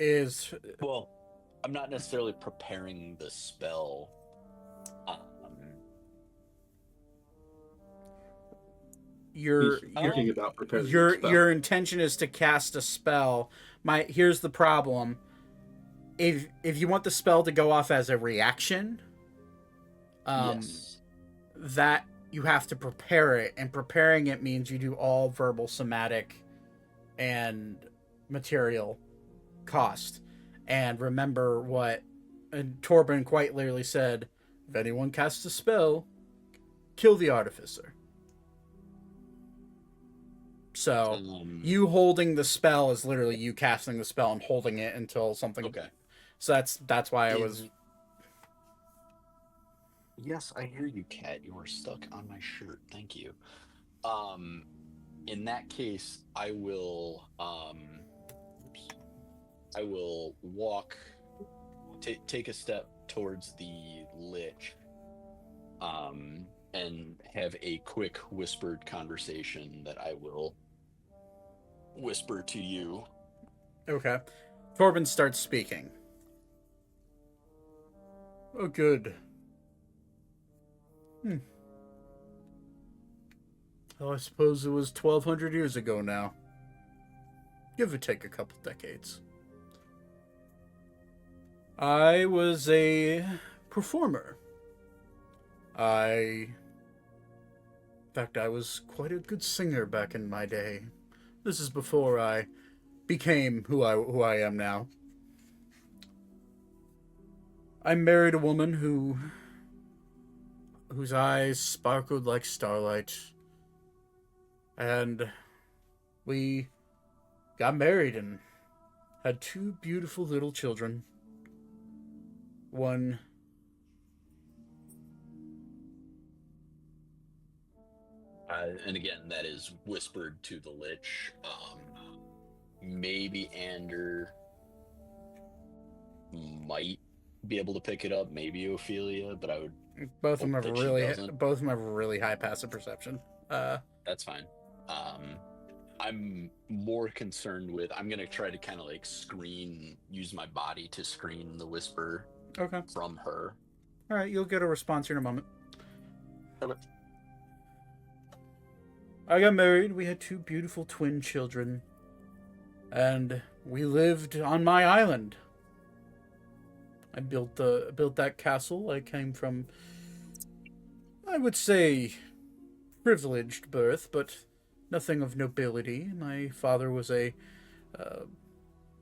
S6: Well, I'm not necessarily preparing the spell.
S1: Your
S4: Thinking about preparing the spell.
S1: your intention is to cast a spell. Here's the problem. If you want the spell to go off as a reaction,
S6: Yes.
S1: that you have to prepare it, and preparing it means you do all verbal, somatic, and material cost. And remember what Torbin quite literally said: if anyone casts a spell, kill the artificer. So you holding the spell is literally you casting the spell and holding it until something.
S6: Okay.
S1: So that's why I was.
S6: Yes, I hear you, Cat. You are stuck on my shirt. Thank you. In that case, I will walk, take a step towards the lich, and have a quick whispered conversation that I will whisper to you.
S1: Okay. Torbin starts speaking. Oh, good. Oh, I suppose it was 1,200 years ago now. Give or take a couple decades. I was a performer. In fact, I was quite a good singer back in my day. This is before I became who I am now. I married a woman whose eyes sparkled like starlight, and we got married and had 2 beautiful little children. One
S6: And again, that is whispered to the lich. maybe Ander might be able to pick it up, maybe Ophelia, but I would
S1: Both of them
S6: hope
S1: have
S6: that she
S1: really,
S6: doesn't.
S1: both of them have really high passive perception.
S6: That's fine. I'm more concerned with, I'm gonna try to kind of like use my body to screen the whisper
S1: Okay.
S6: from her.
S1: All right, you'll get a response here in a moment.
S5: Okay.
S1: I got married. We had 2 beautiful twin children, and we lived on my island. I built that castle. I came from, I would say, privileged birth, but nothing of nobility. My father was a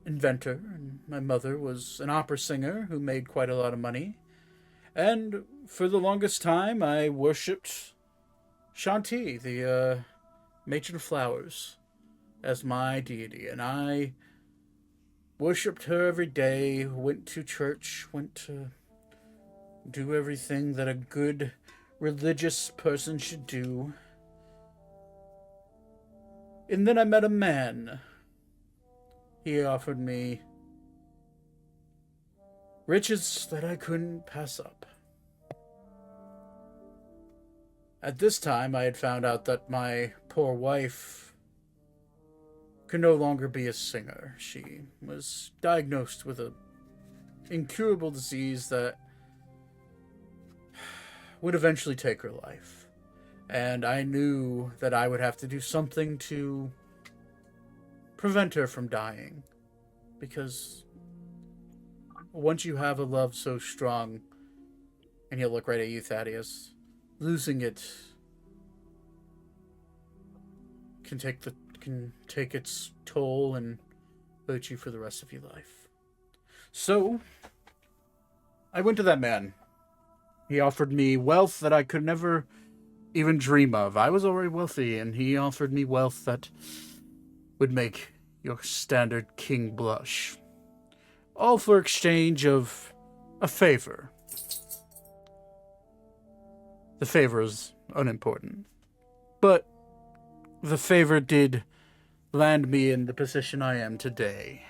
S1: inventor, and my mother was an opera singer who made quite a lot of money. And for the longest time, I worshipped Shanti, the matron of flowers, as my deity, and I worshipped her every day, went to church, went to do everything that a good religious person should do. And then I met a man. He offered me riches that I couldn't pass up. At this time, I had found out that my poor wife could no longer be a singer. She was diagnosed with an incurable disease that would eventually take her life. And I knew that I would have to do something to prevent her from dying. Because once you have a love so strong, and he'll look right at you, Thaddeus, losing it can take its toll and hurt you for the rest of your life. So, I went to that man. He offered me wealth that I could never even dream of. I was already wealthy, and he offered me wealth that would make your standard king blush. All for exchange of a favor. The favor is unimportant. But the favor did land me in the position I am today.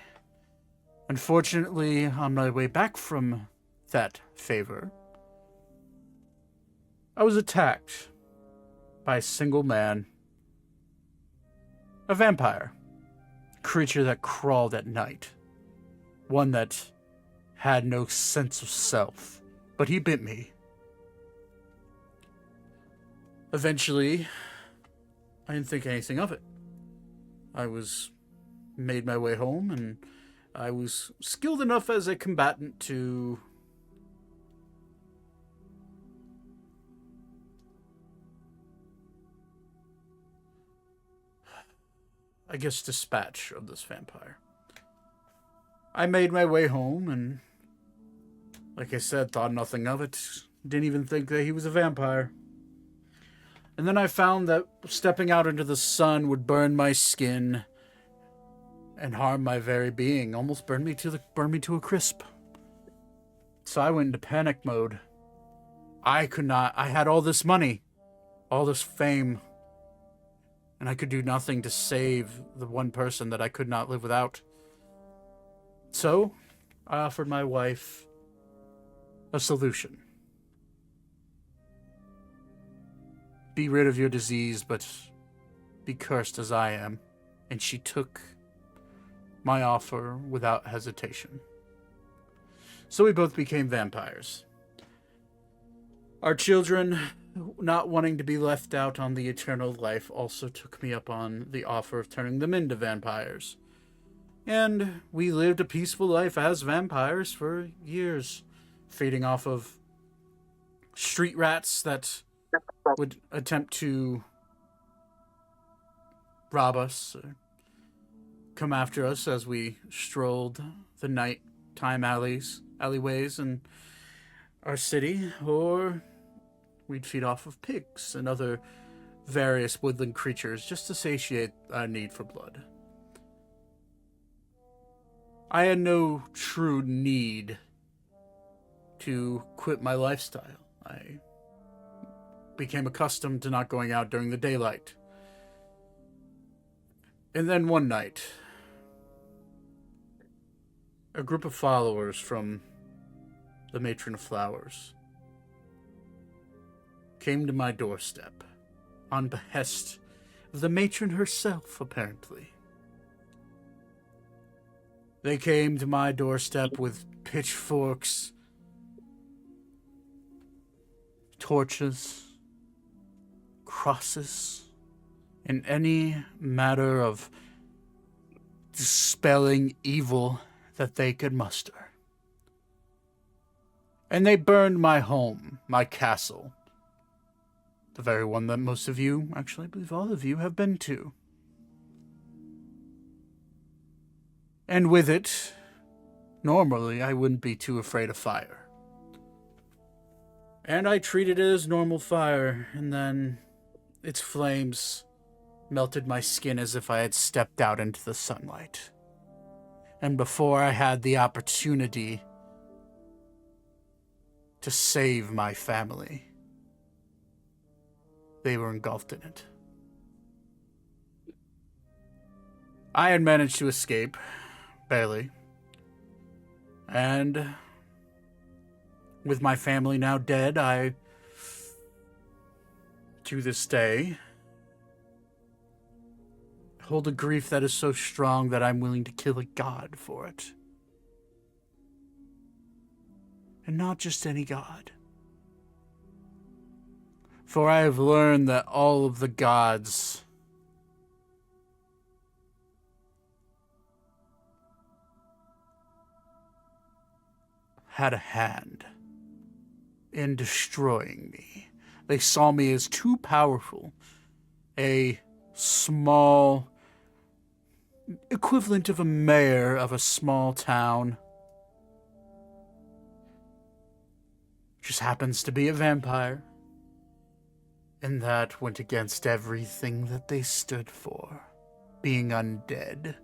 S1: Unfortunately, on my way back from that favor, I was attacked by a single man. A vampire. Creature that crawled at night. One that had no sense of self. But he bit me. Eventually, I didn't think anything of it. I made my way home, and I was skilled enough as a combatant to dispatch of this vampire. I made my way home, and like I said, thought nothing of it. Didn't even think that he was a vampire. And then I found that stepping out into the sun would burn my skin and harm my very being, almost burn me to a crisp. So I went into panic mode. I had all this money, all this fame, and I could do nothing to save the one person that I could not live without. So, I offered my wife a solution. Be rid of your disease, but be cursed as I am. And she took my offer without hesitation. So we both became vampires. Our children, not wanting to be left out on the eternal life, also took me up on the offer of turning them into vampires. And we lived a peaceful life as vampires for years, feeding off of street rats that would attempt to rob us, or come after us as we strolled the nighttime alleyways in our city, or we'd feed off of pigs and other various woodland creatures just to satiate our need for blood. I had no true need to quit my lifestyle. I became accustomed to not going out during the daylight. And then one night, a group of followers from the Matron of Flowers came to my doorstep on behest of the matron herself, apparently. They came to my doorstep with pitchforks, torches, crosses, and any matter of dispelling evil that they could muster. And they burned my home, my castle, the very one that most of you, actually I believe all of you, have been to. And with it, normally I wouldn't be too afraid of fire. And I treated it as normal fire, and then its flames melted my skin as if I had stepped out into the sunlight. And before I had the opportunity to save my family, they were engulfed in it. I had managed to escape, barely. And with my family now dead, I, to this day, hold a grief that is so strong that I'm willing to kill a god for it. And not just any god. For I have learned that all of the gods had a hand in destroying me. They saw me as too powerful, a small equivalent of a mayor of a small town. Just happens to be a vampire. And that went against everything that they stood for. Being undead,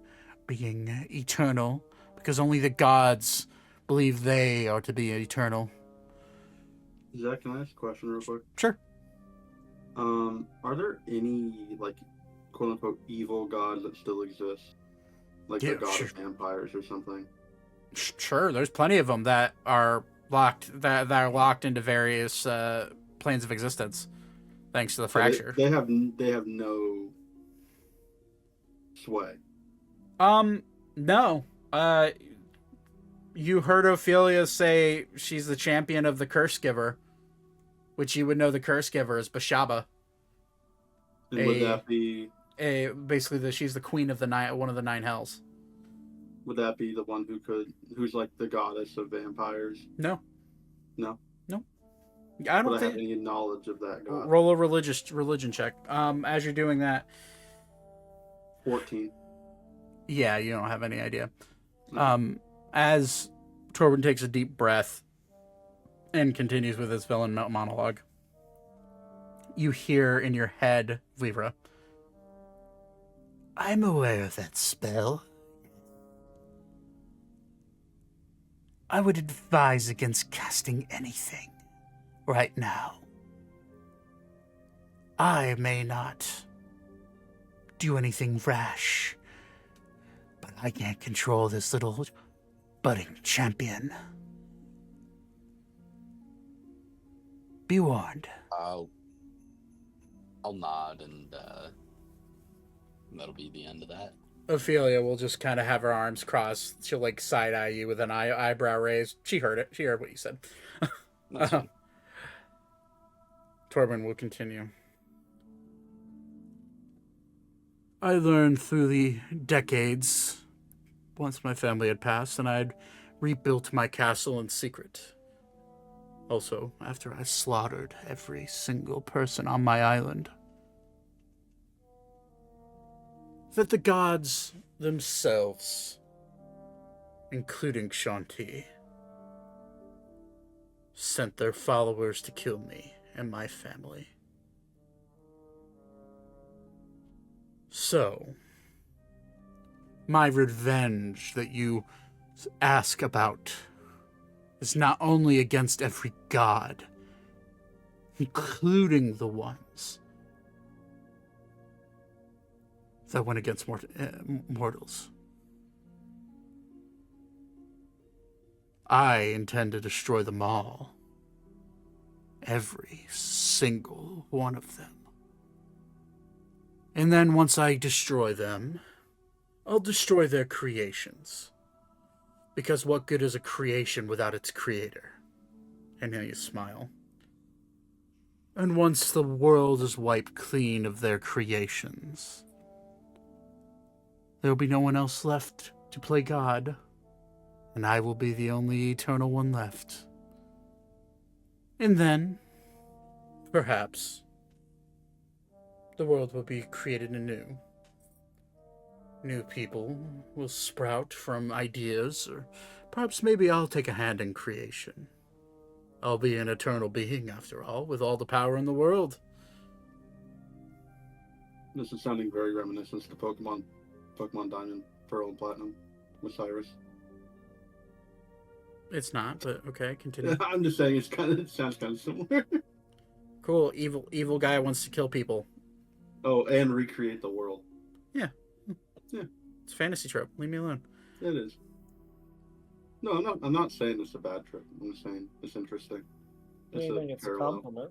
S1: being eternal, because only the gods believe they are to be eternal.
S4: Zach, can I ask a question real quick?
S1: Sure.
S4: Are there any, like, quote-unquote evil gods that still exist? Like the god of vampires or something?
S1: Sure, there's plenty of them that are locked, that are locked into various planes of existence, thanks to the fracture.
S4: They have no sway.
S1: No. You heard Ophelia say she's the champion of the Curse Giver, which you would know the Curse Giver is Bashaba.
S4: And would that be
S1: basically she's the queen of one of the 9 hells.
S4: Would that be the one who's like the goddess of vampires?
S1: No.
S4: No.
S1: I don't
S4: have any knowledge of that god.
S1: Roll a religion check. As you're doing that.
S4: 14.
S1: Yeah, you don't have any idea. As Torbin takes a deep breath and continues with his villain monologue, you hear in your head, Vlivra,
S8: I'm aware of that spell. I would advise against casting anything right now. I may not do anything rash, but I can't control this little budding champion. Be warned.
S6: I'll nod, and that'll be the end of that.
S1: Ophelia will just kind of have her arms crossed. She'll like side eye you with an eyebrow raised. She heard it. She heard what you said. Torbin will continue. I learned through the decades, once my family had passed, and I'd rebuilt my castle in secret. Also, after I slaughtered every single person on my island. That the gods themselves, including Shanti, sent their followers to kill me and my family. So, my revenge that you ask about is not only against every god, including the ones that went against mortals.
S8: I intend to destroy them all. Every single one of them. And then once I destroy them, I'll destroy their creations. Because what good is a creation without its creator? And now you smile. And once the world is wiped clean of their creations, there will be no one else left to play God, and I will be the only eternal one left. And then, perhaps, the world will be created anew. New people will sprout from ideas, or perhaps maybe I'll take a hand in creation. I'll be an eternal being, after all, with all the power in the world.
S4: This is sounding very reminiscent to Pokemon Diamond, Pearl, and Platinum with Cyrus.
S1: It's not, but okay, continue.
S4: I'm just saying it sounds kind of similar.
S1: Cool, evil guy wants to kill people.
S4: Oh, and recreate the world.
S1: Yeah.
S4: Yeah.
S1: It's a fantasy trope. Leave me alone.
S4: It is. No, I'm not saying it's a bad trope. I'm just saying it's interesting.
S2: I think it's a
S4: parallel.
S2: compliment.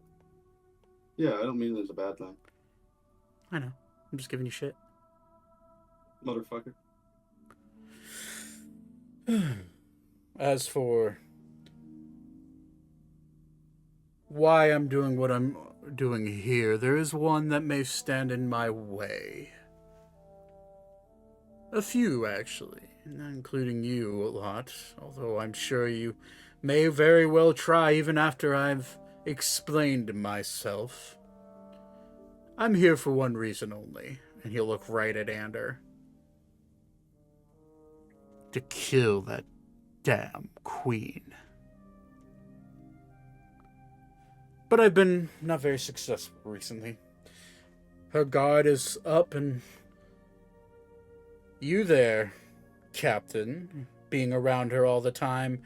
S4: Yeah, I don't mean it's a bad thing.
S1: I know. I'm just giving you shit.
S4: Motherfucker.
S1: As for why I'm doing what I'm doing here, there is one that may stand in my way. A few, actually, including you a lot, although I'm sure you may very well try even after I've explained myself. I'm here for one reason only, and he'll look right at Ander.
S8: To kill that damn queen.
S1: But I've been not very successful recently. Her guard is up, and you there, Captain, being around her all the time,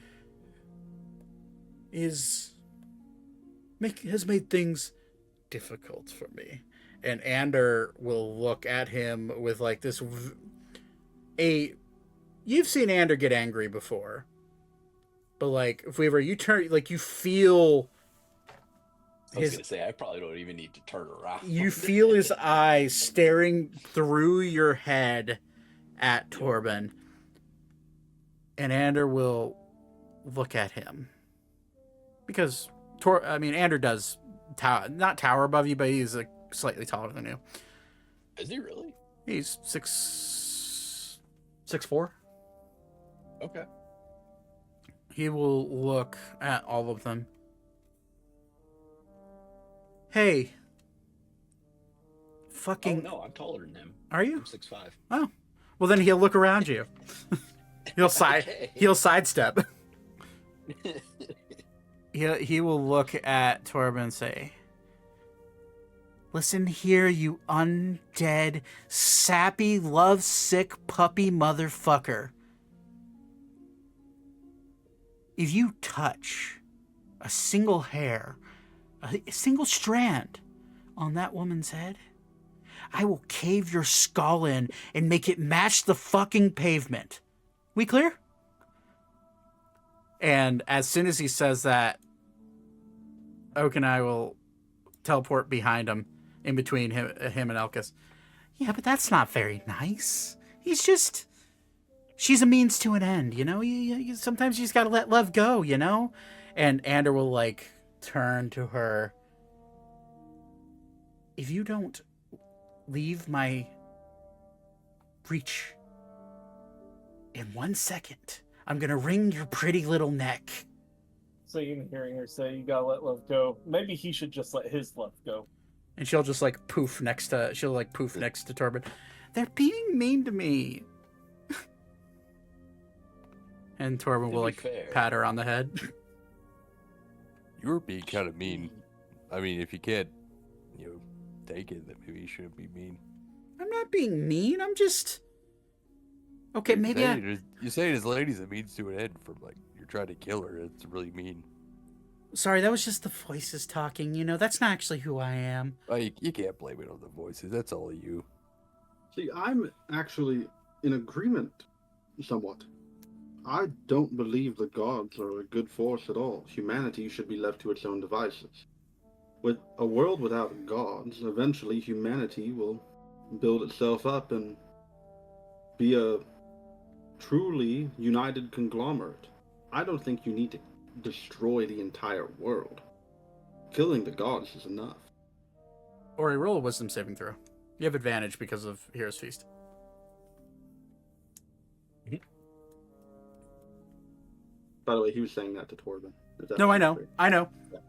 S1: has made things difficult for me. And Ander will look at him with like this you've seen Ander get angry before. But like if you turn, like, you feel
S6: I was gonna say I probably don't even need to turn around.
S1: You feel his eyes staring through your head at Torbin. And Ander will look at him. Because Ander does not tower above you, but he's like slightly taller than you.
S6: Is he really?
S1: He's 6'4".
S6: Okay.
S1: He will look at all of them. Hey. Fucking.
S6: Oh no, I'm taller than him.
S1: Are you?
S6: I'm 6'5".
S1: Oh. Well, then he'll look around you. He'll sidestep. He will look at Torbin and say, "Listen here, you undead, sappy, lovesick puppy motherfucker. If you touch a single hair, a single strand on that woman's head, I will cave your skull in and make it match the fucking pavement. We clear?" And as soon as he says that, Oak and I will teleport behind him, in between him and Elkas. Yeah, but that's not very nice. She's a means to an end, you know? Sometimes you just gotta let love go, you know? And Ander will, like, turn to her. If you don't leave my reach in 1 second, I'm gonna wring your pretty little neck.
S2: So even hearing her say, you gotta let love go, maybe he should just let his love go.
S1: And she'll just, like, poof next to Torbin. They're being mean to me. And Torbin will, like, pat her on the head.
S7: You were being kind of mean. I mean, if you can't, take it, then maybe you shouldn't be mean.
S1: I'm not being mean. I'm just... Okay, maybe
S7: You say this lady's a means to an end from, like, you're trying to kill her. It's really mean.
S1: Sorry, that was just the voices talking, That's not actually who I am.
S7: You can't blame it on the voices. That's all of you.
S4: See, I'm actually in agreement, somewhat. I don't believe the gods are a good force at all. Humanity should be left to its own devices. With a world without gods, eventually humanity will build itself up and be a truly united conglomerate. I don't think you need to destroy the entire world. Killing the gods is enough.
S1: Ori, roll a wisdom saving throw. You have advantage because of Hero's Feast.
S4: By the way, he was saying that to Torbin.
S1: No, I know. I know.
S4: Yeah.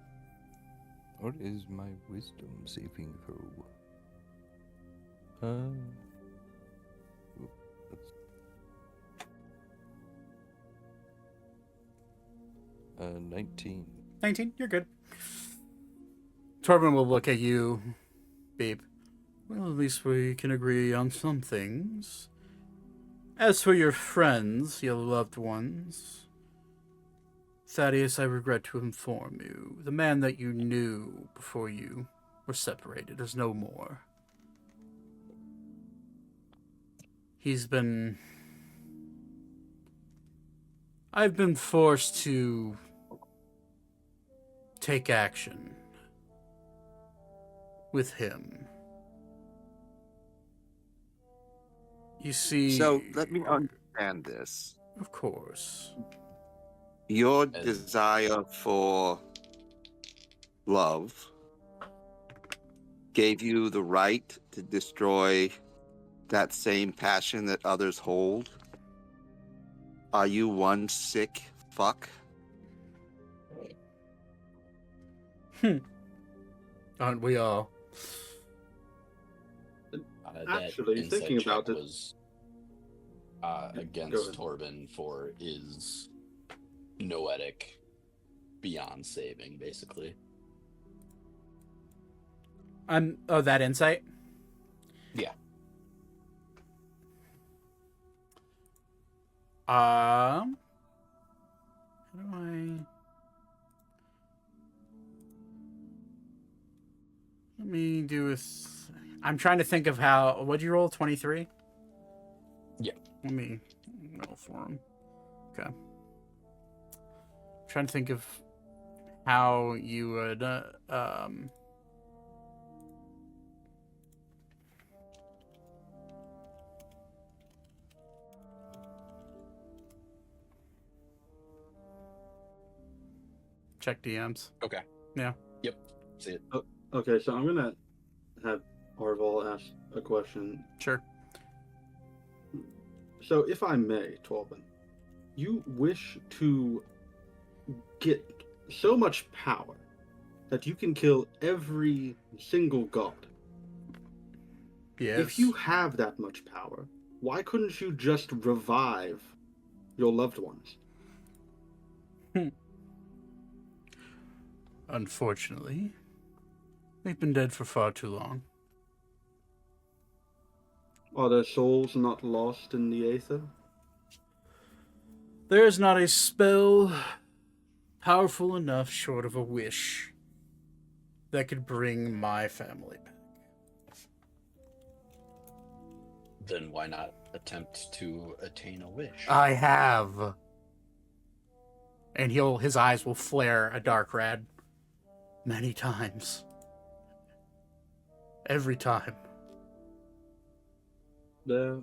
S7: What is my wisdom saving throw? That's 19.
S1: 19, you're good. Torbin will look at you, Beep. Well, at least we can agree on some things. As for your friends, your loved ones, Thaddeus, I regret to inform you, the man that you knew before you were separated is no more. I've been forced to take action with him. You see...
S5: So let me understand this.
S1: Of course.
S5: Your desire for love gave you the right to destroy that same passion that others hold? Are you one sick fuck?
S1: Aren't we all?
S4: Actually,
S6: that
S4: thinking
S6: insight
S4: about
S6: check
S4: it-
S6: was
S4: Go
S6: against
S4: ahead.
S6: Torbin for is Noetic beyond saving, basically.
S1: Oh, that insight?
S6: Yeah.
S1: How do I... Let me do this. I'm trying to think of how... What'd you roll? 23?
S6: Yeah.
S1: Let me roll for him. Okay. Trying to think of how you would... check DMs.
S6: Okay.
S1: Yeah.
S6: Yep. See it.
S4: Okay, so I'm gonna have Arval ask a question.
S1: Sure.
S4: So, if I may, Torbin, you wish to get so much power that you can kill every single god.
S1: Yes.
S4: If you have that much power, why couldn't you just revive your loved ones?
S1: Unfortunately, they've been dead for far too long.
S4: Are their souls not lost in the aether?
S1: There is not a spell powerful enough short of a wish that could bring my family back.
S6: Then why not attempt to attain a wish?
S1: I have. And his eyes will flare a dark red many times. Every time.
S4: There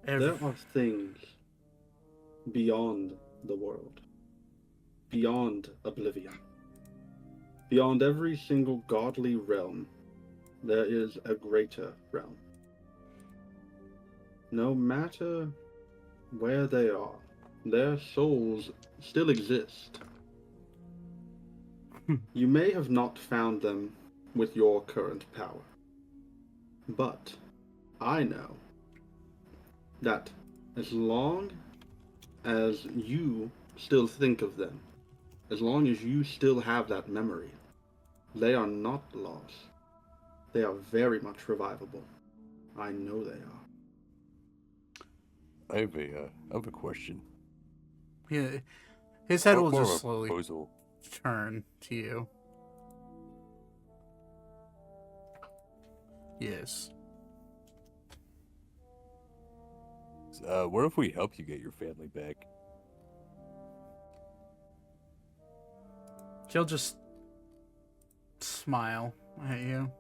S4: are things beyond the world, beyond oblivion, beyond every single godly realm. There is a greater realm. No matter where they are, their souls still exist. You may have not found them with your current power, but I know that as long as you still think of them, as long as you still have that memory, they are not lost. They are very much revivable. I know they are.
S7: I have a question.
S1: Yeah, his head will
S7: More of
S1: just
S7: a
S1: slowly
S7: proposal.
S1: turn to you. Yes.
S7: What if we help you get your family back?
S1: He'll just smile at you.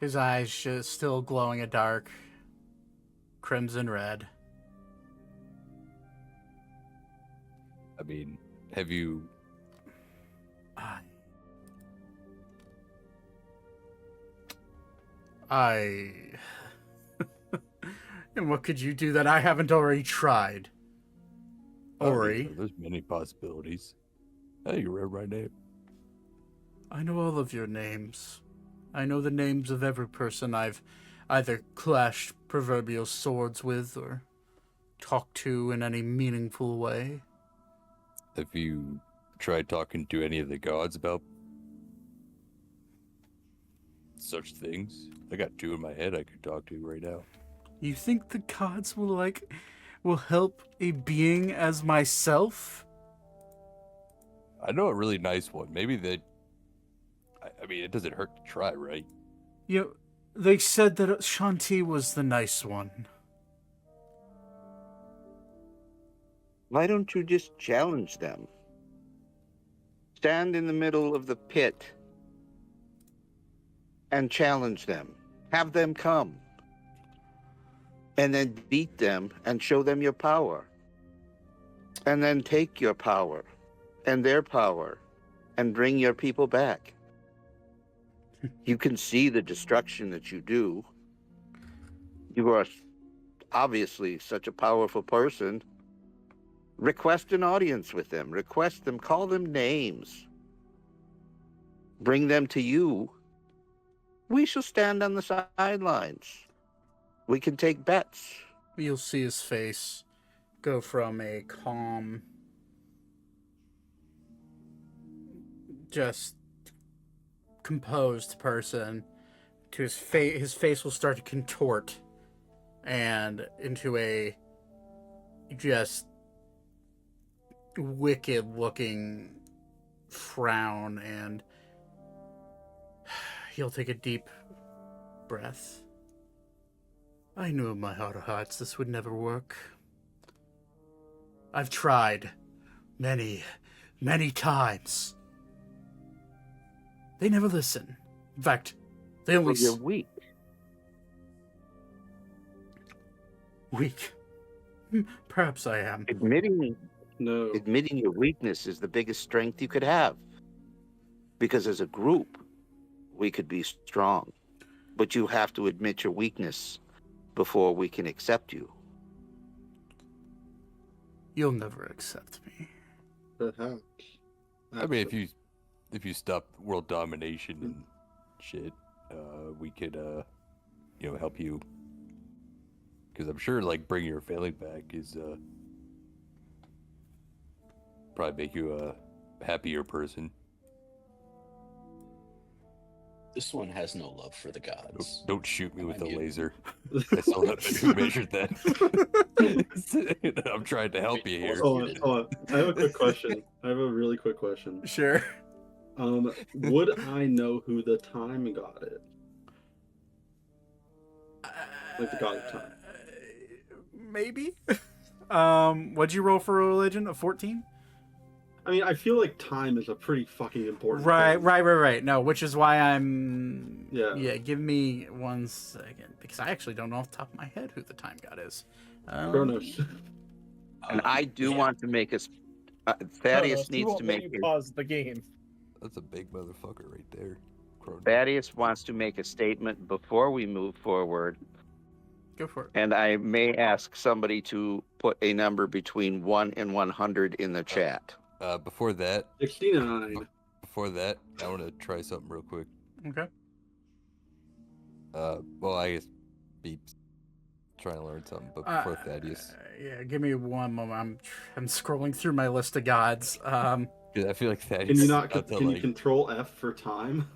S1: His eyes just still glowing a dark crimson red.
S7: I mean, have you...
S1: And what could you do that I haven't already tried? Ori.
S7: There's many possibilities. Hey, you read my name.
S1: I know all of your names. I know the names of every person I've either clashed proverbial swords with or talked to in any meaningful way.
S7: Have you tried talking to any of the gods about such things? I got two in my head I could talk to right now.
S1: You think the gods will help a being as myself?
S7: I know a really nice one. Maybe they... I mean, it doesn't hurt to try, right?
S1: They said that Shanti was the nice one.
S5: Why don't you just challenge them? Stand in the middle of the pit and challenge them. Have them come. And then beat them and show them your power. And then take your power and their power and bring your people back. You can see the destruction that you do. You are obviously such a powerful person. Request an audience with them. Request them. Call them names. Bring them to you. We shall stand on the sidelines. We can take bets.
S1: You'll see his face go from a calm, just composed person to his face will start to contort and into a just wicked looking frown, and he'll take a deep breath. I knew in my heart of hearts this would never work. I've tried many, many times. They never listen. In fact, they only...
S5: Well, you're weak.
S1: Weak? Perhaps I am.
S5: Admitting
S4: No.
S5: your weakness is the biggest strength you could have. Because as a group, we could be strong. But you have to admit your weakness before we can accept you.
S1: You'll never accept me.
S4: Perhaps.
S7: I mean, if you stop world domination and shit, we could, help you. Because I'm sure, like, bringing your family back is, probably make you a happier person.
S6: This one has no love for the gods.
S7: Don't shoot me with a
S6: Mind you.
S7: laser. I still haven't measured that. I'm trying to help you here.
S4: Hold on. I have a quick question. I have a really quick question.
S1: Sure.
S4: Would I know who the time god is? Like the god of time.
S1: Maybe. What'd you roll for religion? A 14?
S4: I mean, I feel like time is a pretty fucking important
S1: Right.
S4: thing.
S1: No, which is why I'm...
S4: Yeah.
S1: Give me 1 second. Because I actually don't know off the top of my head who the time god is.
S4: Kronos.
S5: And I do want to make us. Thaddeus
S2: He
S5: needs
S2: won't
S5: to
S2: let
S5: make.
S2: you pause the game.
S7: That's a big motherfucker right there. Cronin.
S5: Thaddeus wants to make a statement before we move forward,
S1: Go for it.
S5: and I may ask somebody to put a number between 1 and 100 in the chat.
S7: Before that,
S4: 69.
S7: I want to try something real quick.
S1: Okay.
S7: Well, I guess Beep's trying to learn something, but before Thaddeus.
S1: Yeah, give me one moment. I'm scrolling through my list of gods.
S7: Dude, I feel like Thaddeus.
S4: Can you not?
S7: about to,
S4: Can you
S7: like-
S4: control F for time?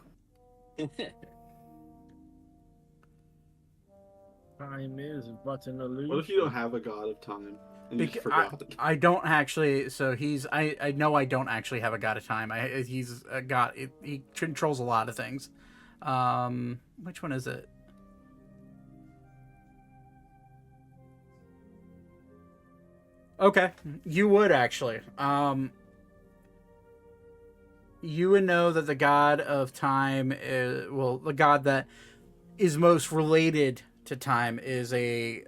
S2: Time is but an illusion.
S4: What if you don't have a god of time and you just forgot?
S1: I don't actually. So he's. I know I don't actually have a god of time. He's a god. He controls a lot of things. Which one is it? Okay, you would actually. you would know that the god of time is, well, the god that is most related to time is a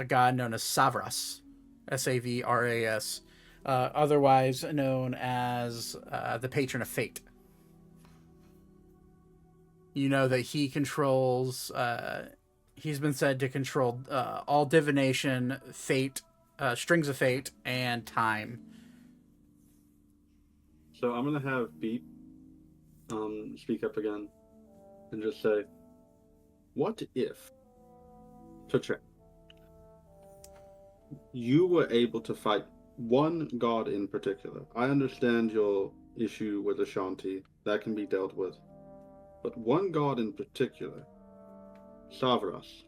S1: god known as Savras, Savras, otherwise known as the patron of fate. You know that he controls. He's been said to control all divination, fate, strings of fate, and time.
S4: So I'm gonna have Beep speak up again and just say, what if, to check, you were able to fight one god in particular? I understand your issue with Ashanti. That can be dealt with. But one god in particular, Savras,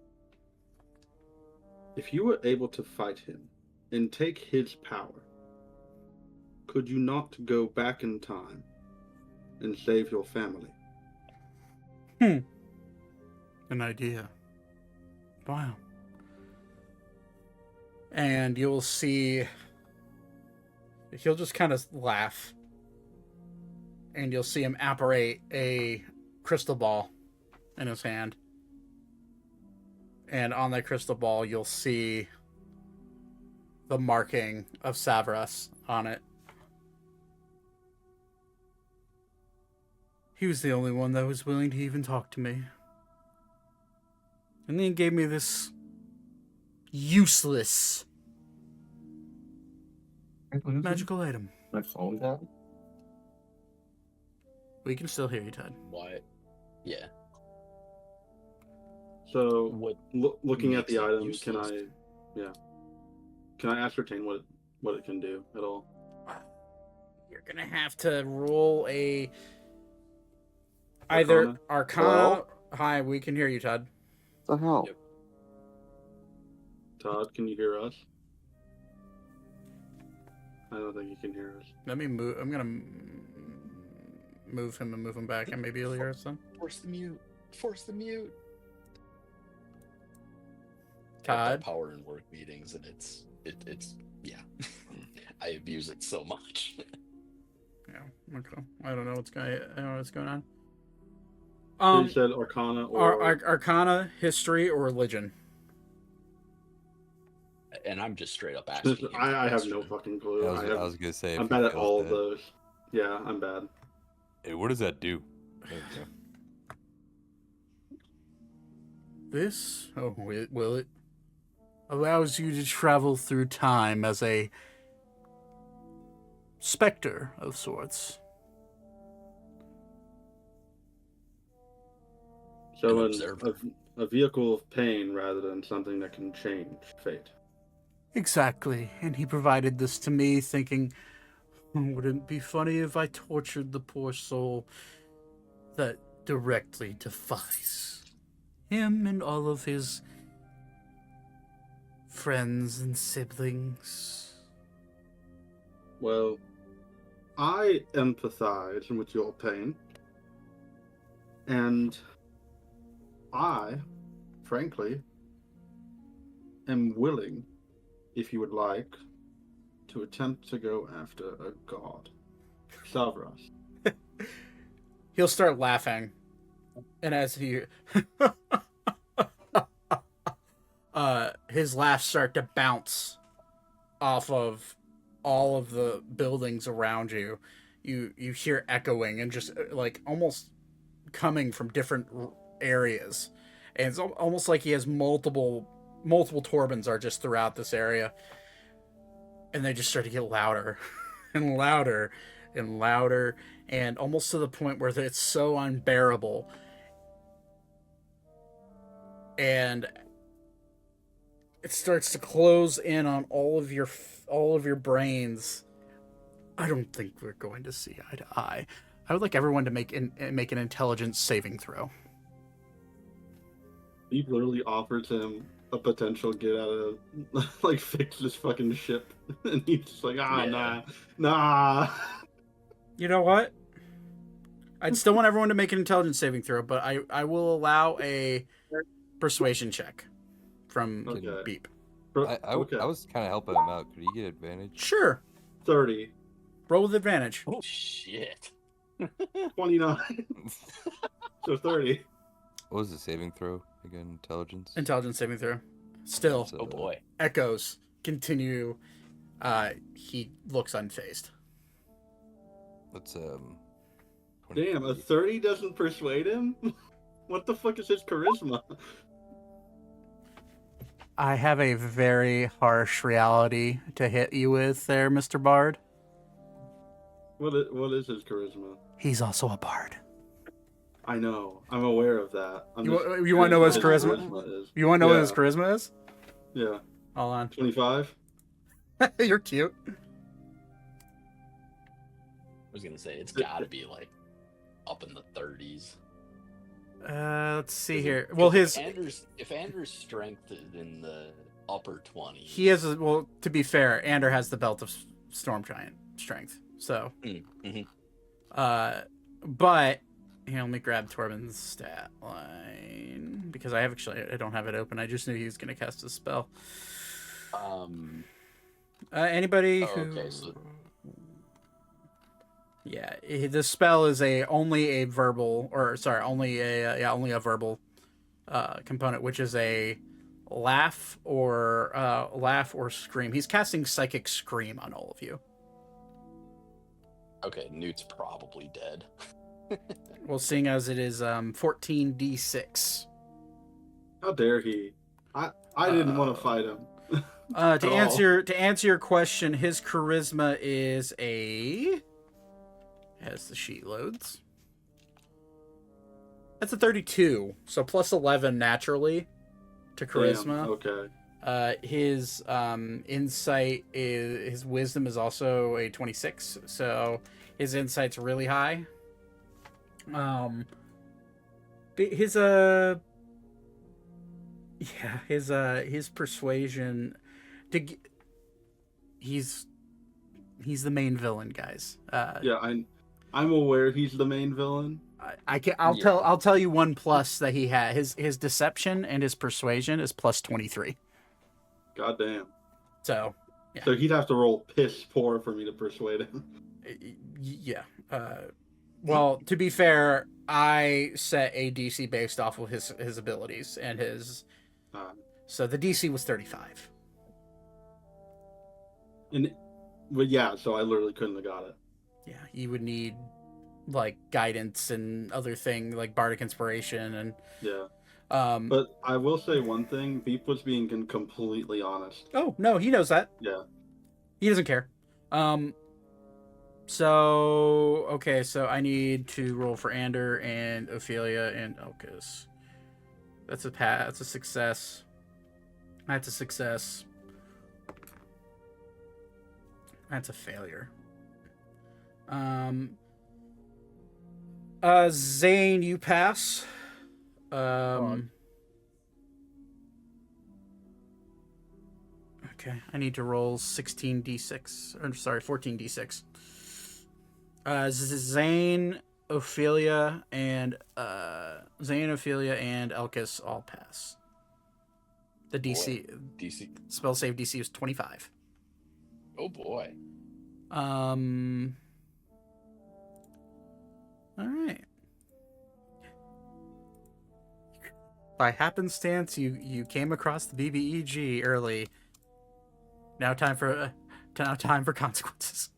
S4: if you were able to fight him and take his power, could you not go back in time and save your family?
S1: An idea. Wow. And you'll see he'll just kind of laugh. And you'll see him apparate a crystal ball in his hand. And on that crystal ball, you'll see the marking of Savras on it. He was the only one that was willing to even talk to me. And then he gave me this useless magical item.
S2: My phone down?
S1: We can still hear you, Todd.
S6: What? Yeah.
S4: So,
S6: What
S4: looking at
S6: makes
S4: the
S6: it
S4: item,
S6: useless?
S4: can I ascertain what it can do at all?
S1: You're gonna have to roll a either Arcana.
S5: Hello?
S1: Hi, we can hear you, Todd.
S5: The hell?
S6: Yep.
S4: Todd, can you hear us? I don't think you can hear us.
S1: Let me move. I'm gonna move him and move him back, and maybe he'll hear us then.
S6: Force the mute. Force the mute.
S1: Todd?
S6: I've got power in work meetings, and it's yeah. I abuse it so much.
S1: Yeah. Okay. I don't know what's going on.
S4: So you said Arcana or
S1: Arcana, history, or religion.
S6: And I'm just straight up asking. you
S4: I
S6: the
S4: have no
S6: question.
S4: fucking clue.
S7: I was gonna say.
S4: I'm
S7: if
S4: bad
S7: he
S4: at
S7: fails
S4: all of
S7: that-
S4: those. Yeah, I'm bad.
S7: Hey, what does that do?
S1: This, will it allows you to travel through time as a specter of sorts.
S4: So
S6: An
S4: an,
S6: observer.
S4: a vehicle of pain rather than something that can change fate.
S1: Exactly, and he provided this to me thinking, wouldn't it be funny if I tortured the poor soul that directly defies him and all of his friends and siblings?
S4: Well, I empathize with your pain, and I, frankly, am willing, if you would like, to attempt to go after a god. Savras.
S1: He'll start laughing, and as he his laughs start to bounce off of all of the buildings around you. You hear echoing and just like almost coming from different areas, and it's almost like he has multiple Torbins are just throughout this area, and they just start to get louder and louder and louder, and almost to the point where it's so unbearable. And it starts to close in on all of your brains. I don't think we're going to see eye to eye. I would like everyone to make an intelligence saving throw.
S4: He literally offers him a potential get out of, like, fix this fucking ship. And he's just like,
S6: Yeah.
S4: nah.
S1: You know what? I'd still want everyone to make an intelligence saving throw, but I will allow a persuasion check from
S4: Okay.
S1: Beep.
S7: I
S4: Okay.
S7: was kind of helping him out. Could he get advantage?
S1: Sure.
S4: 30.
S1: Roll with advantage.
S6: Oh shit.
S4: 29. So 30.
S7: What was the saving throw again? Intelligence.
S1: Intelligence saving throw. Still,
S7: So,
S6: Oh boy.
S1: echoes continue. He looks unfazed.
S7: Let's
S4: Damn, a 30 doesn't persuade him? What the fuck is his charisma?
S8: I have a very harsh reality to hit you with there, Mr. Bard.
S4: What is his charisma?
S8: He's also a bard.
S4: I know. I'm aware of that.
S1: You want to know what his charisma?
S4: is?
S1: You want to know what
S4: Yeah.
S1: his charisma is?
S4: Yeah.
S1: Hold on.
S4: 25?
S1: You're cute.
S6: I was gonna say it's got to be like up in the 30s.
S1: Let's see
S6: 'Cause
S1: here.
S6: if-
S1: Well,
S6: 'cause
S1: his
S6: if Anders' strength is in the upper 20s.
S1: he has. Well, to be fair, Ander has the belt of Storm Giant strength. So,
S6: Mhm.
S1: but here, let me grab Torbin's stat line because I don't have it open. I just knew he was going to cast a spell. Anybody
S6: Oh,
S1: who?
S6: okay, so-
S1: Yeah, the spell is only a verbal component, which is a laugh or scream. He's casting psychic scream on all of you.
S6: Okay, Newt's probably dead.
S1: Well, seeing as it is 14d6.
S4: How dare he? I didn't want to fight him.
S1: To answer your question, his charisma is as the sheet loads. That's a 32, so plus 11 naturally to charisma.
S4: Damn, okay.
S1: His insight his wisdom is also a 26, so his insight's really high. His persuasion he's the main villain, guys.
S4: Yeah, I'm aware he's the main villain.
S1: I'll tell you one plus that he had. His deception and his persuasion is plus 23.
S4: God damn.
S1: So, yeah.
S4: So he'd have to roll piss poor for me to persuade him.
S1: Yeah. Well, to be fair, I set a DC based off of his abilities and his. So the DC was 35.
S4: But yeah, so I literally couldn't have got it.
S1: Yeah, you would need like guidance and other thing like bardic inspiration and.
S4: Yeah. But I will say one thing: Beep was being completely honest.
S1: Oh no, he knows that.
S4: Yeah.
S1: He doesn't care. So okay, so I need to roll for Ander and Ophelia and Elkas. That's a success. That's a success. That's a failure. Zane, you pass. Okay, I need to roll 16d6. Or sorry, 14d6. Zane, Ophelia, and Elkas all pass. The DC
S6: DC.
S1: spell save DC is 25.
S6: Oh boy.
S1: All right. By happenstance, you came across the BBEG early. Now time for consequences.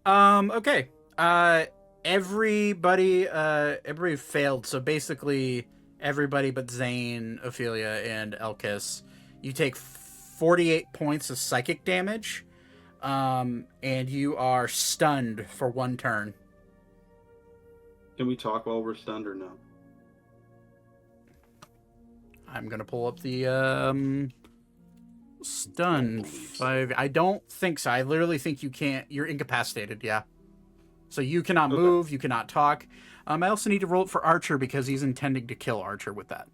S1: Okay. Everybody failed. So basically, everybody but Zane, Ophelia, and Elkas, you take 48 points of psychic damage, and you are stunned for 1 turn.
S4: Can we talk while we're stunned or no?
S1: I'm gonna pull up the stun 5. I don't think so. I literally think you can't. You're incapacitated. Yeah. So you cannot move. You cannot talk. I also need to roll it for Archer because he's intending to kill Archer with that.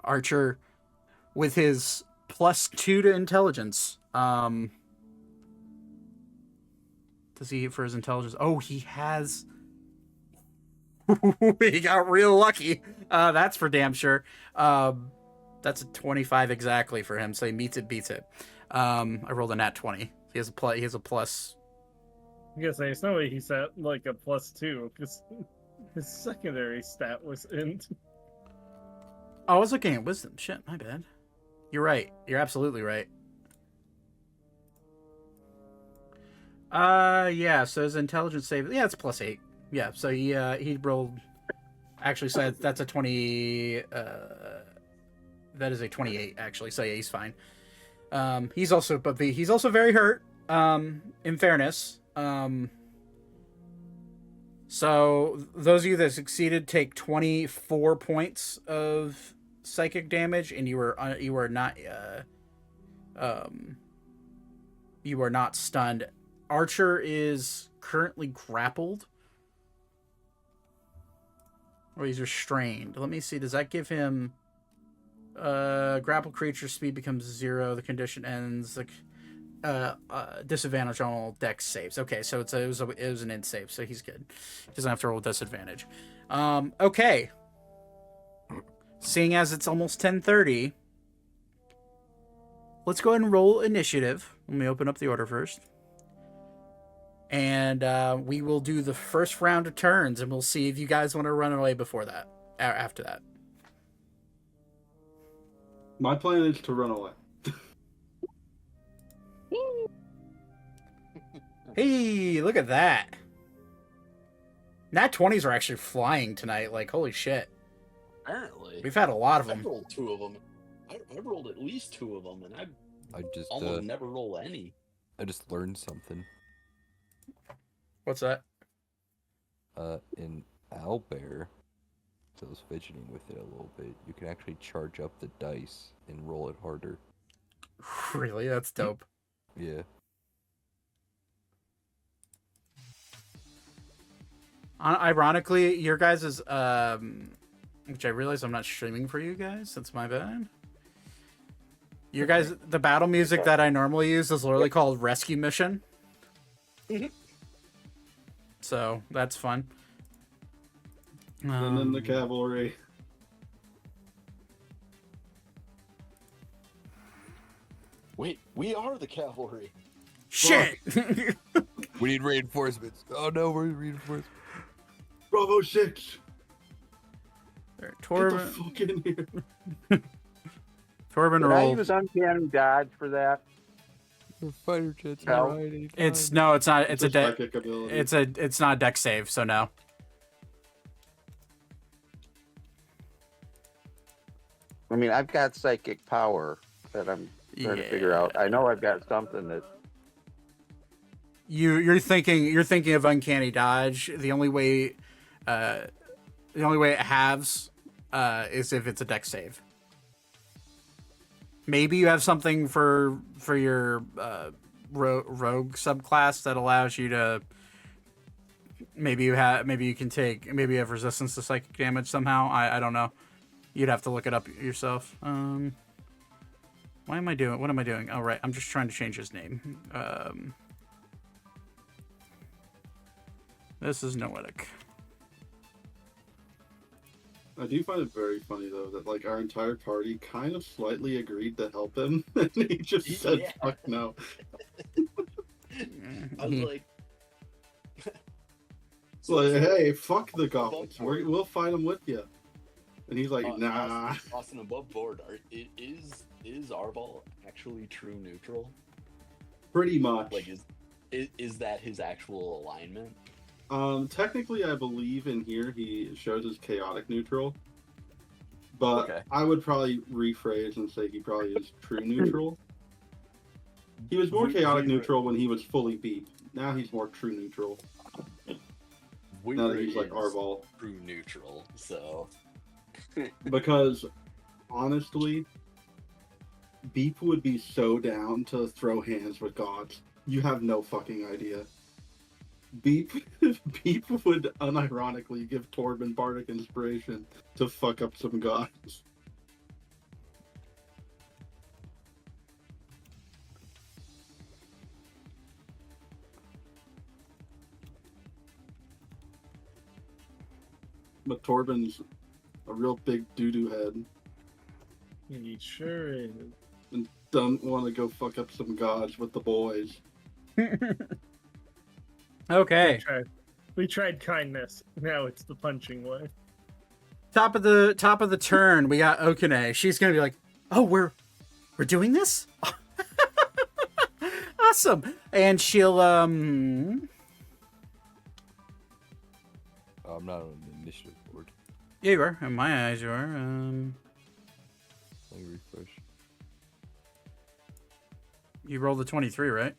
S1: Archer, with his +2 to intelligence. Does he for his intelligence? Oh, he has. He got real lucky. That's for damn sure. That's a 25 exactly for him, so he meets it, beats it. I rolled a nat 20. He has a plus. He has a plus.
S2: I guess it's no way he's at like a +2 because his secondary stat was int.
S1: Oh, I was looking at wisdom. Shit, my bad. You're right. You're absolutely right. Yeah. So his intelligence save. Yeah, it's +8. Yeah. So he rolled. Actually, so that's a 20. That is a 28. Actually, so yeah, he's fine. He's also very hurt. In fairness. So those of you that succeeded take 24 points of psychic damage, and you are not stunned. Archer is currently grappled, or he's restrained. Let me see. Does that give him grapple creature speed becomes 0? The condition ends. Disadvantage on all dex saves. Okay, so it was an int save, so he's good. He doesn't have to roll disadvantage. Okay. Seeing as it's almost 10:30, let's go ahead and roll initiative. Let me open up the order first. And we will do the first round of turns, and we'll see if you guys want to run away before that, after that.
S4: My plan is to run away.
S1: Hey, look at that. Nat 20s are actually flying tonight. Like, holy shit.
S6: Apparently.
S1: We've had a lot of
S6: I
S1: them.
S6: rolled 2 of them. I rolled at least 2 of them, and
S7: I just
S6: almost never roll any.
S7: I just learned something.
S1: What's that?
S7: In Owlbear, so I was fidgeting with it a little bit, you can actually charge up the dice and roll it harder.
S1: Really? That's dope.
S7: Yeah.
S1: Ironically, your guys' which I realize I'm not streaming for you guys. That's my bad. Your guys, the battle music that I normally use is literally called Rescue Mission. So that's fun.
S4: And then the cavalry.
S6: Wait, we are the cavalry.
S1: Shit!
S7: We need reinforcements. Oh no, we're reinforcements.
S4: Bravo 6!
S1: Right,
S4: Get the
S1: Torbin,
S4: fuck in here.
S1: Torbin
S5: Did I
S1: rolled.
S5: use uncanny dodge for that?
S7: The fighter jets
S5: No.
S7: are riding.
S1: It's no, it's not. It's a deck.
S4: psychic ability.
S1: It's not a deck save, so no.
S5: I mean, I've got psychic power that I'm trying to figure out. I know I've got something that.
S1: You're thinking of uncanny dodge. The only way it halves is if it's a deck save. Maybe you have something for your rogue subclass that allows you to. Maybe you have resistance to psychic damage somehow. I don't know. You'd have to look it up yourself. What am I doing? Oh, right. I'm just trying to change his name. This is Noetic.
S4: I do find it very funny though that like our entire party kind of slightly agreed to help him, and he just said
S6: Yeah.
S4: fuck no.
S6: I was like,
S4: It's like, hey, fuck the goblins. We'll fight them with you. And he's like, nah.
S6: Austin, above board, is Arval actually true neutral?
S4: Pretty much.
S6: Like, is that his actual alignment?
S4: Technically, I believe in here he shows as chaotic neutral, but
S6: Okay.
S4: I would probably rephrase and say he probably is true neutral. He was more chaotic neutral when he was fully beat. Now he's more true neutral. Now that he's like Arval.
S6: True neutral, so.
S4: Because honestly, Beep would be so down to throw hands with gods. You have no fucking idea. Beep would unironically give Torbin bardic inspiration to fuck up some gods. But Torbin's a real big doo-doo head.
S2: He sure is.
S4: And don't want to go fuck up some gods with the boys.
S1: Okay.
S2: We tried kindness. Now it's the punching way.
S1: Top of the turn, we got Okane. She's gonna be like, "Oh, we're doing this? Awesome!" And she'll
S7: I'm not on the initiative board.
S1: Yeah, you are. In my eyes, you are.
S7: Let me refresh.
S1: You rolled a 23, right?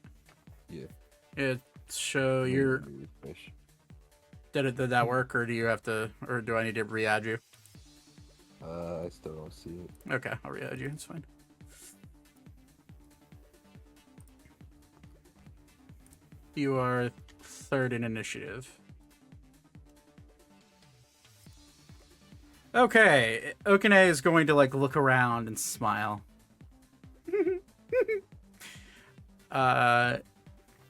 S7: Yeah.
S1: It show your.
S7: Let me refresh.
S1: Did that work, or do you have to, or do I need to re-add you?
S7: I still don't see it.
S1: Okay, I'll re-add you. It's fine. You are third in initiative. Okay, Okane is going to like look around and smile.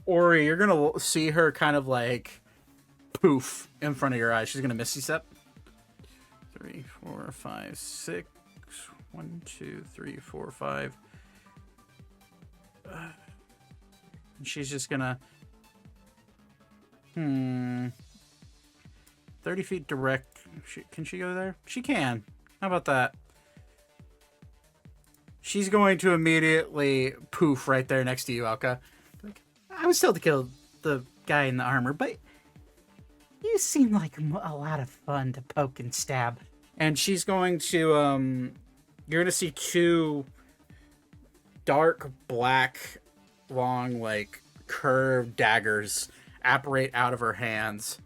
S1: Ori, you're gonna see her kind of like poof in front of your eyes. She's gonna misty step. 3, 4, 5, 6. 1, 2, 3, 4, 5. And she's just gonna 30 feet direct. Can she go there? She can. How about that? She's going to immediately poof right there next to you, Elka. Like, I was told to kill the guy in the armor, but you seem like a lot of fun to poke and stab. And she's going to, you're going to see two dark black, long, like, curved daggers apparate out of her hands.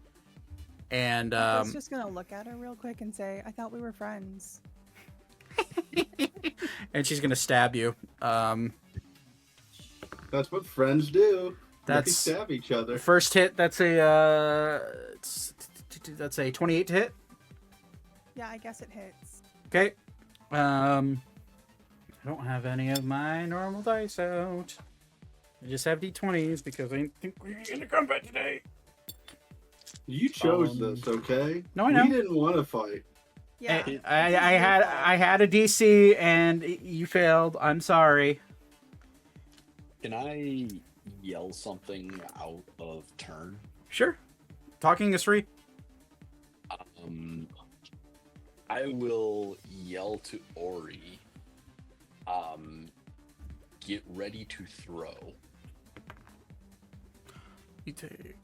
S1: And,
S3: I was just gonna look at her real quick and say, I thought we were friends.
S1: and she's going to stab you.
S4: That's what friends do. They
S1: That's
S4: stab each other.
S1: First hit, that's a 28 to hit.
S3: Yeah, I guess it hits.
S1: Okay. I don't have any of my normal dice out. I just have D20s because I didn't think we were going to combat today.
S4: You chose this, okay?
S1: No, I know.
S4: We didn't want to fight.
S3: Yeah.
S1: I had a DC and you failed. I'm sorry.
S6: Can I yell something out of turn?
S1: Sure. Talking is free.
S6: I will yell to Ori. Get ready to throw.
S1: You take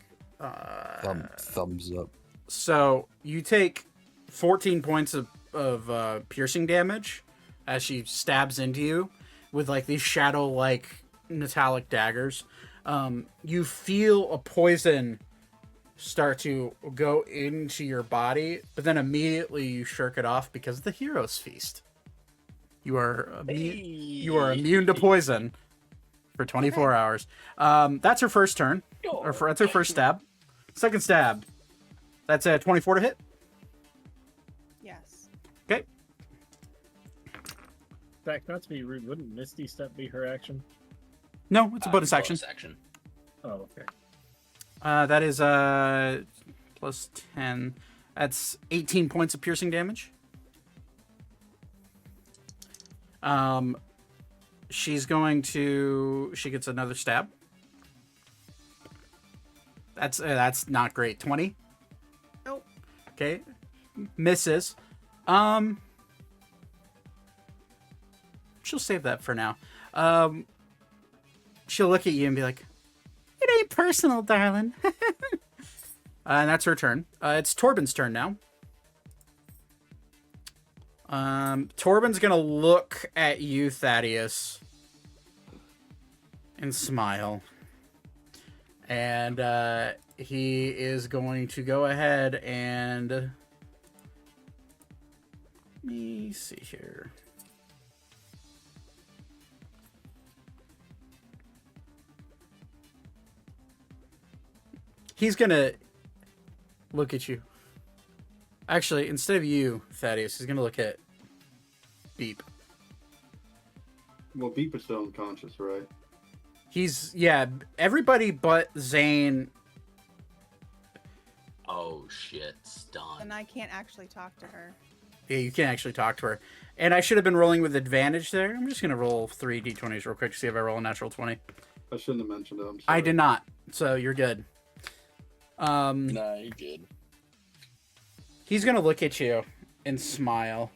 S7: Thumbs up.
S1: So you take 14 points of piercing damage as she stabs into you with like these shadow like metallic daggers. You feel a poison start to go into your body, but then immediately you shirk it off because of the hero's feast. You are immune to poison for 24 hours. That's her first turn. That's her first stab. Second stab. That's a 24 to hit.
S3: Yes.
S1: Okay.
S2: In fact, not to be rude, wouldn't Misty Step be her action?
S1: No, it's a bonus action.
S2: Oh, okay.
S1: That is plus 10. That's 18 points of piercing damage. She gets another stab. That's not great. 20.
S3: Nope.
S1: Okay. Misses. She'll save that for now. She'll look at you and be like, "It ain't personal, darling." And that's her turn. It's Torbin's turn now. Torbin's gonna look at you, Thaddeus, and smile. And he is going to go ahead and let me see here. He's gonna look at you. Actually, instead of you, Thaddeus, he's gonna look at Beep.
S4: Well, Beep is still unconscious, right?
S1: Everybody but Zane.
S6: Oh shit, stun.
S3: And I can't actually talk to her.
S1: Yeah, you can't actually talk to her. And I should have been rolling with advantage there. I'm just going to roll 3 d20s real quick to see if I roll a natural 20.
S4: I shouldn't have mentioned it. I'm sorry.
S1: I did not, so you're good.
S6: Nah, you're good.
S1: He's going to look at you and smile.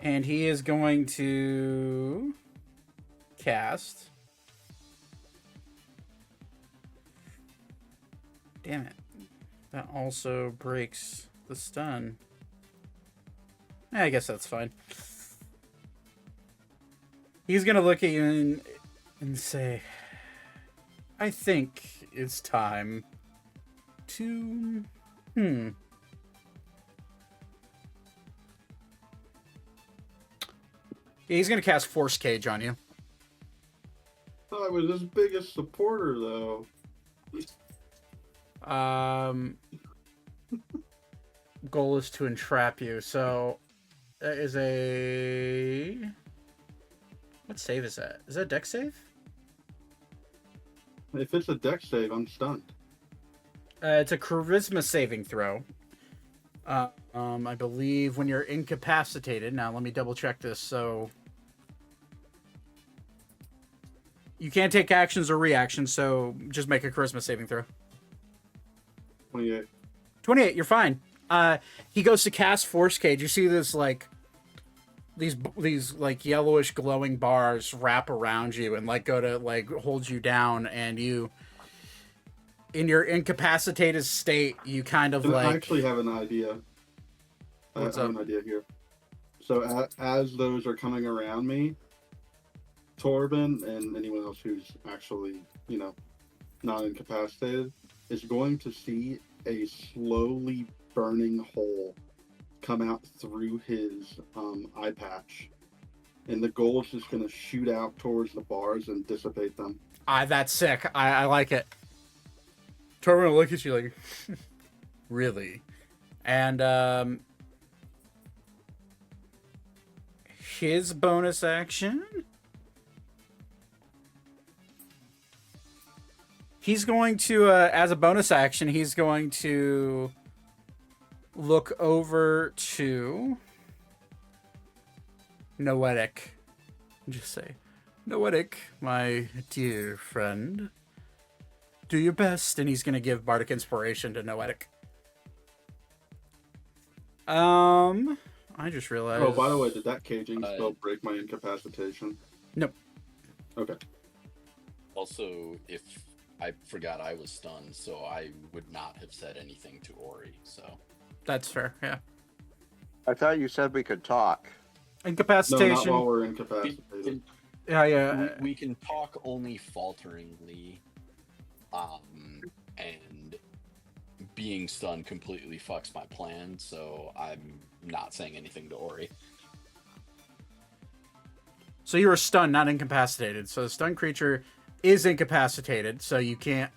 S1: And he is going to cast. Damn it. That also breaks the stun. I guess that's fine. He's going to look at you and say, I think it's time to... He's going to cast Force Cage on you.
S4: I was his biggest supporter, though.
S1: Goal is to entrap you. So that is a... What save is that? Is that dex save?
S4: If it's a dex save, I'm stunned.
S1: It's a charisma saving throw. I believe when you're incapacitated. Now let me double check this. So you can't take actions or reactions. So just make a charisma saving throw.
S4: 28.
S1: 28. You're fine. He goes to cast Force Cage. You see this like these like yellowish glowing bars wrap around you and like go to like hold you down, and you in your incapacitated state you kind of
S4: And
S1: like
S4: I actually have an idea. I have an idea here. So as those are coming around me, Torbin and anyone else who's actually, not incapacitated is going to see a slowly burning hole come out through his eye patch. And the goal is just going to shoot out towards the bars and dissipate them.
S1: That's sick. I like it. Torbin will look at you like, really? And his bonus action, he's going to, as a bonus action, he's going to look over to Noetic and just say, Noetic, my dear friend, do your best. And he's going to give Bardic Inspiration to Noetic. I just realized.
S4: Oh, by the way, did that caging spell break my incapacitation?
S1: Nope.
S4: Okay.
S6: Also, if I forgot I was stunned, so I would not have said anything to Ori, so.
S1: That's fair, yeah.
S5: I thought you said we could talk.
S1: Incapacitation.
S4: No, not while we're incapacitated.
S1: Yeah.
S6: We can talk only falteringly, and being stunned completely fucks my plan, so I'm not saying anything to Ori.
S1: So you were stunned, not incapacitated. So the stunned creature is incapacitated, so you can't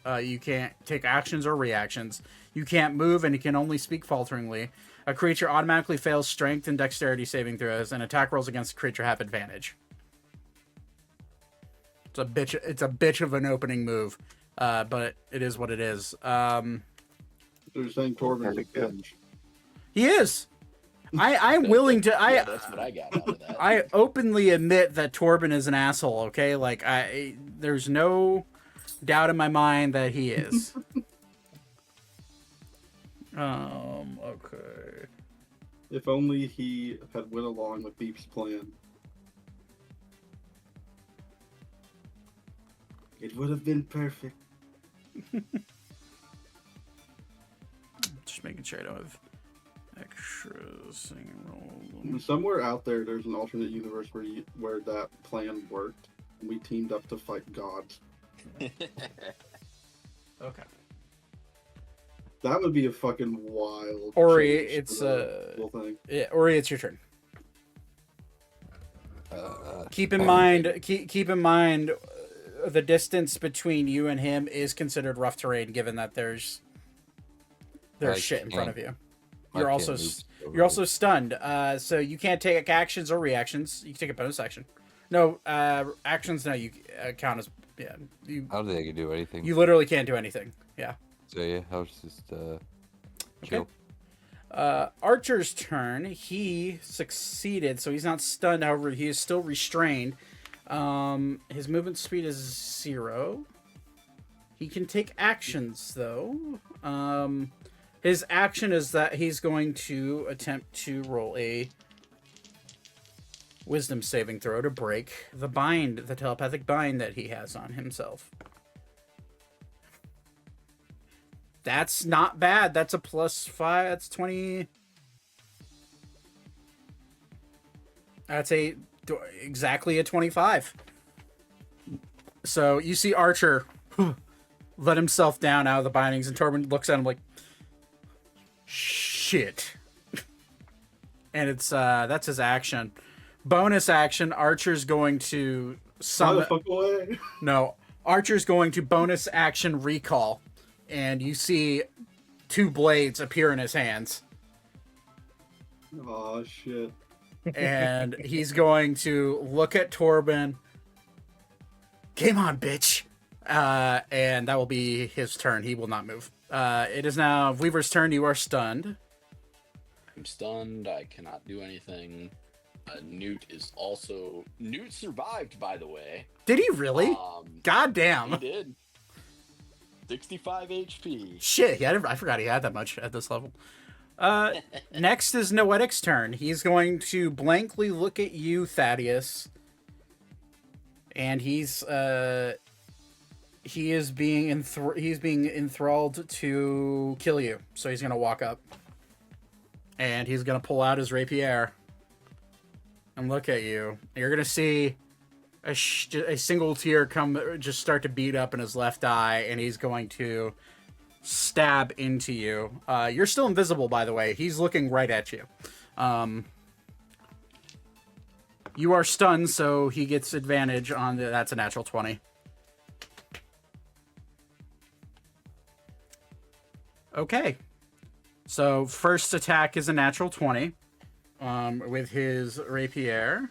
S1: take actions or reactions. You can't move, and you can only speak falteringly. A creature automatically fails strength and dexterity saving throws, and attack rolls against the creature have advantage. It's a bitch of an opening move, but it is what it is.
S4: They're saying Torbin's a bitch.
S1: He is. I'm willing to.
S6: Yeah, that's what I got out of that.
S1: I openly admit that Torbin is an asshole. Okay, like there's no doubt in my mind that he is. Okay.
S4: If only he had went along with Beep's plan. It would have been perfect.
S1: Just making sure I don't have extras. Roll.
S4: Somewhere out there's an alternate universe where that plan worked, and we teamed up to fight gods.
S1: Okay.
S4: That would be a fucking wild.
S1: Ori,
S4: change
S1: it's
S4: to the whole thing.
S1: yeah, Ori, it's your turn. Keep in mind the distance between you and him is considered rough terrain, given that there's shit in front of you. You're also stunned, so you can't take actions or reactions. You can take a bonus action. No, actions. No, you count as
S7: I don't think I can do anything.
S1: You literally can't do anything. Yeah.
S7: So yeah, I'll just chill.
S1: Archer's turn. He succeeded, so he's not stunned. However, he is still restrained. His movement speed is 0. He can take actions, though. His action is that he's going to attempt to roll a wisdom saving throw to break the bind, the telepathic bind that he has on himself. That's not bad. That's a +5. That's 20. That's exactly a 25. So you see Archer let himself down out of the bindings, and Torbin looks at him like, shit. And it's that's his action. Bonus action, Archer's going to summon.
S4: Fuck away.
S1: No, Archer's going to bonus action recall. And you see 2 blades appear in his hands.
S4: Oh shit.
S1: And he's going to look at Torbin. Game on, bitch. And that will be his turn. He will not move. It is now Weaver's turn. You are stunned.
S6: I'm stunned. I cannot do anything. Newt survived, by the way.
S1: Did he really? God damn.
S6: He did. 65 HP.
S1: Shit, I forgot he had that much at this level. Next is Noetic's turn. He's going to blankly look at you, Thaddeus. And he is being enthralled to kill you. So he's going to walk up. And he's going to pull out his rapier and look at you. You're going to see a single tear just start to beat up in his left eye, and he's going to stab into you. You're still invisible, by the way. He's looking right at you. You are stunned, so he gets advantage on that's a natural 20. Okay. So first attack is a natural 20 with his rapier.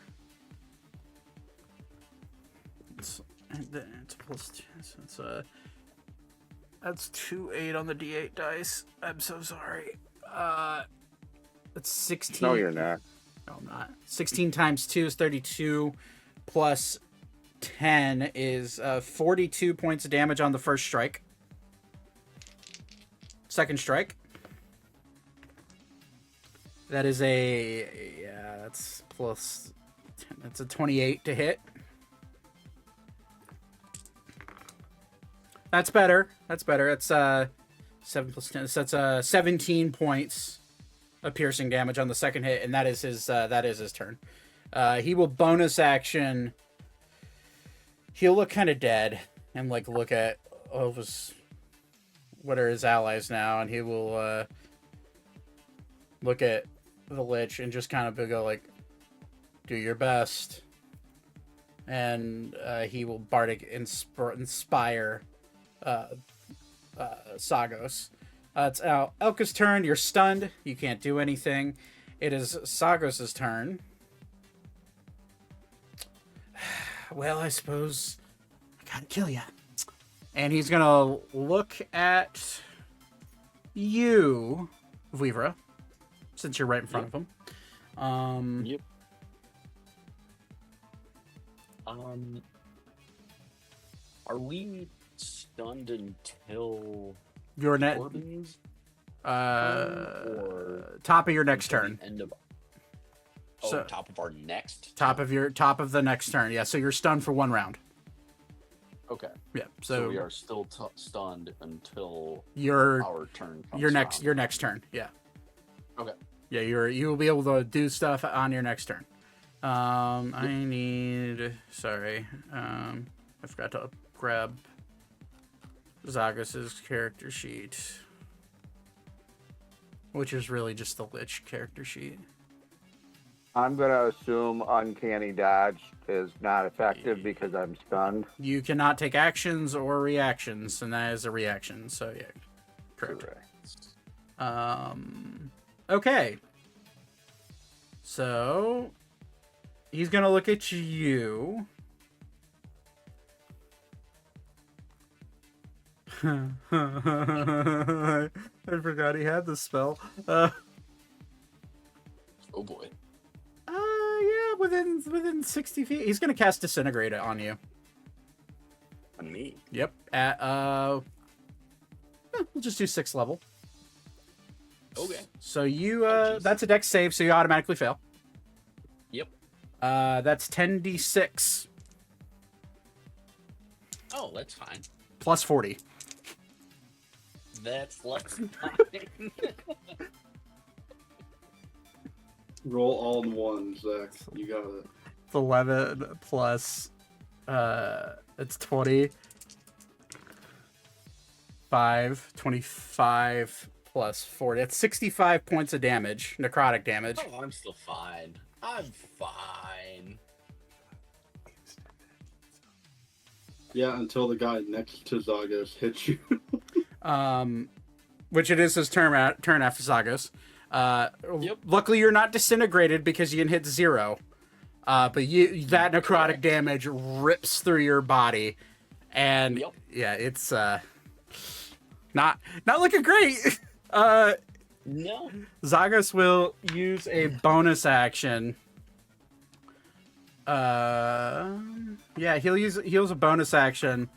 S1: It's +2, so that's 2 8 on the D8 dice. I'm so sorry. That's 16.
S5: No, you're not.
S1: No, I'm not. 16 times 2 is 32, plus 10 is 42 points of damage on the first strike. Second strike. That is that's plus 10. That's a 28 to hit. That's better. That's 7 plus 10. So that's 17 points of piercing damage on the second hit, and that is his turn. He will bonus action. He'll look kind of dead and look at what are his allies now, and he will look at the Lich and just kind of go do your best. And he will bardic inspire Sagos. It's now Elka's turn. You're stunned. You can't do anything. It is Sagos' turn. Well, I suppose I gotta kill ya. And he's gonna look at you, Vivra, since you're right in front of him.
S6: Yep. Are we stunned until
S1: your
S6: Torbin's
S1: top of your next turn?
S6: End of top of our next
S1: top of the next turn. Yeah, so you're stunned for 1 round.
S6: Okay.
S1: Yeah.
S6: So we are still stunned until
S1: our
S6: turn comes
S1: your next turn. Yeah.
S6: Okay.
S1: Yeah, you will be able to do stuff on your next turn. I forgot to grab Zagos' character sheet, which is really just the Lich character sheet.
S5: I'm going to assume Uncanny Dodge is not effective because I'm stunned.
S1: You cannot take actions or reactions, and that is a reaction, so yeah. Correct. Okay. So, he's going to look at you. I forgot he had the spell.
S6: Oh boy.
S1: Yeah, within 60 feet. He's gonna cast Disintegrate on you.
S6: On me.
S1: Yep. At we'll just do 6th level.
S6: Okay.
S1: So you
S6: Oh, geez.
S1: that's a dex save, so you automatically fail.
S6: Yep.
S1: That's 10d6
S6: Oh, that's fine.
S1: plus 40.
S6: That's less than fine.
S4: Roll all in one, Zach. You got it.
S1: It's 11 plus it's 20. 25 plus 40. That's 65 points of damage, necrotic damage.
S6: Oh, I'm still fine. I'm fine.
S4: Yeah, until the guy next to Zagos hits you.
S1: Which it is his turn after Zagos.
S6: Yep.
S1: Luckily, you're not disintegrated because you can hit 0. But that necrotic damage rips through your body, and
S6: Yep.
S1: yeah, it's not looking great.
S6: No.
S1: Zagos will use a bonus action. Yeah, he'll use a bonus action,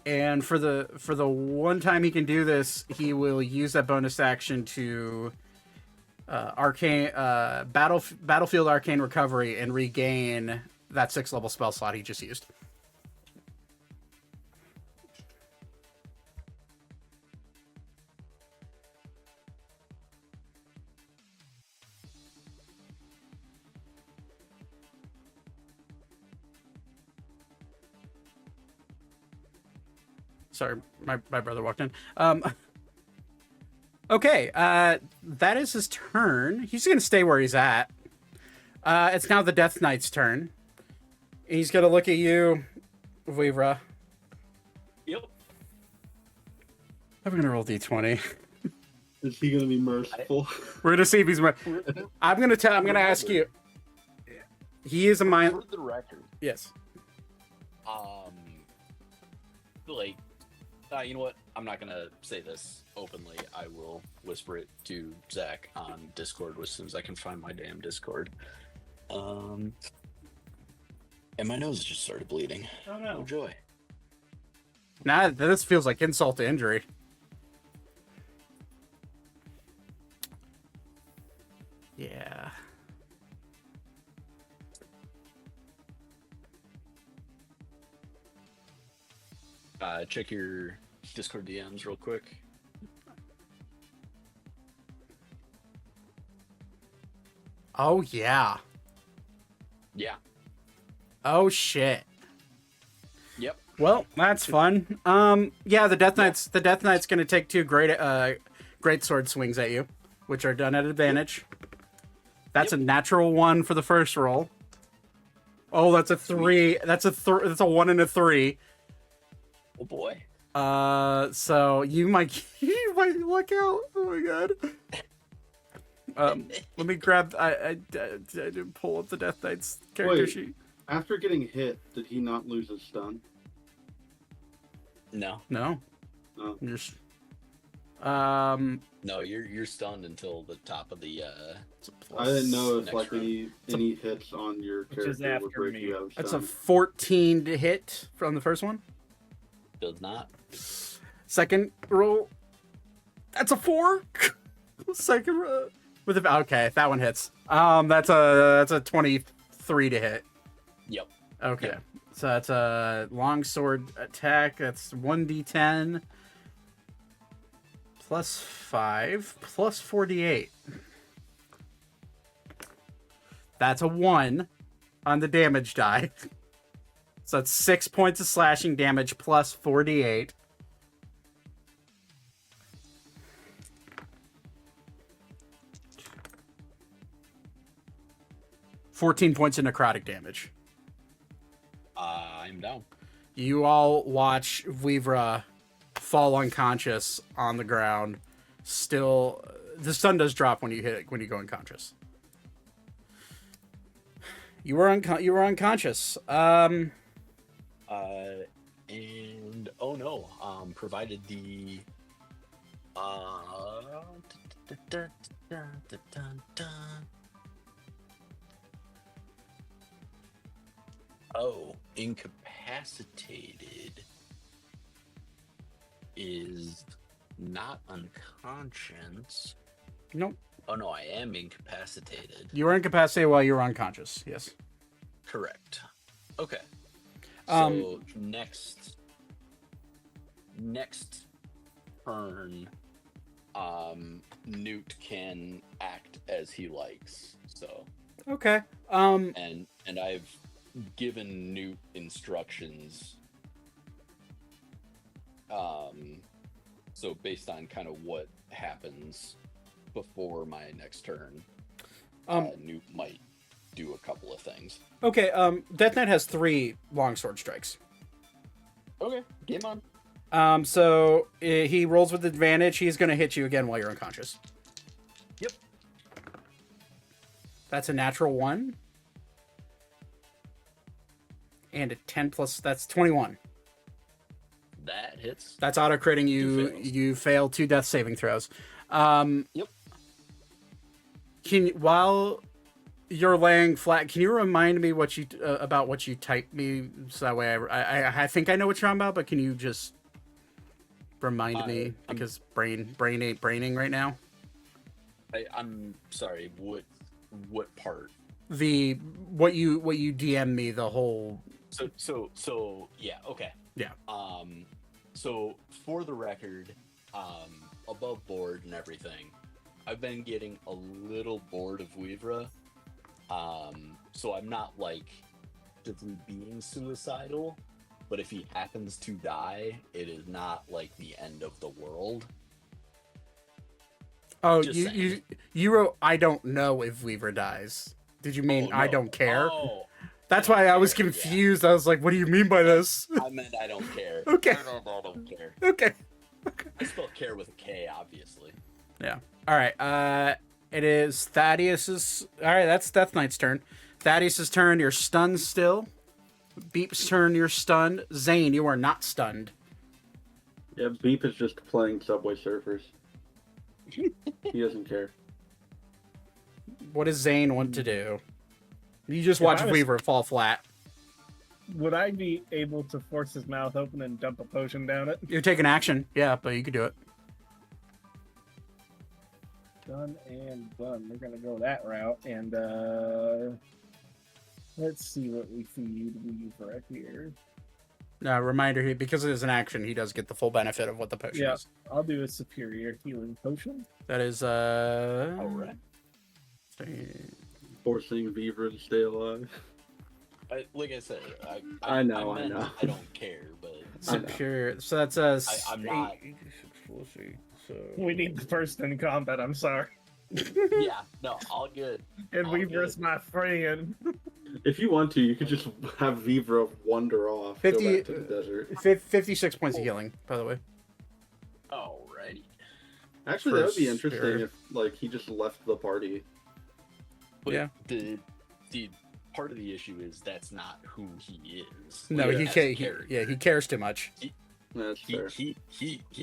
S1: and for the one time he can do this, he will use that bonus action to battlefield arcane recovery and regain that 6th level spell slot he just used. Sorry, my brother walked in. Okay, that is his turn. He's going to stay where he's at. It's now the Death Knight's turn. He's going to look at you, Vivra.
S6: Yep.
S1: I'm going to roll d20.
S4: Is he gonna be merciful?
S1: We're going to see if he's... I'm going to ask you. He is a mind...
S6: For the record,
S1: Yes.
S6: like, you know what? I'm not gonna say this openly. I will whisper it to Zach on Discord as soon as I can find my damn Discord. And my nose just started bleeding.
S1: Oh, no.
S6: Oh joy.
S1: Nah, this feels like insult to injury. Yeah.
S6: Check your Discord DMs real quick.
S1: Oh, yeah.
S6: Yeah.
S1: Oh, shit.
S6: Yep.
S1: Well, that's fun. Yeah, the Death Knight's gonna take 2 great sword swings at you, which are done at advantage. That's a natural 1 for the first roll. Oh, that's a 3. That's a 1 and a 3.
S6: Oh boy.
S1: So you might look out. Oh my god. Let me grab. I didn't pull up the Death Knight's character
S4: Wait.
S1: sheet.
S4: After getting hit, did he not lose his stun?
S6: No.
S1: No.
S4: Oh.
S1: You're just,
S6: No, you're stunned until the top of the
S1: it's a
S4: I
S1: plus-
S4: didn't know if
S6: next
S4: like
S6: round.
S4: any hits on your
S2: Which is
S4: character would
S2: after
S4: break
S2: me.
S4: you out of
S1: That's a
S4: stun.
S1: 14 to hit from the first one.
S6: does not.
S1: Second roll. That's a 4. Second roll with a okay. That one hits. That's a 23 to hit.
S6: Yep.
S1: Okay.
S6: Yep.
S1: So that's a longsword attack. That's 1d10 plus 5 plus 48. That's a 1 on the damage die. So that's 6 points of slashing damage plus 48. $14 points of necrotic damage.
S6: I'm down.
S1: You all watch Vivra fall unconscious on the ground. Still, the sun does drop when you go unconscious. You were unconscious.
S6: And oh no, no. Provided the oh, incapacitated is not unconscious.
S1: Nope.
S6: Oh no, I am incapacitated.
S1: You were incapacitated while you were unconscious. Yes.
S6: Correct. Okay.
S1: Um,
S6: So next turn, Newt can act as he likes. So
S1: Okay.
S6: and I've given Newt instructions. So based on kind of what happens before my next turn, Newt might do a couple of things.
S1: Okay. Death Knight has 3 longsword strikes.
S6: Okay, game on.
S1: So he rolls with advantage. He's going to hit you again while you're unconscious.
S6: Yep.
S1: That's a natural 1. And a 10 plus, that's 21.
S6: That hits.
S1: That's auto critting you.
S6: Two fails.
S1: You fail 2 death saving throws.
S6: Yep.
S1: While you're laying flat, can you remind me what you about what you typed me, so that way I think I know what you're on about, but can you just remind me, because brain ain't braining right now.
S6: I'm sorry. What part?
S1: What you DM me the whole.
S6: So yeah. Okay.
S1: Yeah.
S6: So for the record, above board and everything, I've been getting a little bored of Weavra. So I'm not like actively being suicidal, but if he happens to die, it is not like the end of the world.
S1: Oh,
S6: Just
S1: you wrote, I don't know if Weaver dies. Did you mean
S6: Oh,
S1: I
S6: no.
S1: don't care?
S6: Oh,
S1: That's why I was
S6: care, yeah.
S1: confused. I was like, what do you mean by this?
S6: I meant I don't care.
S1: Okay.
S6: I don't care.
S1: Okay.
S6: I spell care with a K, obviously.
S1: Yeah. All right. It is Thaddeus's. All right, that's Death Knight's turn. Thaddeus's turn. You're stunned still. Beep's turn. You're stunned. Zane, you are not stunned.
S4: Yeah, Beep is just playing Subway Surfers. He doesn't care.
S1: What does Zane want to do? You just
S2: If
S1: watch
S2: I was-
S1: Weaver fall flat.
S2: Would I be able to force his mouth open and dump a potion down it?
S1: You're taking action. Yeah, but you could do it.
S2: Done and done. We're gonna go that route, and let's see what we feed Weaver here.
S1: Reminder, because it is an action, he does get the full benefit of what the potion
S2: Yeah.
S1: is.
S2: I'll do a superior healing potion.
S1: That is,
S6: All right.
S4: Forcing Beaver to stay alive.
S6: Like I said,
S4: I know.
S6: I don't care, but
S1: Superior. So that's
S6: I'm not.
S1: We'll see. So
S2: We need the first in combat. I'm sorry.
S6: Yeah, no, all good.
S2: And
S6: All
S2: Weaver's
S6: good.
S2: my friend.
S4: If you want to, you could just have Vivra wander off,
S1: 50
S4: go back to the desert.
S1: 56 points of healing, by the way.
S6: Alrighty.
S4: Actually, that would be
S1: First
S4: interesting
S1: spirit.
S4: if, like, he just left the party.
S6: But
S1: Yeah.
S6: The part of the issue is that's not who he is.
S1: No,
S6: Like,
S1: he
S6: as a
S1: can't.
S6: character.
S1: He cares too much.
S4: That's fair.
S6: He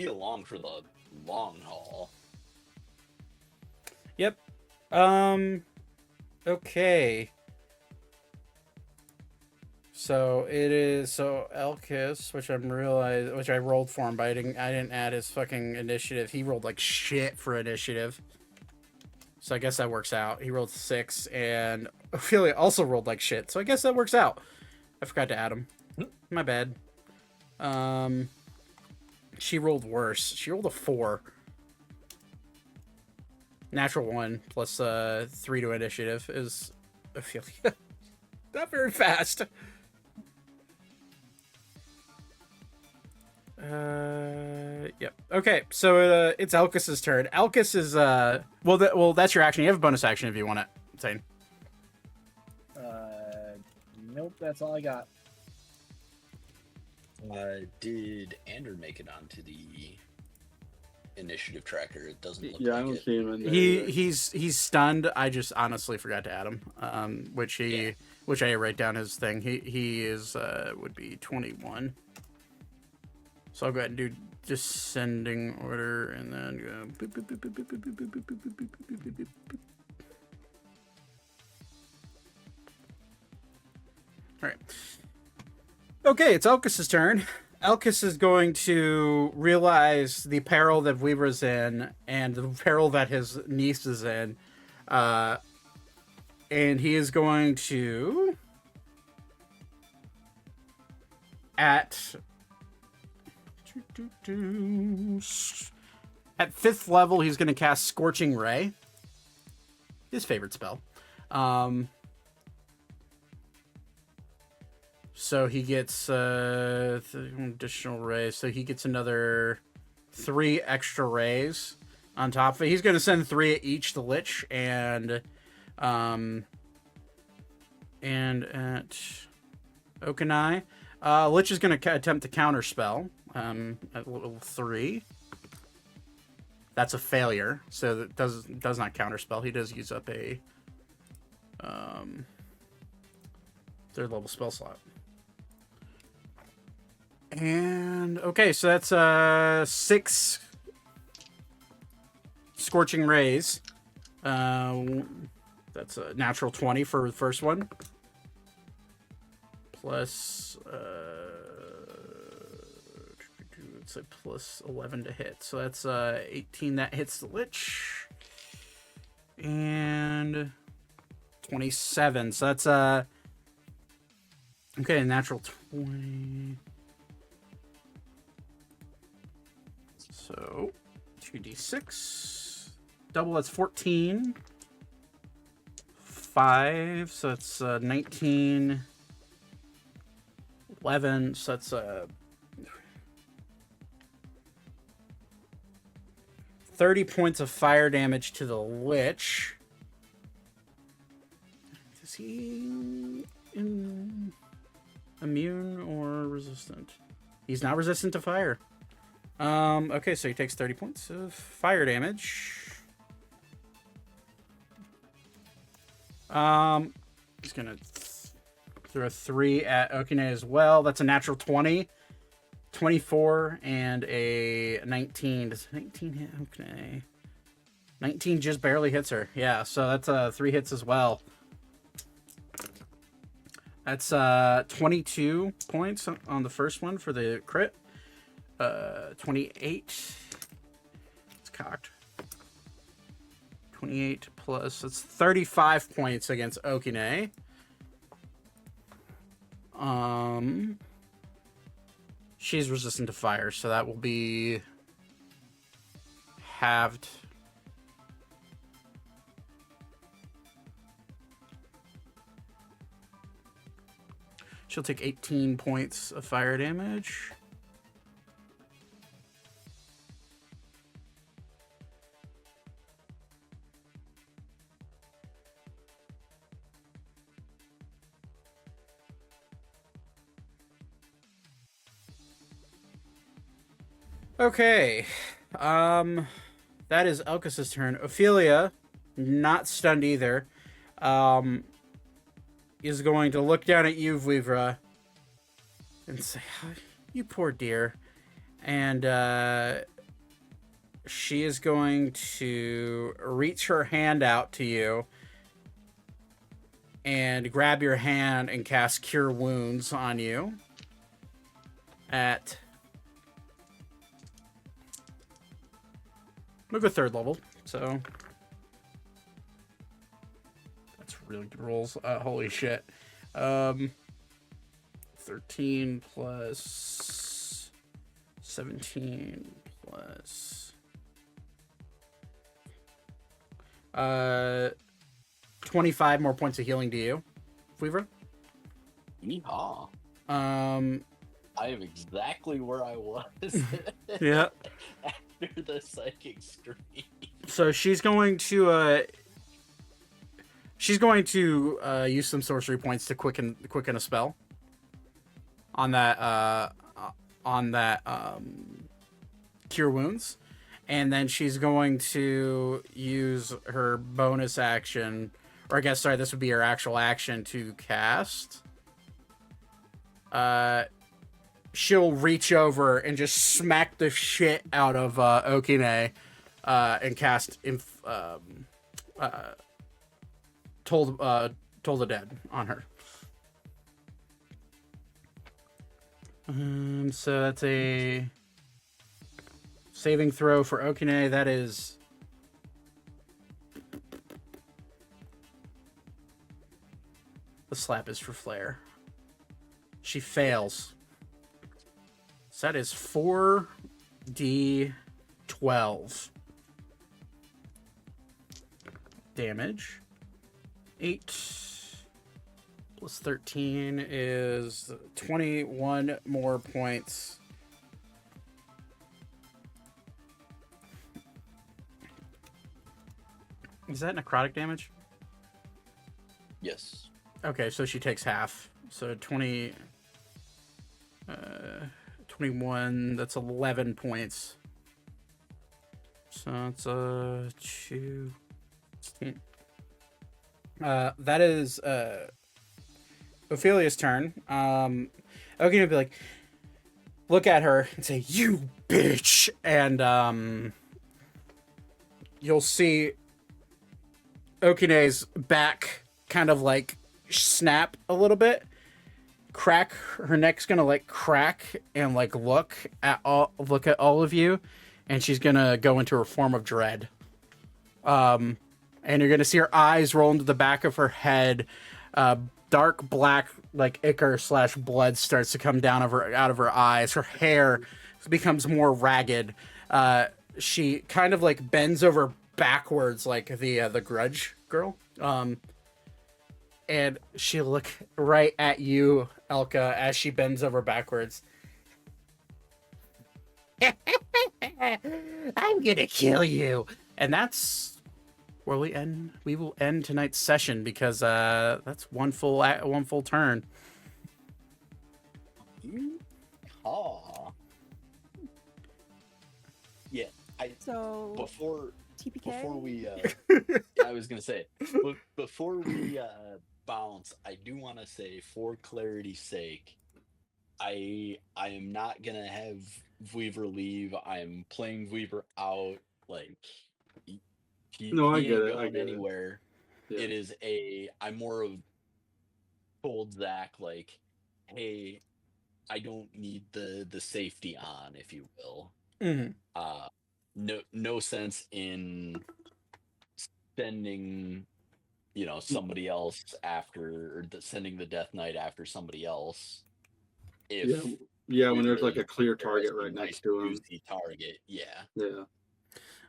S6: along for the long haul.
S1: Yep. Okay. So it is Elkas, which I rolled for him, but I didn't add his fucking initiative. He rolled like shit for initiative. So I guess that works out. He rolled 6, and Ophelia also rolled like shit. So I guess that works out. I forgot to add him. My bad. She rolled worse. She rolled a 4. Natural 1 plus 3 to initiative is Ophelia. Not very fast. Yep. Okay, so it's Elkas's turn. Elkas is well, that's your action. You have a bonus action if you want it, Zane.
S2: Nope, that's all I got.
S6: Did Ander make it onto the initiative tracker? It doesn't look
S4: Yeah, I
S6: like
S4: don't
S6: it.
S4: see him in there. either.
S1: He's stunned. I just honestly forgot to add him. Which I write down his thing. He is would be 21. So I'll go ahead and do descending order, and then go. Boop, boop, boop, boop, boop, boop, boop, boop, boop, boop, boop, boop, boop, boop, boop. All right. Okay, it's Elkas' turn. Elkas is going to realize the peril that Weaver's in and the peril that his niece is in. And he is going to... At 5th level, he's going to cast Scorching Ray. His favorite spell. So he gets additional rays. So he gets another 3 extra rays on top of it. He's going to send 3 at each to Lich, and at Okanai. Lich is going to attempt to counterspell at level 3. That's a failure, so that does not counterspell. He does use up a 3rd level spell slot. And okay, so that's 6 Scorching Rays. That's a natural 20 for the first one. Plus it's a plus 11 to hit. So that's 18 that hits the Lich. And 27. So that's okay, natural 20. So 2d6. Double, that's 14. 5, so that's 19. 11, so that's 30 points of fire damage to the Lich. Is he immune or resistant? He's not resistant to fire. Okay, so he takes 30 points of fire damage. He's gonna throw a 3 at Okine as well. That's a natural 20, 24, and a 19. Does 19 hit Okine? 19 just barely hits her. Yeah, so that's 3 hits as well. That's 22 points on the first one for the crit. 28. It's cocked. 28 plus, that's 35 points against Okine. She's resistant to fire, so that will be halved. She'll take 18 points of fire damage. Okay, that is Elkas' turn. Ophelia, not stunned either, is going to look down at you, Vivra, and say, "You poor dear," and she is going to reach her hand out to you and grab your hand and cast Cure Wounds on you at... We'll go 3rd level, so that's really good rolls. Holy shit. 13 plus 17 plus 25 more points of healing to you, Weaver.
S6: Yeehaw. I am exactly where I was.
S1: Yeah.
S6: After the psychic scream.
S1: So she's going to use some sorcery points to quicken a spell on that Cure Wounds, and then she's going to use her bonus action, or I guess, sorry, this would be her actual action to cast she'll reach over and just smack the shit out of Okine and cast Toll the Dead on her. So that's a saving throw for Okine. That is the slap is for Flare. She fails. So that is 4d12 damage. 8 plus 13 is 21 more points. Is that necrotic damage?
S6: Yes.
S1: Okay, so she takes half. So 21, that's 11 points. So it's 2, 16. That is Ophelia's turn. Okay, will be like, look at her and say, "You bitch," and you'll see Okine's back kind of like snap a little bit, crack. Her neck's gonna like crack and like look at all of you, and she's gonna go into her form of dread. And you're gonna see her eyes roll into the back of her head. Dark black like ichor / blood starts to come down out of her eyes. Her hair becomes more ragged. She kind of like bends over backwards like the Grudge girl. And she'll look right at you, Elka, as she bends over backwards. I'm gonna kill you. And that's where we will end tonight's session, because that's one full turn.
S6: Oh. Yeah,
S3: So
S6: before
S3: TPK.
S6: we I was gonna say, before we bounce, I do want to say, for clarity's sake, I am not gonna have Weaver leave. I'm playing Weaver out. Like, he
S4: I get
S6: ain't
S4: it.
S6: going anywhere.
S4: Yeah.
S6: It is I'm more of told Zach, like, hey, I don't need the safety on, if you will.
S1: Mm-hmm.
S6: No sense in sending, somebody else after, or sending the Death Knight after somebody else. If
S4: when there's like a clear target right next to him.
S6: Juicy target, yeah.
S4: Yeah.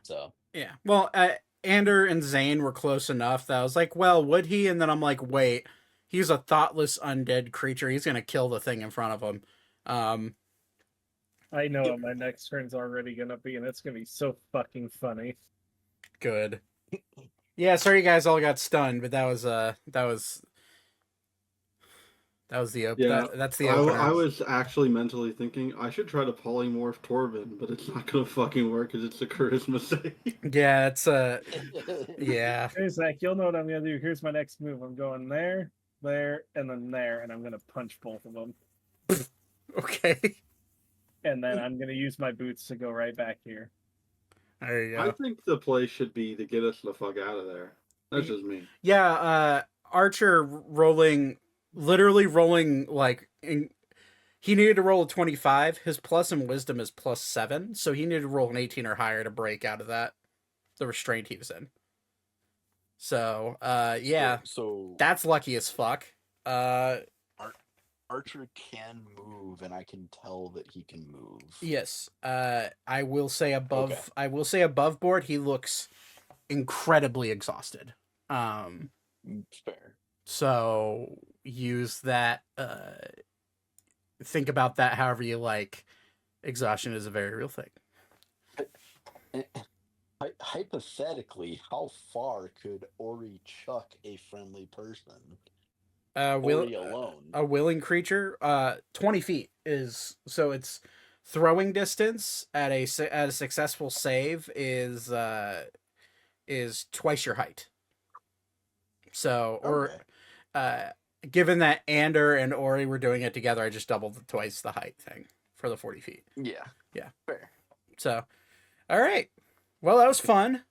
S6: So
S1: yeah. Well, Ander and Zane were close enough that I was like, well, would he? And then I'm like, wait, he's a thoughtless undead creature. He's gonna kill the thing in front of him.
S2: I know what my next turn's already gonna be, and it's gonna be so fucking funny.
S1: Good. Yeah, sorry you guys all got stunned, but that was the
S4: Yeah,
S1: that's the opener.
S4: I was actually mentally thinking I should try to polymorph Torbin, but it's not gonna fucking work because it's a charisma save.
S1: Yeah, it's yeah.
S2: Hey Zach, you'll know what I'm gonna do. Here's my next move. I'm going there, and then there, and I'm gonna punch both of them.
S1: Okay.
S2: And then I'm gonna use my boots to go right back here.
S1: There you go.
S4: I think the play should be to get us the fuck out of there. That's just me.
S1: Yeah, Archer literally rolling like he needed to roll a 25. His plus in wisdom is +7, so he needed to roll an 18 or higher to break out of the restraint he was in. So, yeah.
S6: So
S1: that's lucky as fuck.
S6: Archer can move, and I can tell that he can move.
S1: Yes. I will say above.
S6: Okay.
S1: I will say above board, he looks incredibly exhausted.
S6: Fair.
S1: So use that. Think about that however you like. Exhaustion is a very real thing.
S6: Hypothetically, how far could Ori chuck a friendly person?
S1: Ori
S6: alone.
S1: A willing creature. 20 feet is, so it's throwing distance at a successful save is twice your height. So, or
S6: Okay.
S1: given that Ander and Ori were doing it together, I just doubled twice the height thing for the 40 feet.
S6: Yeah.
S1: Yeah.
S6: Fair.
S1: So, all right. Well, that was fun.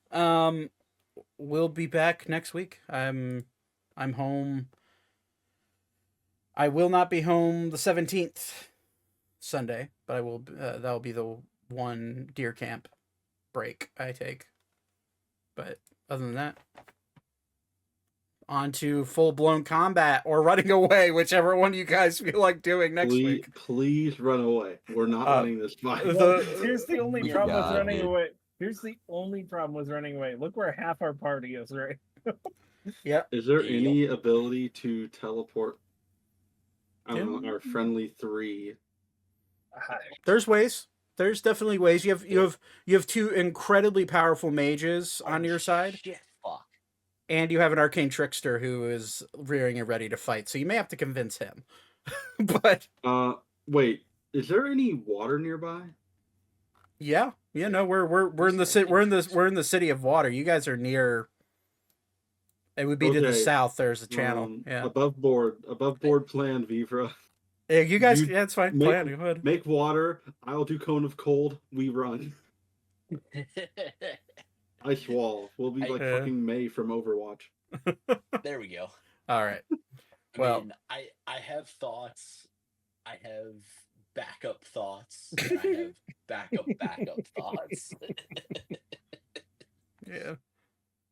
S1: We'll be back next week. I'm home. I will not be home the 17th Sunday, but I will. That'll be the one deer camp break I take. But other than that, on to full-blown combat or running away, whichever one you guys feel like doing next week.
S4: Please run away. We're not running this fight.
S2: Well, here's the only
S7: We
S2: problem with
S7: got
S2: running
S7: it.
S2: away. Here's the only problem with running away. Look where half our party is, right?
S1: Yep.
S4: Is there
S6: Yep.
S4: any ability to teleport our friendly 3?
S1: There's ways. There's definitely ways. You have two incredibly powerful mages on your side,
S6: Shit, fuck.
S1: and you have an arcane trickster who is rearing and ready to fight. So you may have to convince him. But
S4: Wait, is there any water nearby?
S1: yeah, no, we're in the city. We're in the city of water. You guys are near. It would be to the
S4: Okay,
S1: south. There's a channel. Yeah.
S4: Above board plan, Vivra.
S1: Yeah, you guys.
S4: you
S1: Yeah, it's fine.
S4: make-
S1: Plan. Go ahead.
S4: Make water. I'll do cone of cold. We run. Ice wall. We'll be like
S1: Yeah.
S4: fucking May from Overwatch.
S6: There we go.
S1: All right.
S6: I
S1: Well-
S6: mean, I have thoughts. I have backup thoughts. And I have backup thoughts.
S1: Yeah.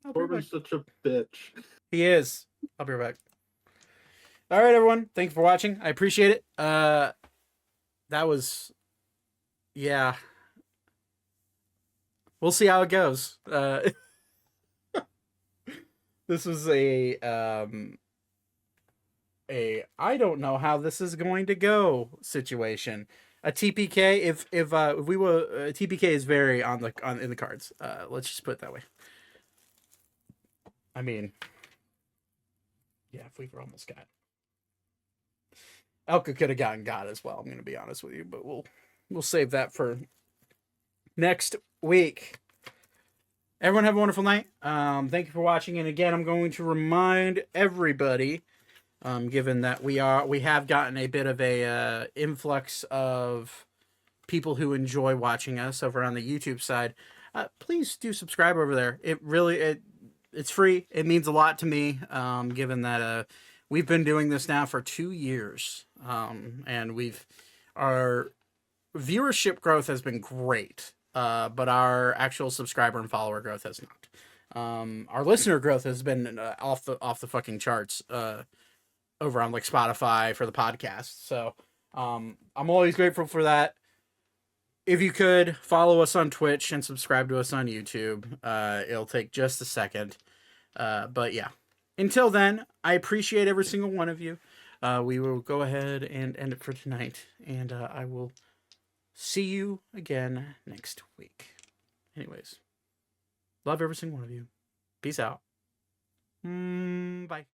S1: I'll be right back.
S4: Torbin's such a bitch.
S1: He is. I'll be right back. All right, everyone. Thank you for watching. I appreciate it. That was, yeah. We'll see how it goes. This was a I don't know how this is going to go situation. A TPK, if we were TPK is very in the cards. Let's just put it that way. I mean, yeah, if we were almost got. Elka could have gotten God as well. I'm going to be honest with you, but we'll save that for next week. Everyone have a wonderful night. Thank you for watching, and again, I'm going to remind everybody, given that we have gotten a bit of a influx of people who enjoy watching us over on the YouTube side. Please do subscribe over there. It's free. It means a lot to me, given that we've been doing this now for 2 years, and our viewership growth has been great, but our actual subscriber and follower growth has not. Our listener growth has been off the fucking charts over on like Spotify for the podcast. So I'm always grateful for that. If you could follow us on Twitch and subscribe to us on YouTube, it'll take just a second. But yeah, until then, I appreciate every single one of you. We will go ahead and end it for tonight, and I will see you again next week. Anyways, love every single one of you. Peace out. Bye.